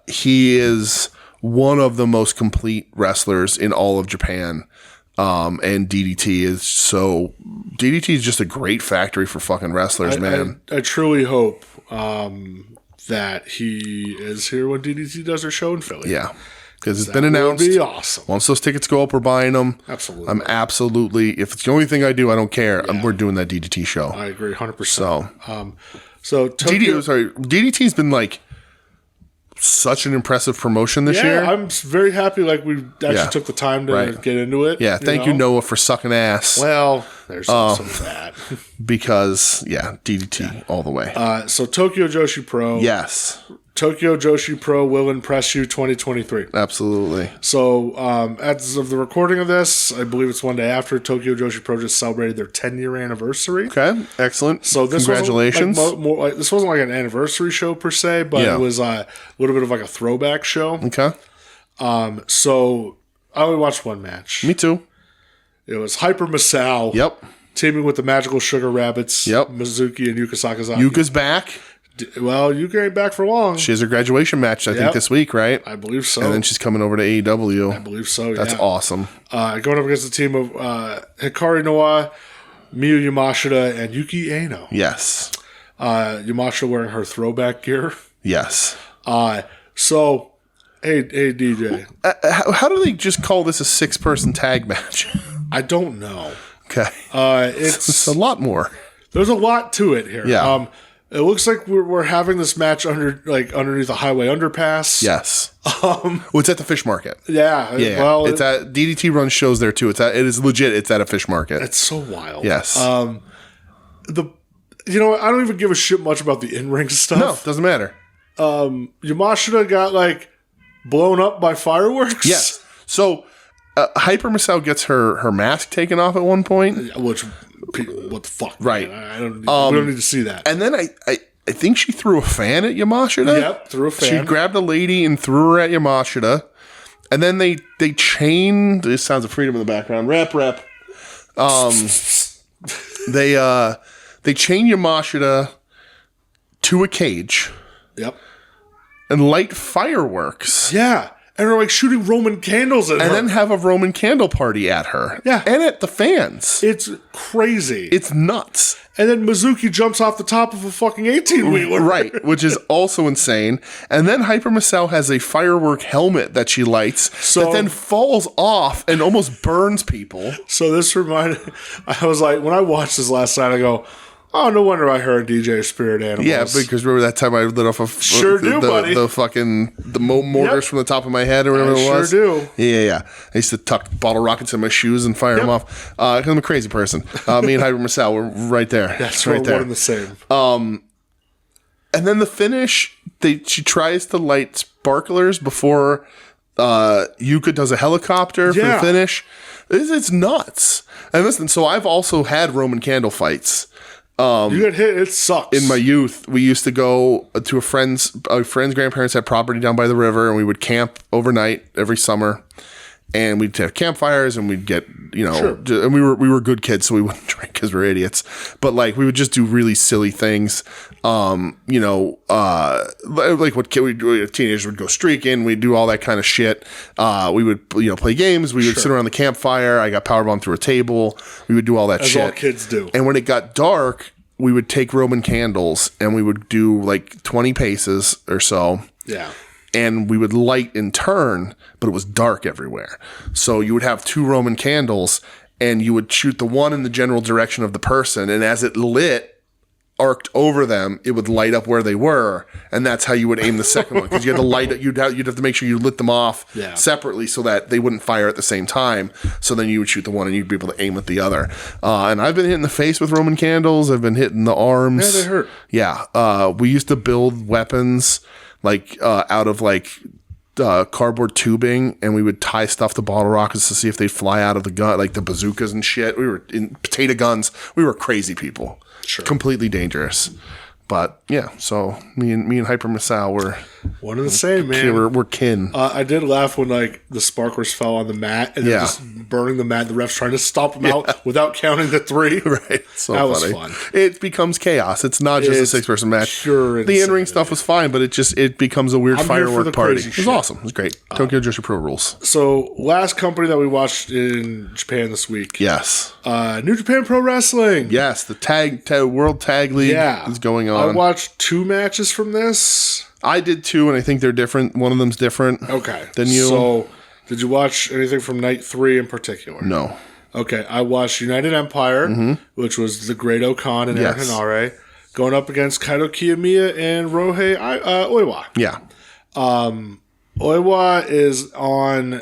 He is one of the most complete wrestlers in all of Japan. And DDT is just a great factory for fucking wrestlers, man. I truly hope that he is here when DDT does their show in Philly. Yeah. Because it's been announced. That would be awesome. Once those tickets go up, we're buying them. Absolutely. I'm absolutely, if it's the only thing I do, I don't care. We're doing that DDT show. I agree 100%. So Tokyo, DDT's been like such an impressive promotion this year. I'm very happy. Like we actually took the time to get into it. Yeah, thank you, Noah, for sucking ass. Well, there's some of that. Because DDT all the way. So Tokyo Joshi Pro. Yes. Tokyo Joshi Pro will impress you 2023. Absolutely. So, as of the recording of this, I believe it's one day after Tokyo Joshi Pro just celebrated their 10-year anniversary. Okay, excellent. So this congratulations. This wasn't like an anniversary show per se, but it was a little bit of like a throwback show. Okay. So I only watched one match. Me too. It was Hyper Masao. Yep. Teaming with the Magical Sugar Rabbits. Yep. Mizuki and Yuka Sakazaki. Yuka's back. Well, Yuka ain't back for long. She has her graduation match, I think, this week, right? I believe so. And then she's coming over to AEW. I believe so, That's awesome. Going up against the team of Hikari Noa, Miyu Yamashita, and Yuki Aino. Yes. Yamashita wearing her throwback gear. Yes. So, hey DJ. How do they just call this a 6-person tag match? I don't know. Okay. It's a lot more. There's a lot to it here. Yeah. It looks like we're having this match underneath a highway underpass. Yes. Well, it's at the fish market. Yeah. Yeah. Well, it's at DDT runs shows there too. It is legit. It's at a fish market. It's so wild. Yes. I don't even give a shit much about the in-ring stuff. No, doesn't matter. Yamashita got like blown up by fireworks. Yes. So Hyper Masao gets her mask taken off at one point. Which, what the fuck? Right. Man? We don't need to see that. And then I think she threw a fan at Yamashita. Yep, threw a fan. She grabbed a lady and threw her at Yamashita. And then they chained. There's sounds of freedom in the background. Rep. They chain Yamashita to a cage. Yep. And light fireworks. Yeah. And they're like shooting Roman candles at her. And then have a Roman candle party at her. Yeah. And at the fans. It's crazy. It's nuts. And then Mizuki jumps off the top of a fucking 18-wheeler. Right, which is also insane. And then Hyper Masao has a firework helmet that she lights that then falls off and almost burns people. So this reminded... I was like, when I watched this last night, I go, Oh, no wonder I heard DJ Spirit Animals. Yeah, because remember that time I lit off Sure do, buddy. the fucking mortars from the top of my head or whatever it was. Sure do. Yeah. I used to tuck bottle rockets in my shoes and fire them off. Because I'm a crazy person. Me and Hyper Marcel were right there. That's right right, there. one and the same. And then the finish, she tries to light sparklers before Yuka does a helicopter for the finish. It's nuts. And listen, so I've also had Roman candle fights. You got hit, it sucks. In my youth, we used to go to a friend's grandparents had property down by the river, and we would camp overnight every summer. And we'd have campfires, and we'd get, and we were good kids, so we wouldn't drink because we're idiots. But like we would just do really silly things, like what teenagers would go streaking. We'd do all that kind of shit. We would play games. We would sit around the campfire. I got powerbombed through a table. We would do all that shit. As all kids do. And when it got dark, we would take Roman candles and we would do like 20 paces or so. Yeah. And we would light in turn, but it was dark everywhere. So you would have 2 Roman candles and you would shoot the one in the general direction of the person. And as it lit, arced over them, it would light up where they were. And that's how you would aim the second one. Because you had to light it, you'd have to make sure you lit them off separately so that they wouldn't fire at the same time. So then you would shoot the one and you'd be able to aim at the other. And I've been hit in the face with Roman candles. I've been hit in the arms. Yeah, they hurt. Yeah. We used to build weapons out of cardboard tubing, and we would tie stuff to bottle rockets to see if they'd fly out of the gun, like the bazookas and shit. We were in potato guns. We were crazy people. Sure. Completely dangerous. But yeah, so me and Hyper Masao were one and the same, man. We're kin. I did laugh when the sparklers fell on the mat and they're just burning the mat. The refs trying to stop them out without counting the 3. Right, so that funny. was fun. It becomes chaos. It's not just a 6-person match. Sure, the in-ring stuff was fine, but it becomes a weird firework party. It was shit. awesome. It was great. Tokyo Joshi Pro rules. So last company that we watched in Japan this week. Yes. New Japan Pro Wrestling. Yes, the World Tag League is going on. I watched 2 matches from this. I did 2, and I think they're different. One of them's different. Okay. Than you. So, did you watch anything from night 3 in particular? No. Okay, I watched United Empire, which was the Great Okan and Aaron Henare, going up against Kaito Kiyomiya and Ryohei Oiwa. Yeah. Oiwa is on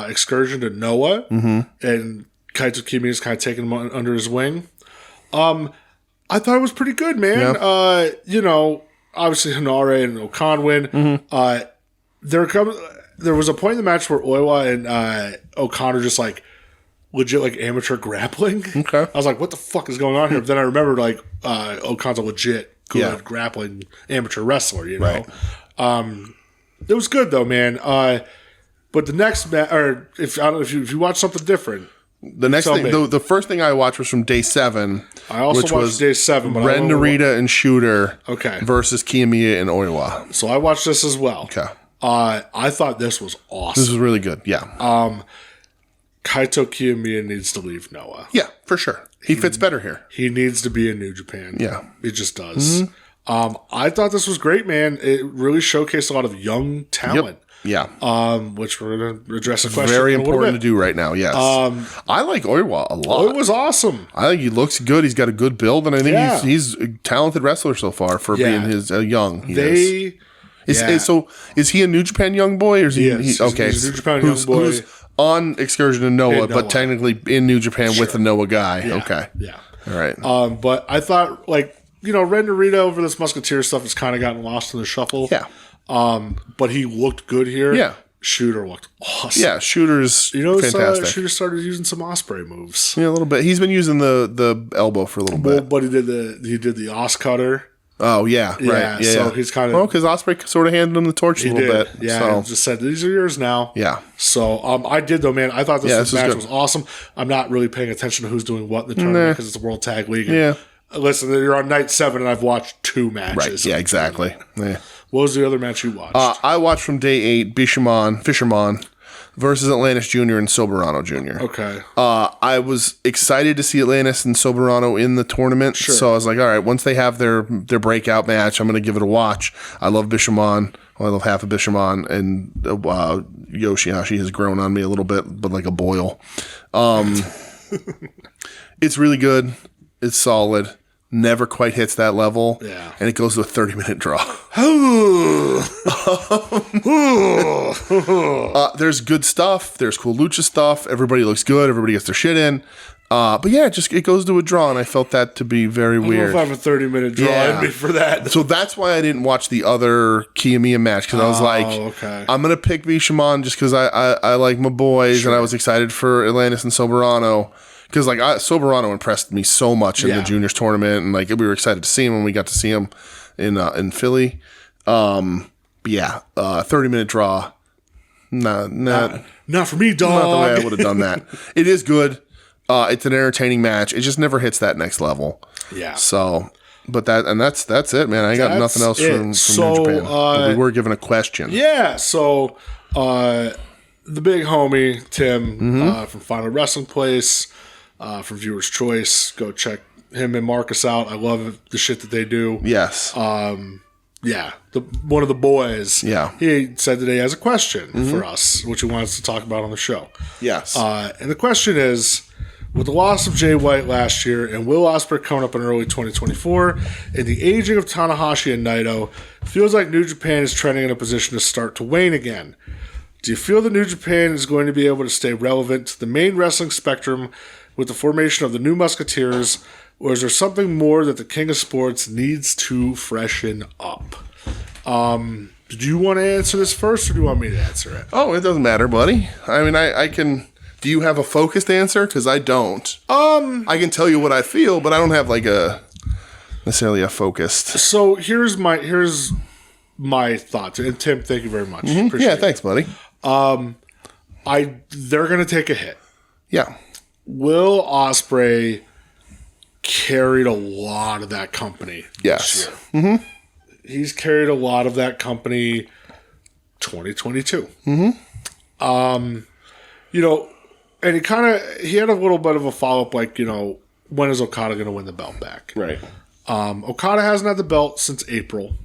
excursion to Noah, and Kaito Kiyomiya is kind of taking him under his wing. I thought it was pretty good, man. Yeah. Obviously Henare and Okan win. There was a point in the match where Oiwa and Okan are just like legit like amateur grappling. Okay. I was like, what the fuck is going on here? But then I remembered like Okan's a legit good grappling amateur wrestler, Right. It was good though, man. But the next match, or if you watch something different. The next thing, the first thing I watched was from day 7. I also watched day 7, but Ren Narita and Shooter versus Kiyomiya and Oiwa. So I watched this as well. Okay. I thought this was awesome. This was really good. Yeah. Kaito Kiyomiya needs to leave Noah. Yeah, for sure. He fits better here. He needs to be in New Japan. Yeah. He just does. I thought this was great, man. It really showcased a lot of young talent. Yeah. Which we're going to address a question. Very important to do right now, yes. I like Oiwa a lot. It was awesome. I think he looks good. He's got a good build, and I think he's a talented wrestler so far for being his young. So is he a New Japan young boy? Or is he? He's a New Japan young boy. Who's on excursion to Noah, but technically in New Japan with the Noah guy. Yeah. Okay. Yeah. All right. But I thought, Ren Narita over this Musketeer stuff has kind of gotten lost in the shuffle. Yeah. But he looked good here. Yeah. Shooter looked awesome. Yeah, Shooter's fantastic. Shooter started using some Osprey moves. Yeah, a little bit. He's been using the elbow for a little bit. But he did the Os cutter. Oh, yeah. Right. Yeah, so he's kind of... Well, because Osprey sort of handed him the torch a little bit. Yeah, so. just said, these are yours now. Yeah. So I did, though, man. I thought this match was awesome. I'm not really paying attention to who's doing what in the tournament because it's the World Tag League. Yeah. Listen, you're on night 7, and I've watched 2 matches. Right, yeah, exactly. Yeah. What was the other match you watched? I watched from day 8, Fisherman versus Atlantis Jr. and Soberano Jr. Okay. I was excited to see Atlantis and Soberano in the tournament. Sure. So I was like, all right, once they have their breakout match, I'm going to give it a watch. I love Bishamon. Well, I love half of Bishamon. And Yoshihashi has grown on me a little bit, but like a boil. It's really good. It's solid. never quite hits that level. Yeah. And it goes to a 30-minute draw. There's good stuff. There's cool lucha stuff. Everybody looks good. Everybody gets their shit in. But yeah, it goes to a draw, and I felt that to be very weird. I don't know if I have a 30-minute draw in me for that. So that's why I didn't watch the other Kiyomiya match, because I was like, I'm going to pick Bishamon just because I like my boys, and I was excited for Atlantis and Soberano. Because Soberano impressed me so much in the juniors tournament, and like we were excited to see him when we got to see him in Philly. But yeah, 30-minute draw. Not for me, dog. Not the way I would have done that. It is good. It's an entertaining match. It just never hits that next level. Yeah. So, but that's it, man. I got nothing else from New Japan. But we were given a question. Yeah. So, the big homie Tim from Final Wrestling Place, from Viewers Choice, go check him and Marcus out. I love the shit that they do. Yes. Yeah, one of the boys. Yeah. He said that he has a question for us, which he wants to talk about on the show. Yes. And the question is, with the loss of Jay White last year and Will Ospreay coming up in early 2024, and the aging of Tanahashi and Naito, feels like New Japan is trending in a position to start to wane again. Do you feel that New Japan is going to be able to stay relevant to the main wrestling spectrum with the formation of the New Musketeers, or is there something more that the King of Sports needs to freshen up? Do you want to answer this first, or do you want me to answer it? Oh, it doesn't matter, buddy. I mean, I can... Do you have a focused answer? Because I don't. I can tell you what I feel, but I don't have necessarily a focused. So here's my thoughts. And Tim, thank you very much. Appreciate it. Thanks, buddy. They're going to take a hit. Yeah. Will Ospreay carried a lot of that company Yes. this year. He's carried a lot of that company 2022. And he had a little bit of a follow-up, like, when is Okada going to win the belt back? Right. Okada hasn't had the belt since April.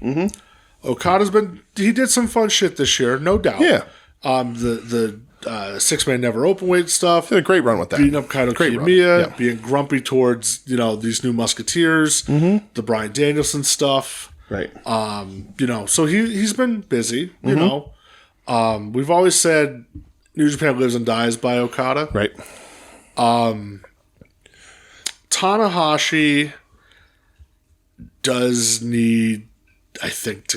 Okada's he did some fun shit this year, no doubt. Yeah. The 6-man never open weight stuff. Did a great run with that. Beating up Kaito Kiyomiya, being grumpy towards, these new Musketeers, the Bryan Danielson stuff. Right. So he's been busy, We've always said New Japan lives and dies by Okada. Right. Tanahashi does need, I think,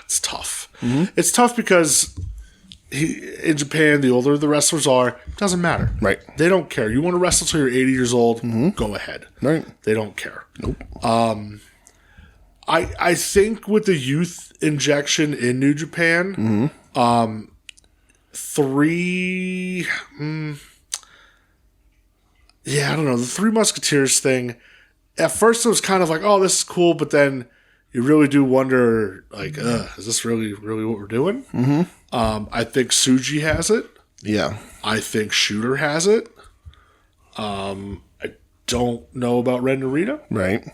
it's tough. It's tough because in Japan, the older the wrestlers are, it doesn't matter. Right. They don't care. You want to wrestle till you're 80 years old, go ahead. Right. They don't care. Nope. I think with the youth injection in New Japan, I don't know. The Three Musketeers thing, at first it was kind of like, oh, this is cool, but then you really do wonder, like, is this really what we're doing? I think Tsuji has it. Yeah. I think Shooter has it. I don't know about Ren Narita. Right.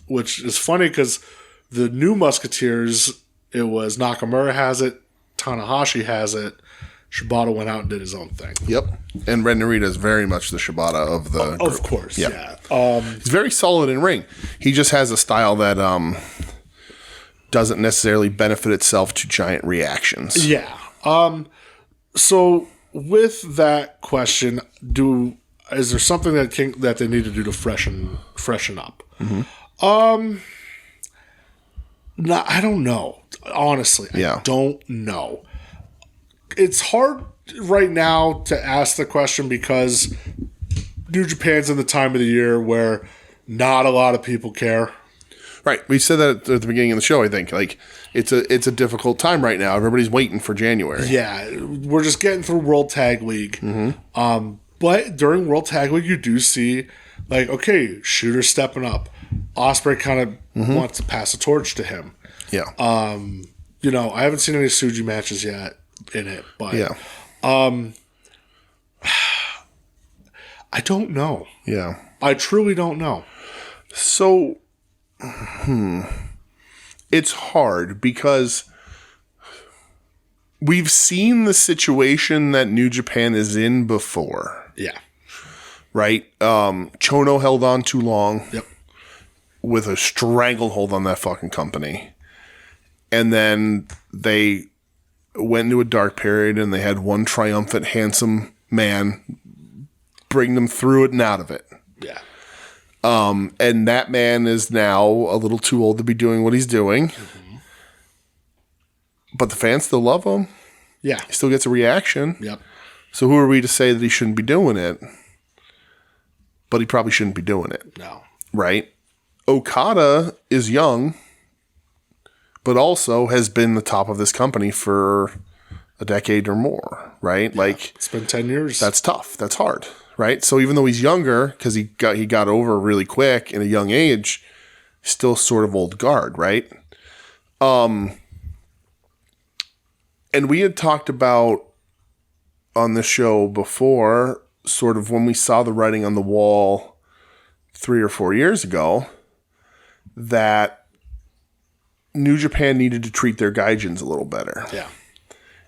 Which is funny because the New Musketeers, it was Nakamura has it, Tanahashi has it, Shibata went out and did his own thing. Yep. And Ren Narita is very much the Shibata of the group. Of course, yeah. He's very solid in ring. He just has a style that doesn't necessarily benefit itself to giant reactions. Yeah. So with that question, is there something that they need to do to freshen up? No, I don't know. Honestly, I don't know. It's hard right now to ask the question because New Japan's in the time of the year where not a lot of people care. Right. We said that at the beginning of the show, I think. Like, it's a difficult time right now. Everybody's waiting for January. Yeah. We're just getting through World Tag League. But during World Tag League, you do see, like, okay, Shooter's stepping up. Ospreay kind of wants to pass the torch to him. Yeah. I haven't seen any Tsuji matches yet in it, but I don't know. Yeah. I truly don't know. So, it's hard because we've seen the situation that New Japan is in before. Yeah. Right? Chono held on too long. Yep. with a stranglehold on that fucking company. And then they went into a dark period and they had one triumphant, handsome man bring them through it and out of it. Yeah. And that man is now a little too old to be doing what he's doing. Mm-hmm. But the fans still love him. Yeah. He still gets a reaction. Yep. So who are we to say that he shouldn't be doing it? But he probably shouldn't be doing it. No. Right? Okada is young, but also has been the top of this company for a decade or more, right? Yeah. Like, it's been 10 years. That's tough. That's hard, right? So even though he's younger, because he got over really quick in a young age, still sort of old guard, right? And we had talked about on the show before, sort of when we saw the writing on the wall 3 or 4 years ago, that New Japan needed to treat their gaijins a little better. Yeah.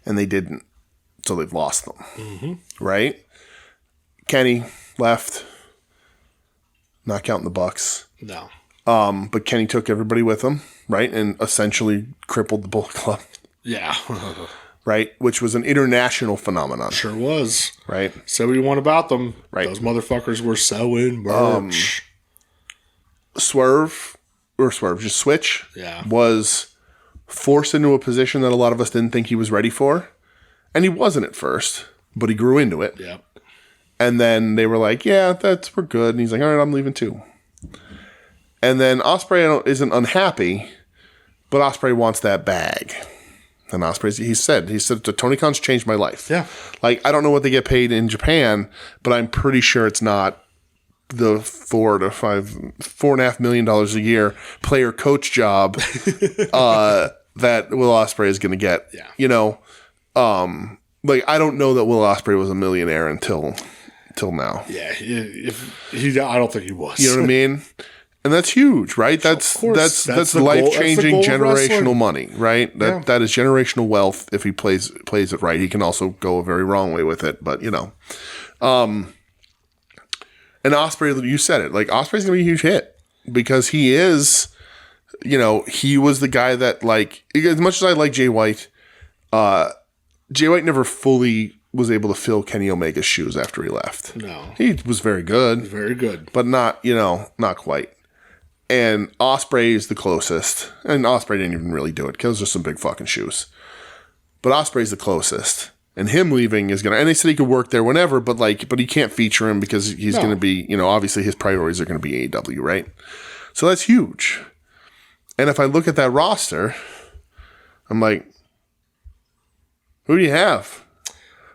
And they didn't. So they've lost them. Mm-hmm. Right? Kenny left. Not counting the Bucks. No. But Kenny took everybody with him, right? And essentially crippled the Bullet Club. Yeah. Right? Which was an international phenomenon. Sure was. Right? Say what you want about them. Right. Those motherfuckers were selling merch. Switch, Yeah. was forced into a position that a lot of us didn't think he was ready for. And he wasn't at first, but he grew into it. Yep. And then they were like, yeah, we're good. And he's like, all right, I'm leaving too. And then Ospreay isn't unhappy, but Ospreay wants that bag. And Ospreay, he said, Tony Khan's changed my life. Yeah. Like, I don't know what they get paid in Japan, but I'm pretty sure it's not the $4.5 million a year player coach job that Will Ospreay is going to get. Yeah. You know, like, I don't know that Will Ospreay was a millionaire until now. Yeah. I don't think he was. You know what I mean? And that's huge, right? That's life-changing generational money, right? That is generational wealth if he plays it right. He can also go a very wrong way with it, but you know. And Ospreay, you said it, like Ospreay's gonna be a huge hit because he is, you know, he was the guy that, like, as much as I like Jay White, Jay White never fully was able to fill Kenny Omega's shoes after he left. No. He was very good. Very good. But not quite. And Ospreay is the closest. And Ospreay didn't even really do it because there's some big fucking shoes. But Ospreay's the closest. And him leaving is going to... And they said he could work there whenever, but he can't feature him because he's going to be... You know, obviously his priorities are going to be AEW, right? So that's huge. And if I look at that roster, I'm like, who do you have?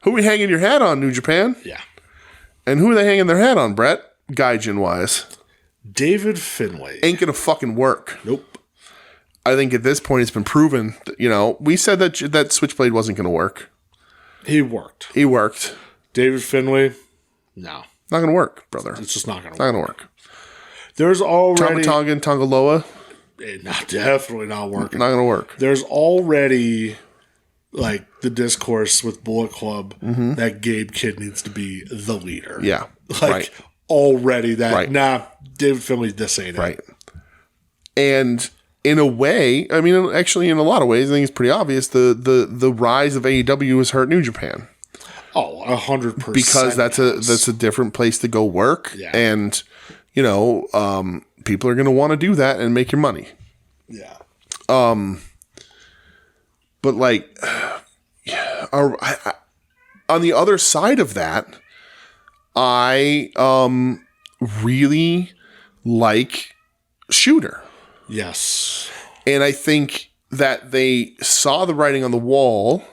Who are we hanging your hat on, New Japan? Yeah. And who are they hanging their hat on, Brett? Gaijin-wise. David Finlay. Ain't gonna fucking work. Nope. I think at this point it's been proven. That, you know, we said that Switchblade wasn't gonna work. He worked. David Finlay, no. Not gonna work, brother. It's just not gonna work. Not gonna work. There's already... Tama Tonga and Tongaloa? Definitely not working. Not gonna work. There's already... like the discourse with Bullet Club that Gabe Kidd needs to be the leader. Yeah. Like already that, right. Nah, David Finlay, this ain't right. It. And in a way, I mean, actually in a lot of ways, I think it's pretty obvious the rise of AEW has hurt New Japan. Oh, 100%. Because that's a different place to go work. Yeah. And, you know, people are going to want to do that and make your money. Yeah. But like, on the other side of that, I really like Shooter. Yes. And I think that they saw the writing on the wall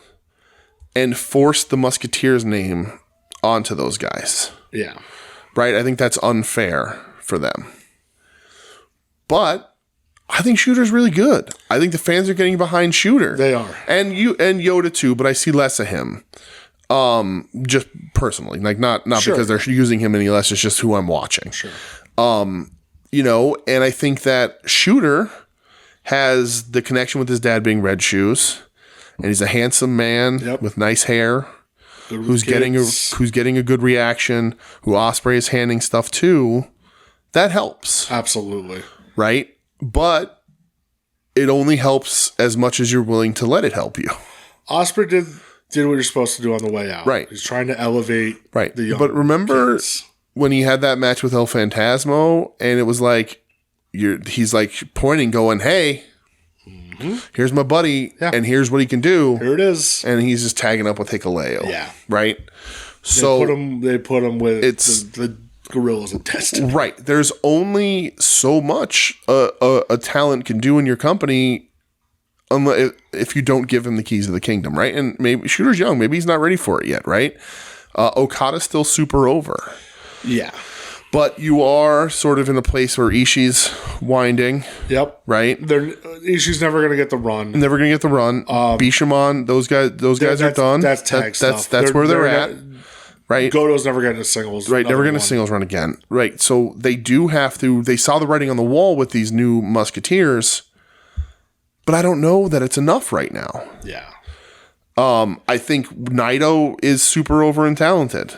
and forced the Musketeers name onto those guys. Yeah. Right? I think that's unfair for them. But I think Shooter's really good. I think the fans are getting behind Shooter. They are. And Yoda too, but I see less of him. Just personally. Like not sure. Because they're using him any less, it's just who I'm watching. Sure. You know, and I think that Shooter has the connection with his dad being Red Shoes. And he's a handsome man with nice hair. Who's getting a good reaction, who Ospreay is handing stuff to. That helps. Absolutely. right? But it only helps as much as you're willing to let it help you. Ospreay did what you're supposed to do on the way out. Right. He's trying to elevate the young But remember kids. when he had that match with El Phantasmo, and it was like he's like pointing, going, "Hey, here's my buddy, and here's what he can do." Here it is. And he's just tagging up with Hikuleo. Yeah. Right? So they put him with it's the gorillas of destiny. right. There's only so much a talent can do in your company if you don't give him the keys of the kingdom, right? And maybe Shooter's young. Maybe he's not ready for it yet, right? Okada's still super over. Yeah. But you are sort of in a place where Ishii's winding. Yep. Right? Ishii's never going to get the run. Never going to get the run. Bishamon, those guys are done. That's tag stuff. That's where they're at. Right? Goto's never getting a singles. Right, never getting a singles run again. Right. So they do have to, they saw the writing on the wall with these new Musketeers, but I don't know that it's enough right now. Yeah. I think Naito is super over and talented,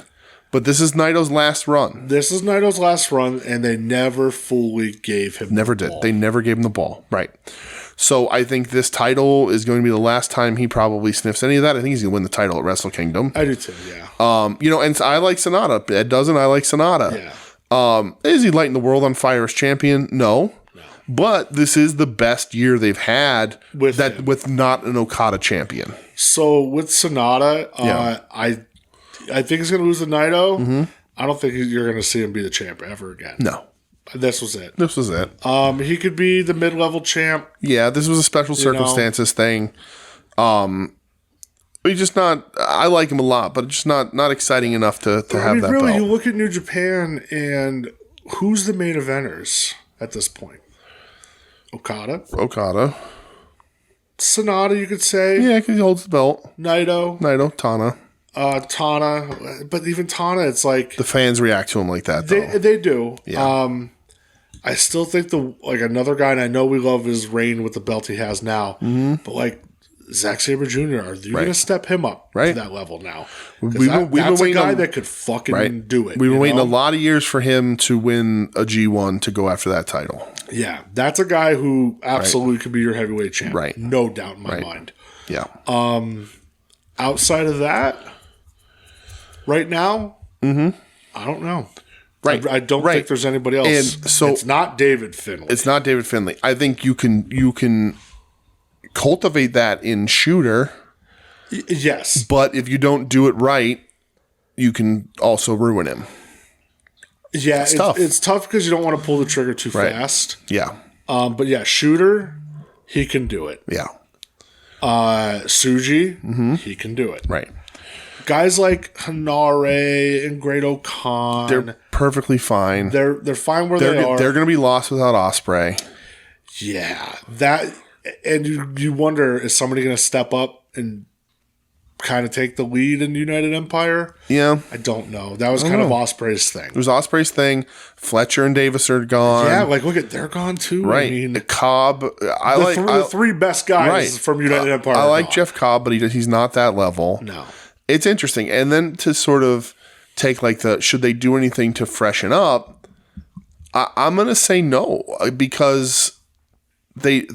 but this is Naito's last run. This is Naito's last run, and they never fully gave him Never the did. ball. They never gave him the ball. Right. So I think this title is going to be the last time he probably sniffs any of that. I think he's going to win the title at Wrestle Kingdom. I do too, yeah. And I like Sonata. Ed doesn't. I like Sonata. Yeah. Is he lighting the world on fire as champion? No. But this is the best year they've had with not an Okada champion. So with Sonata, I think he's going to lose to Naito. Mm-hmm. I don't think you're going to see him be the champ ever again. No. This was it. He could be the mid-level champ. Yeah, this was a special circumstances thing. He's just not. I like him a lot, but just not exciting enough to have that really, belt. you look at New Japan, and who's the main eventers at this point? Okada, Sonata, you could say. Yeah, because he holds the belt. Naito, Tana. Tana, but even Tana, it's like the fans react to him like that. Though they do. Yeah. I still think another guy, and I know we love his reign with the belt he has now, but like Zack Sabre Jr., are you going to step him up to that level now? That's a guy that could fucking do it. We've been waiting a lot of years for him to win a G1 to go after that title. Yeah, that's a guy who absolutely could be your heavyweight champ. Right. No doubt in my mind. Yeah. Outside of that, right now, I don't know. Right. I don't think there's anybody else. And so it's not David Finlay. It's not David Finlay. I think you can cultivate that in Shooter. Yes. But if you don't do it right, you can also ruin him. Yeah, it's tough. It's tough because you don't want to pull the trigger too fast. Yeah. But yeah, Shooter, he can do it. Yeah. Suji, he can do it. Right. Guys like Hanare and Great O'Khan, they're perfectly fine. They're fine where they are. They're going to be lost without Ospreay. Yeah, that, and you wonder, is somebody going to step up and kind of take the lead in United Empire? Yeah, I don't know. That was kind of Ospreay's thing. It was Ospreay's thing. Fletcher and Davis are gone. Yeah, like they're gone too. Right. I mean, Cobb. The three best guys from United Empire. I like Jeff Cobb, but he's not that level. No. It's interesting. And then to sort of take should they do anything to freshen up? I'm going to say no, because they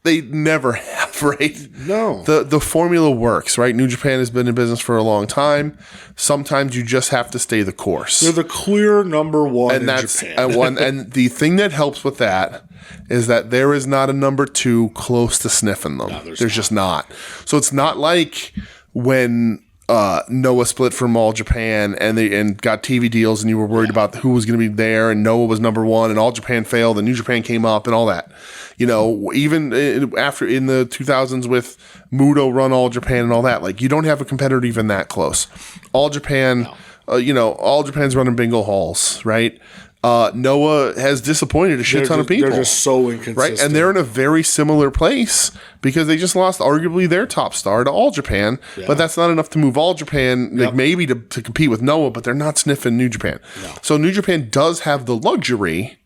never have, right? No. The formula works, right? New Japan has been in business for a long time. Sometimes you just have to stay the course. They're the clear number one in Japan. And the thing that helps with that is that there is not a number two close to sniffing them. No, there's just not. So it's not like when Noah split from All Japan and got TV deals, and you were worried about who was going to be there, and Noah was number one, and All Japan failed, and New Japan came up, and all that. Even after in the 2000s with Muto run All Japan and all that, you don't have a competitor even that close. All Japan, All Japan's running bingo halls, right? Noah has disappointed a shit ton of people. They're just so inconsistent. Right? And they're in a very similar place because they just lost arguably their top star to All Japan, but that's not enough to move All Japan, maybe to compete with Noah, but they're not sniffing New Japan. No. So New Japan does have the luxury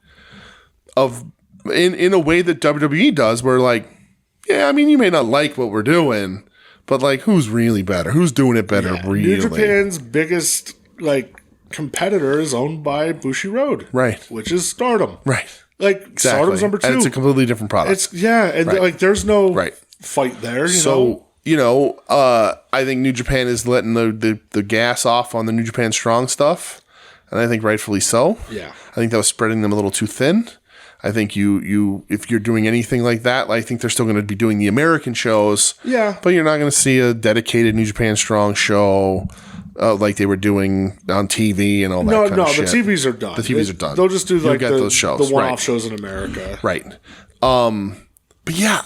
of, in a way that WWE does, where you may not like what we're doing, but who's really better? Who's doing it better, really? New Japan's biggest, competitor is owned by Bushiroad. Right. Which is Stardom. Right. Like Stardom's number 2. And it's a completely different product. Like there's no fight there. You know? I think New Japan is letting the gas off on the New Japan Strong stuff, and I think rightfully so. Yeah, I think that was spreading them a little too thin. I think you if you're doing anything like that, I think they're still going to be doing the American shows. Yeah, but you're not going to see a dedicated New Japan Strong show like they were doing on TV and all that kind of shit. No, the TVs are done. The TVs are done. They'll just do like those shows, the one-off shows in America. Right. But yeah,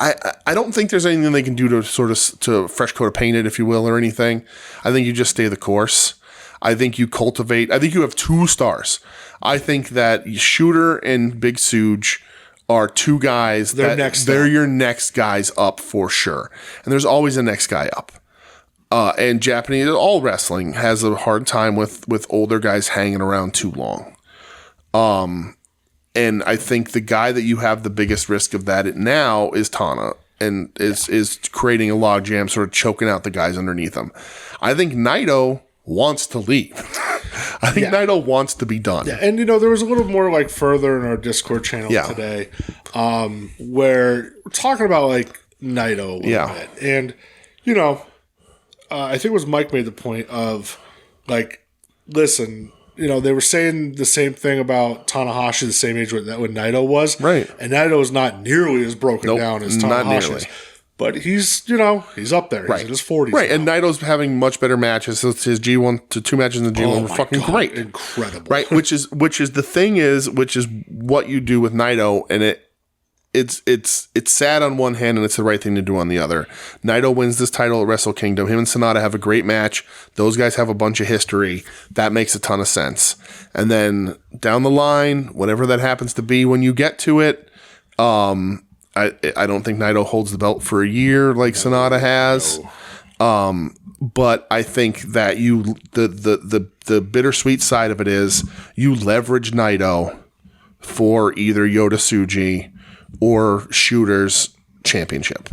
I don't think there's anything they can do to sort of to fresh coat of paint it, if you will, or anything. I think you just stay the course. I think you cultivate. I think you have 2 stars. I think that Shooter and Big Suge are 2 guys they're your next guys up for sure. And there's always a next guy up. And Japanese, all wrestling has a hard time with older guys hanging around too long. And I think the guy that you have the biggest risk of that now is Tana, and is creating a log jam, sort of choking out the guys underneath him. I think Naito wants to leave. I think Naito wants to be done. Yeah, and there was a little more like further in our Discord channel today, where we're talking about like Naito a little bit, and I think it was Mike made the point of like, listen. They were saying the same thing about Tanahashi, the same age when Naito was. Right. And Naito is not nearly as broken down as Tanahashi is. But he's, he's up there. He's in his 40s. Right. now. And Naito's having much better matches. So his G1 to 2 matches in the G1 were fucking great. Incredible. Right. Which is the thing is what you do with Naito, and it's sad on one hand and it's the right thing to do on the other. Naito wins this title at Wrestle Kingdom. Him and Sonata have a great match. Those guys have a bunch of history. That makes a ton of sense. And then down the line, whatever that happens to be when you get to it, I don't think Naito holds the belt for a year like Sonata has. But I think that the bittersweet side of it is you leverage Naito for either Yota Tsuji or Shooter's championship.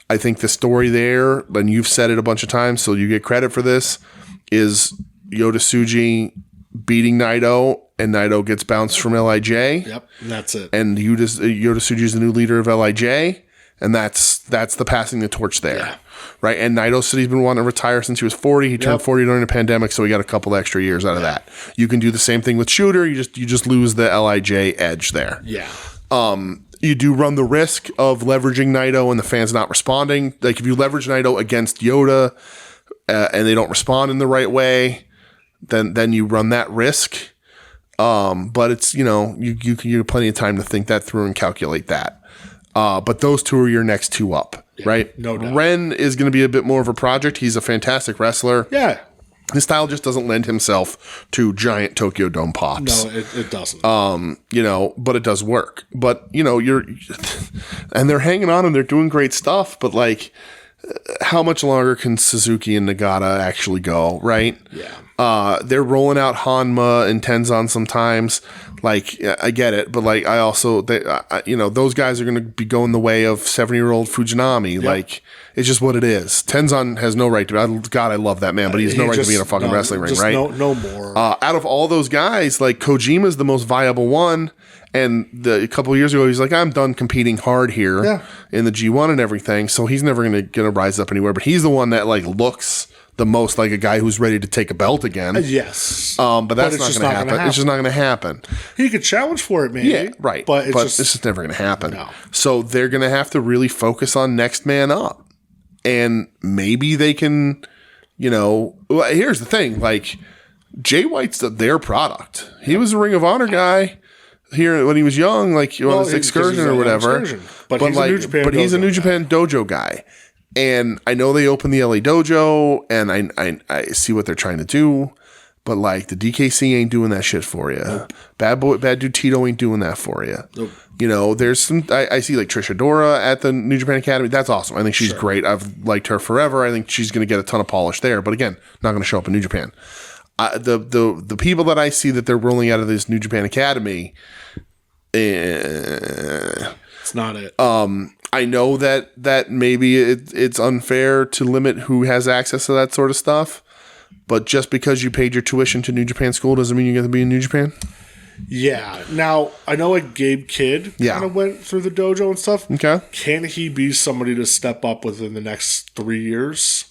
I think the story there, and you've said it a bunch of times, so you get credit for this, is Yota Tsuji beating Naito, and Naito gets bounced from LIJ. Yep, and that's it. And Yota Tsuji is the new leader of LIJ, and that's the passing the torch there. Yeah. Right? And Naito said he's been wanting to retire since he was 40. He turned 40 during the pandemic, so he got a couple extra years out of that. You can do the same thing with Shooter. You just lose the LIJ edge there. Yeah. You do run the risk of leveraging Naito and the fans not responding. Like if you leverage Naito against Yota and they don't respond in the right way, then you run that risk. But it's you have plenty of time to think that through and calculate that. But those 2 are your next 2 up, right? No doubt. Ren is going to be a bit more of a project. He's a fantastic wrestler. Yeah. His style just doesn't lend himself to giant Tokyo Dome pops. No, it doesn't. But it does work. But, and they're hanging on and they're doing great stuff, but like, how much longer can Suzuki and Nagata actually go, right? Yeah. They're rolling out Hanma and Tenzan sometimes. Like, I get it, but like, I also, those guys are going to be going the way of 70-year-old Fujinami. Yep. Like, it's just what it is. Tenzan has no right to. God, I love that man, but he has no right to be in a fucking wrestling ring, right? No more. Out of all those guys, like Kojima's the most viable one. And a couple of years ago, he's like, I'm done competing hard here in the G1 and everything. So he's never going to rise up anywhere. But he's the one that like looks the most like a guy who's ready to take a belt again. Yes. But that's not going to happen. It's just not going to happen. He could challenge for it, maybe. Yeah, right. But it's just never going to happen. No. So they're going to have to really focus on next man up. And maybe they can, here's the thing. Like, Jay White's their product. He was a Ring of Honor guy here when he was young, like on his excursion or whatever. But he's a New Japan dojo guy. And I know they opened the LA dojo, and I see what they're trying to do. But like the DKC ain't doing that shit for you. Nope. Bad Dude Tito ain't doing that for you. Nope. There's some. I see like Trish Adora at the New Japan Academy. That's awesome. I think she's great. I've liked her forever. I think she's going to get a ton of polish there. But again, not going to show up in New Japan. The people that I see that they're rolling out of this New Japan Academy, it's not it. I know that maybe it's unfair to limit who has access to that sort of stuff, but just because you paid your tuition to New Japan School doesn't mean you get to be in New Japan. Yeah. Now, I know like Gabe Kidd Yeah. kind of went through the dojo and stuff. Okay. Can he be somebody to step up within the next 3 years?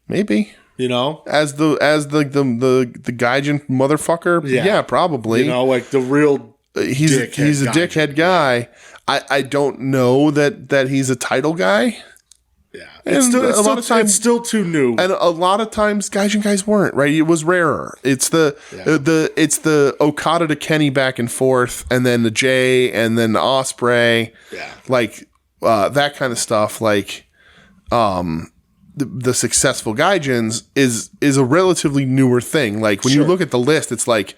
Maybe. You know? As the gaijin motherfucker? Yeah, probably. You know, like the real he's a dickhead guy. I don't know that he's a title guy. Yeah. It's still too new. And a lot of times gaijin guys weren't, right? It was rarer. It's the Okada to Kenny back and forth, and then the Jay, and then the Osprey. Yeah. Like that kind of stuff. Like the successful gaijins is a relatively newer thing. Like when you look at the list, it's like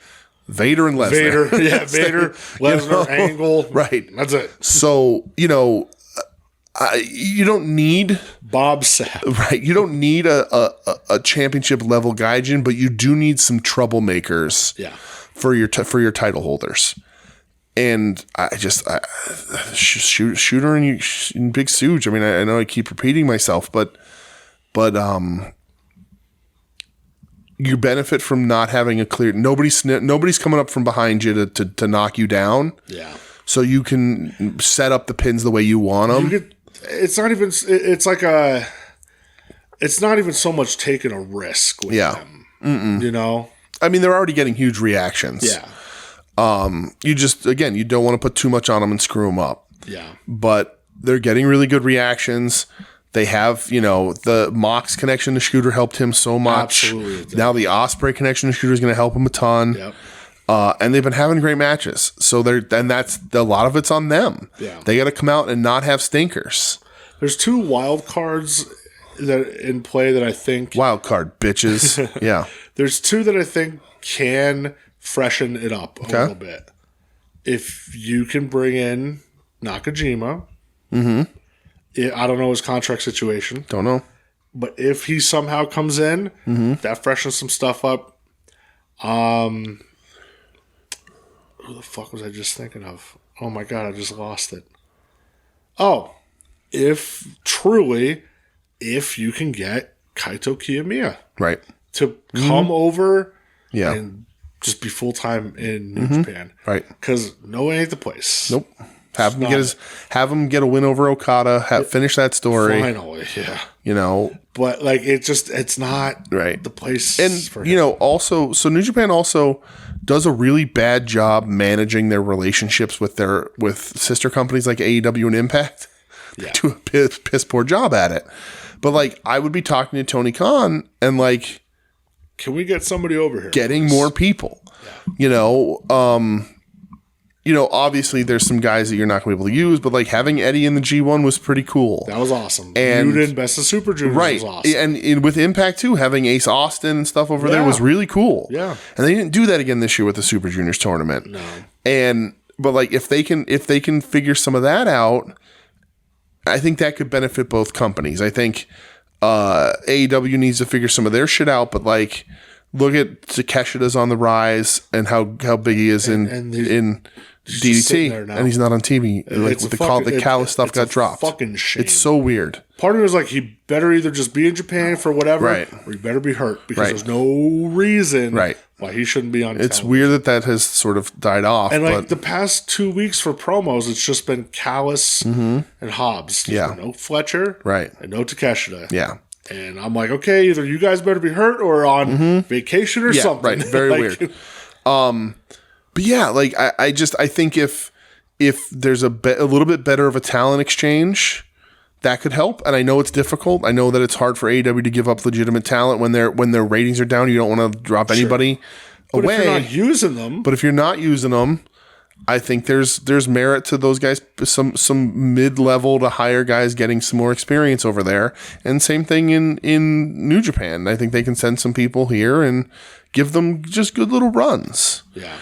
Vader and Lesnar. Vader, Lesnar, Angle. Right. That's it. So, you don't need Bob Sapp. Right. You don't need a championship level gaijin, but you do need some troublemakers for your title holders. And Shooter and Big Suge. I mean, I know I keep repeating myself, but you benefit from not having a clear. Nobody's coming up from behind you to knock you down. Yeah. So you can set up the pins the way you want them. It's not even. It's like a. It's not even so much taking a risk with them. Mm-mm. You know. I mean, they're already getting huge reactions. Yeah. You you don't want to put too much on them and screw them up. Yeah. But they're getting really good reactions. They have, the Mox connection to Shooter helped him so much. Absolutely. Now the Osprey connection to Shooter is going to help him a ton. Yep. And they've been having great matches. So that's a lot of it's on them. Yeah. They got to come out and not have stinkers. There's 2 wild cards that in play that I think wild card bitches. Yeah. There's 2 that I think can freshen it up a little bit. If you can bring in Nakajima. Mm-hmm. I don't know his contract situation. Don't know. But if he somehow comes in, that freshens some stuff up. Who the fuck was I just thinking of? Oh my god, I just lost it. Oh, if you can get Kaito Kiyomiya right to come over Yeah. and just be full time in New Japan. Right. Because no ain't the place. Nope. Have him get a win over Okada. Finish that story. Finally, yeah. But like it's not right the place. And for him. also, so New Japan also does a really bad job managing their relationships with sister companies like AEW and Impact. Yeah. They do a piss poor job at it. But like, I would be talking to Tony Khan and like, can we get somebody over here? Getting more people. Yeah. Obviously there's some guys that you're not going to be able to use, but like having Eddie in the G1 was pretty cool. That was awesome. And Newton, Best of Super Juniors was awesome. And with Impact too, having Ace Austin and stuff over there was really cool. Yeah. And they didn't do that again this year with the Super Juniors tournament. No. But like if they can figure some of that out, I think that could benefit both companies. I think AEW needs to figure some of their shit out, but like look at Takeshita's on the rise and how big he is in DDT, and he's not on TV. Like with the Callis stuff got dropped. Fucking shame. It's so weird. Part of me was like, he better either just be in Japan for whatever, or he better be hurt because there's no reason why he shouldn't be on. It's television. weird that has sort of died off. And like the past 2 weeks for promos, it's just been Callis and Hobbs. There's been no Fletcher, and no Takeshita. Yeah. And I'm like, okay, either you guys better be hurt or on vacation or something. Right. Very weird. But yeah, like I think if there's a little bit better of a talent exchange, that could help. And I know it's difficult. I know that it's hard for AEW to give up legitimate talent when their ratings are down. You don't want to drop anybody away. But if you're not using them, I think there's merit to those guys. Some mid-level to higher guys getting some more experience over there. And same thing in New Japan. I think they can send some people here and give them just good little runs. Yeah.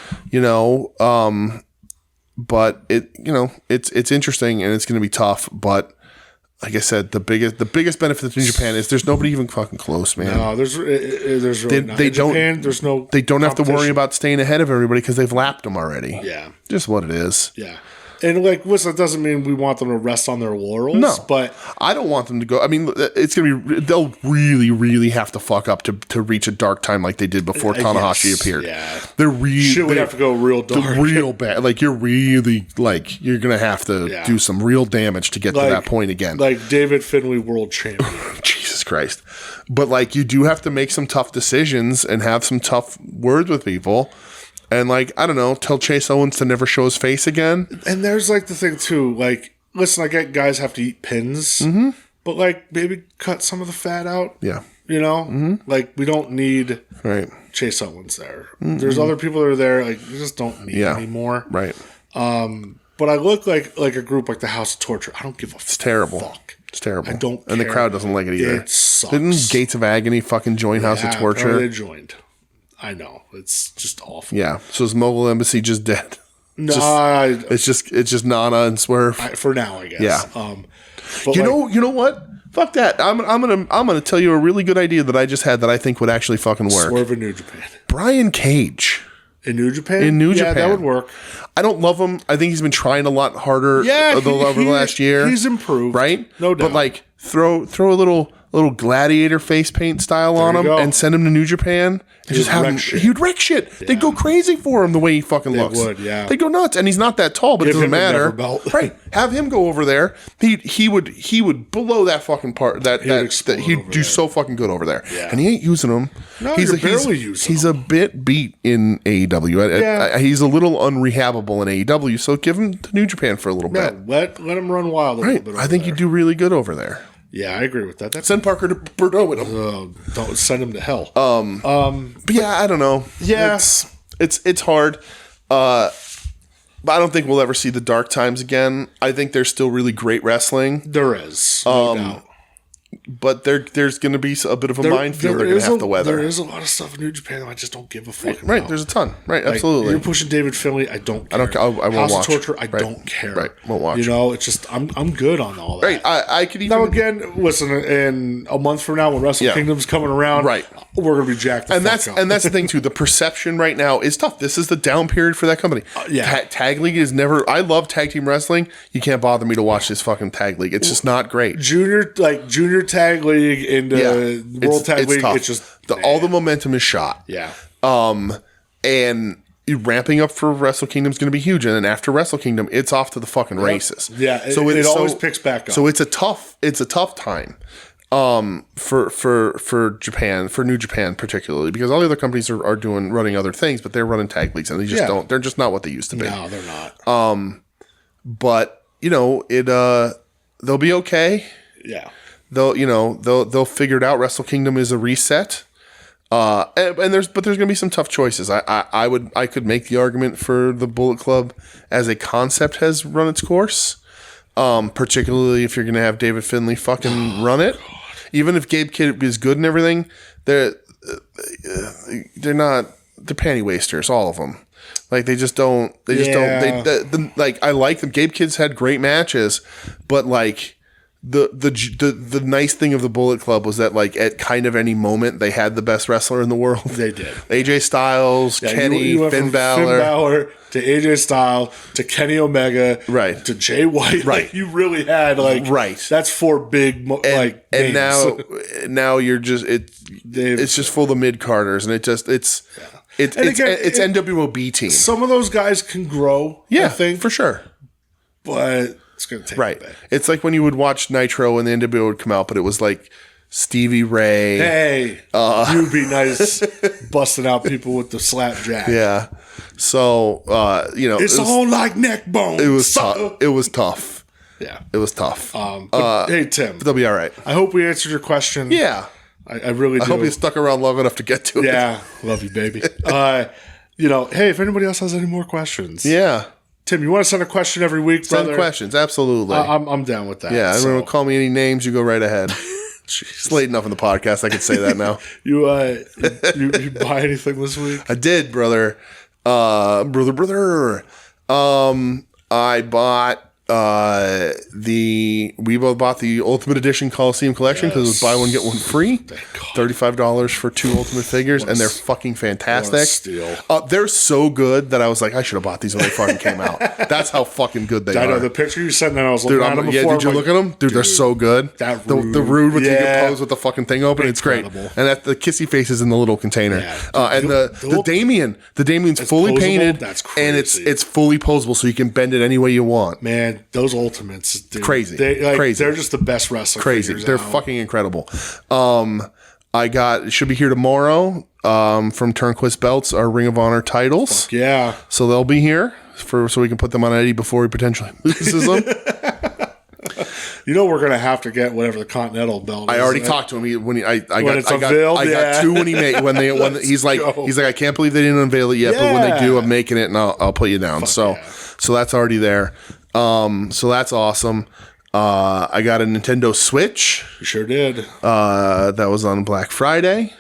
But it's interesting and it's going to be tough. But like I said, the biggest benefit to New Japan is there's nobody even fucking close, man. No, there's really not. In Japan, there's no. They don't have to worry about staying ahead of everybody because they've lapped them already. Yeah, just what it is. Yeah. And like, listen, it doesn't mean we want them to rest on their laurels. No, but I don't want them to go. I mean, it's gonna be. They'll really, really have to fuck up to reach a dark time like they did before Tanahashi appeared. Yeah, they're really. Shit would have to go real dark, real bad. Like you're really like you're gonna have to do some real damage to get to that point again. Like David Finlay, world champion. Jesus Christ! But like you do have to make some tough decisions and have some tough words with people. And, like, I don't know, tell Chase Owens to never show his face again. And there's, like, the thing, too. Like, listen, I get guys have to eat pins. Mm-hmm. But, like, maybe cut some of the fat out. Yeah. You know? Mm-hmm. Like, we don't need Chase Owens there. Mm-hmm. There's other people that are there. Like, you just don't need anymore. Right. But I look like a group like the House of Torture. I don't give a terrible. fuck. It's terrible. I don't care. And the crowd doesn't like it either. It sucks. Didn't Gates of Agony fucking join House of Torture? They joined. I know. It's just awful. Yeah. So is Mogul Embassy just dead? No, it's just Nana and Swerve for now, I guess. Yeah. But you know what? Fuck that. I'm gonna tell you a really good idea that I just had that I think would actually fucking work. Swerve in New Japan. Brian Cage. In New Japan? In New Japan. Yeah, that would work. I don't love him. I think he's been trying a lot harder over the last year. He's improved. Right? No doubt. But like throw a little gladiator face paint style on him and send him to New Japan. And just have him. He'd wreck shit. Yeah. They'd go crazy for him the way he fucking looks. They would, yeah. They'd go nuts. And he's not that tall, but it doesn't matter. Right. Have him go over there. He would blow that fucking part. He'd do so fucking good over there. Yeah. And he ain't using him. No, he's barely using him. He's a bit beat in AEW. He's a little unrehabable in AEW, so give him to New Japan for a little bit. Let him run wild a little bit. I think you do really good over there. Yeah, I agree with that. Send Parker to Bordeaux with him. Don't send him to hell. But yeah, I don't know. Yeah, it's hard. But I don't think we'll ever see the dark times again. I think there's still really great wrestling. There is, no doubt. But there's going to be a bit of a minefield they're going to have to weather. There is a lot of stuff in New Japan that I just don't give a fuck about. Right, there's a ton. Right, absolutely. You're pushing David Finlay. I don't care. I won't House watch. of Torture. I don't care. Right, won't watch. You know, it's just I'm good on all that. Right, I could even. Now again, listen. In a month from now, when Wrestle Kingdom's coming around, right, we're gonna be jacked. And that's the thing too. The perception right now is tough. This is the down period for that company. Tag League is never. I love tag team wrestling. You can't bother me to watch this fucking Tag League. It's just not great. Junior Tag League into World Tag League. Tough. It's just all the momentum is shot. Yeah. And ramping up for Wrestle Kingdom is going to be huge, and then after Wrestle Kingdom, it's off to the fucking races. Yeah. So it always picks back up. So it's a tough time. For Japan, for New Japan particularly, because all the other companies are running other things, but they're running tag leagues and they just don't. They're just not what they used to be. No, they're not. But you know they'll be okay. Yeah. They'll figure it out. Wrestle Kingdom is a reset. And there's gonna be some tough choices. I could make the argument for the Bullet Club as a concept has run its course. Particularly if you're gonna have David Finlay fucking run it. Even if Gabe Kidd is good and everything, they're not. They're panty wasters, all of them. Like they just don't. Like I like them. Gabe Kidd's had great matches, but like the nice thing of the Bullet Club was that like at kind of any moment they had the best wrestler in the world. They did. AJ Styles, Kenny, Finn Balor to AJ Styles to Kenny Omega, right, to Jay White. Right, like, you really had that's four big and now you're just it's just full of mid carders, and it's NWOB team. Some of those guys can grow, I think, for sure, but it's going to take a bit. It's like when you would watch Nitro and the NWO would come out, but it was like Stevie Ray. Hey, you'd be nice busting out people with the slapjack. Yeah. So, it's all like neck bones. It was tough. It was tough. Yeah. It was tough. But, hey, Tim. They'll be all right. I hope we answered your question. Yeah. I really do. I hope you stuck around long enough to get to it. Yeah. Love you, baby. Hey, if anybody else has any more questions. Yeah. Tim, you want to send a question every week, brother? Send questions, absolutely. I'm down with that. Yeah, everyone will call me any names, you go right ahead. It's late enough in the podcast, I can say that now. You buy anything this week? I did, brother. I bought We both bought the Ultimate Edition Coliseum Collection because it was buy one get one free. $35 for 2 Ultimate figures, and they're fucking fantastic. What a steal. They're so good that I was like, I should have bought these when they fucking came out. That's how fucking good they are. I know the picture you sent, and I was looking at them before. Did you look at them? Dude, they're so good. That the rude. rude with you can pose with the fucking thing open. Incredible. It's great. And that the kissy face is in the little container. Yeah, and the Damien. The Damien's fully posable? painted. That's crazy. And it's fully posable, so you can bend it any way you want. Man, those Ultimates, dude, crazy. Crazy. They're just the best wrestling figures They're out. fucking incredible. It should be here tomorrow from Turnquist Belts, our Ring of Honor titles. Fuck yeah. So they'll be here so we can put them on Eddie before he potentially loses them. You know we're gonna have to get whatever the Continental belt is. I already talked to him. I got 2 when he made he's like I can't believe they didn't unveil it yet, but when they do, I'm making it and I'll put you down. So that's already there. So that's awesome. I got a Nintendo Switch. You sure did. That was on Black Friday.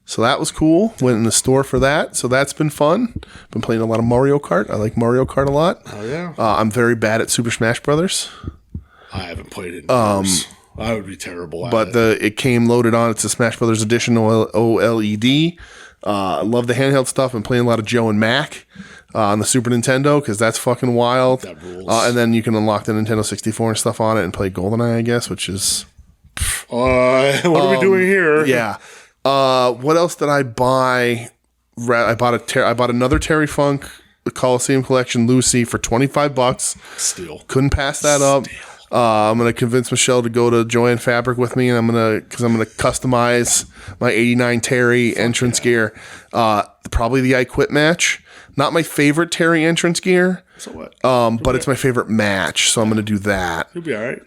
So that was cool. Went in the store for that. So that's been fun. Been playing a lot of Mario Kart. I like Mario Kart a lot. Oh yeah. I'm very bad at Super Smash Brothers. I haven't played it in years. I would be terrible at but it. It came loaded on. It's a Smash Brothers Edition OLED. I love the handheld stuff. I'm playing a lot of Joe and Mac on the Super Nintendo because that's fucking wild. That rules. And then you can unlock the Nintendo 64 and stuff on it and play GoldenEye, I guess, which is... what are we doing here? Yeah. What else did I buy? I bought another Terry Funk Coliseum Collection Lucy for $25. Steal. Couldn't pass that up. I'm gonna convince Michelle to go to Joanne Fabric with me, and I'm gonna customize my '89 Terry entrance gear. Probably the I Quit match. Not my favorite Terry entrance gear. So what? But it's my favorite match, so I'm gonna do that. You'll be all right.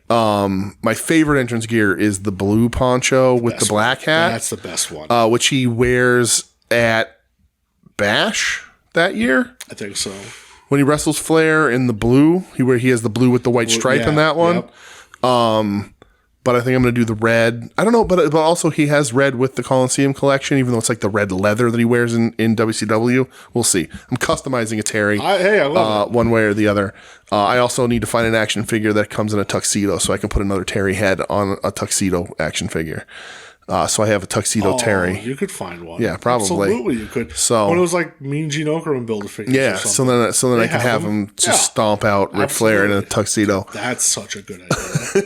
My favorite entrance gear is the blue poncho with the black hat. That's the best one. Which he wears at Bash that year. I think so. When he wrestles Flair in the blue, he has the blue with the white stripe in that one. Yep. But I think I'm going to do the red. I don't know, but also he has red with the Coliseum collection, even though it's like the red leather that he wears in WCW. We'll see. I'm customizing a Terry. I love it. One way or the other. I also need to find an action figure that comes in a tuxedo so I can put another Terry head on a tuxedo action figure. So I have a tuxedo Terry. You could find one. Yeah, probably. Absolutely, you could. So when it was like Mean Gene Okerlund build a figure. Yeah, so then I can have him just stomp out Ric Flair in a tuxedo. That's such a good idea.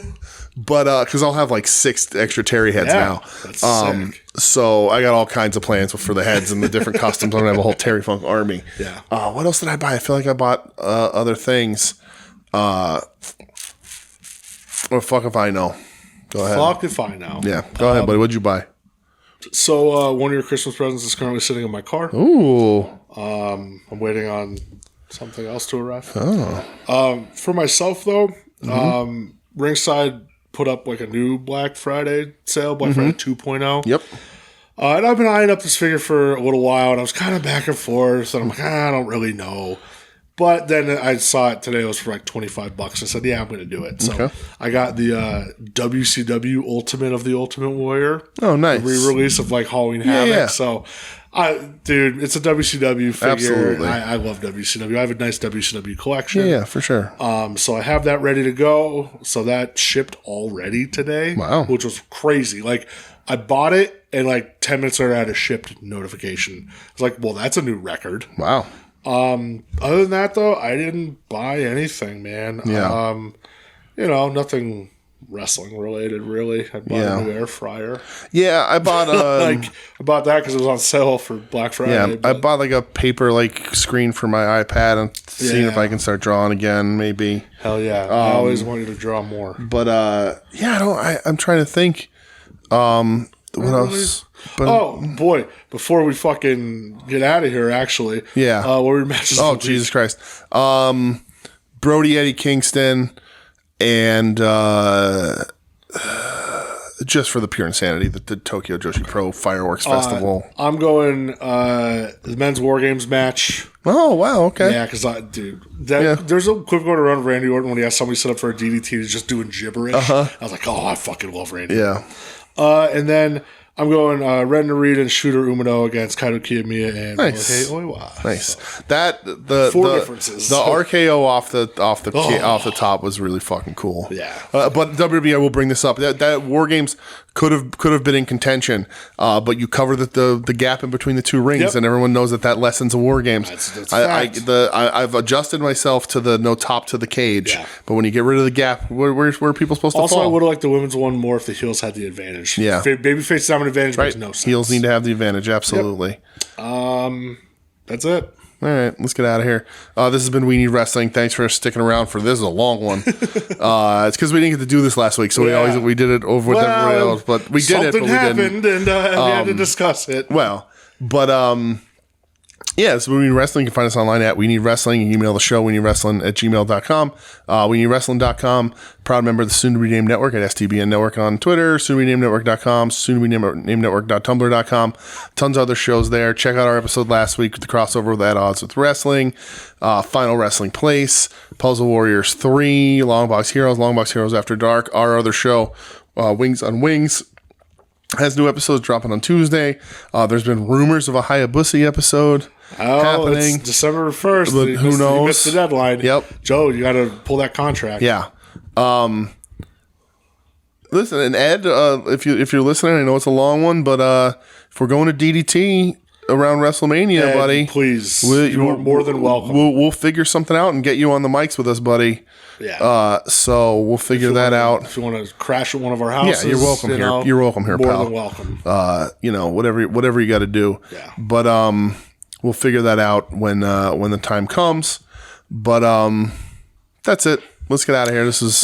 But because I'll have like 6 extra Terry heads now. That's sick. So I got all kinds of plans for the heads and the different costumes. I'm gonna have a whole Terry Funk army. Yeah. What else did I buy? I feel like I bought other things. Or fuck if I know. Go ahead. Fuck if I know. Yeah. Go ahead, buddy. What'd you buy? So one of your Christmas presents is currently sitting in my car. Ooh. I'm waiting on something else to arrive. Oh. For myself though, Ringside put up like a new Black Friday sale, Black Friday 2.0. Yep. And I've been eyeing up this figure for a little while, and I was kind of back and forth, and I'm like, I don't really know. But then I saw it today. It was for like $25. I said, yeah, I'm going to do it. So I got the WCW Ultimate of the Ultimate Warrior. Oh, nice. Re-release of like Halloween Havoc. Yeah. So, dude, it's a WCW figure. Absolutely. I love WCW. I have a nice WCW collection. Yeah, for sure. So I have that ready to go. So that shipped already today. Wow. Which was crazy. Like, I bought it, and like 10 minutes later, I had a shipped notification. I was like, well, that's a new record. Wow. Other than that, though, I didn't buy anything, man. Yeah. Nothing wrestling related, really. I bought a new air fryer. Yeah, I bought I bought that because it was on sale for Black Friday. Yeah, I bought like a paper screen for my iPad and seeing if I can start drawing again, maybe. Hell yeah! I always wanted to draw more. But I'm trying to think. What else? But, oh boy! Before we fucking get out of here, actually, what were your matches? Oh Jesus Christ! Brody Eddie Kingston, and just for the pure insanity, the Tokyo Joshi Pro Fireworks Festival. I'm going the men's War Games match. Oh wow! Okay. Yeah, because there's a clip going around of Randy Orton when he has somebody set up for a DDT. He's just doing gibberish. I was like, oh, I fucking love Randy. Yeah. And then I'm going Ren Narita and Shooter Umino against Kaito Kiyomiya and Nice. Morihei Oiwa. Nice. That the differences. The RKO off the top was really fucking cool. Yeah. But WWE, I will bring this up. That War Games could have been in contention, but you cover the gap in between the two rings, Yep. and everyone knows that lessens a War Games. That's I've fact. adjusted myself to the no top to the cage, Yeah. but when you get rid of the gap, where are people supposed to Also, fall? I would have liked the women's one more if the heels had the advantage. Yeah. Babyface dominant advantage right? makes no sense. Heels need to have the advantage, absolutely. That's it. All right, let's get out of here. This has been We Need Wrestling. Thanks for sticking around for this. Is a long one. It's because we didn't get to do this last week, so we did it over with everybody else. But we did it. But we happened, didn't. and we had to discuss it. Well, but yeah, so We Need Wrestling. You can find us online at We Need Wrestling. You can email the show, WeNeedWrestling@gmail.com. WeNeedWrestling.com. Proud member of the Soon to Be Named Network at STBN Network on Twitter, soon to be named network.com, soon to be named network.tumblr.com. Tons of other shows there. Check out our episode last week with the crossover with At Odds with Wrestling, Final Wrestling Place, Puzzle Warriors 3, Longbox Heroes After Dark. Our other show, Wings on Wings, has new episodes dropping on Tuesday. There's been rumors of a Hayabusa episode happening. It's December 1st. But who knows? You missed the deadline. Yep. Joe, you got to pull that contract. Yeah. Listen, and Ed, if you're listening, I know it's a long one, but if we're going to DDT around WrestleMania, Ed, buddy, please, you are more than welcome. We'll figure something out and get you on the mics with us, buddy. Yeah. So we'll figure that out. If you want to crash at one of our houses, Yeah, you're welcome here. You're welcome here, more pal. than welcome. Whatever you got to do. Yeah. But we'll figure that out when the time comes. But that's it. Let's get out of here. This is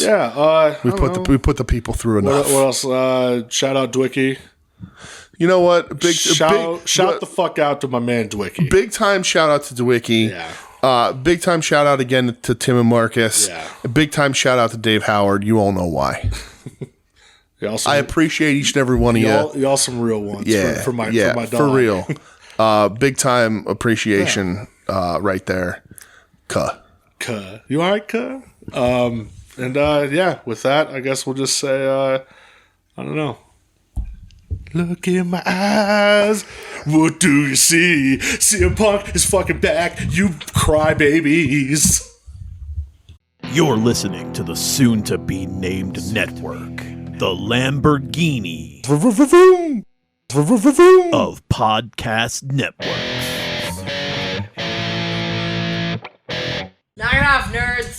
we put the people through enough. What else? Shout out Dwicky. You know what? Shout the fuck out to my man Dwicky. Big time shout out to Dwicky. Yeah. Big time shout out again to Tim and Marcus. Yeah. Big time shout out to Dave Howard. You all know why. I appreciate each and every one of you. Y'all some real ones. Yeah, for my dog. For real. Big time appreciation right there. Cuh. You all right, Cuh? With that, I guess we'll just say, I don't know. Look in my eyes. What do you see? CM Punk is fucking back. You cry babies. You're listening to the soon-to-be-named network, the Lamborghini of podcast networks. Knock it off, nerds!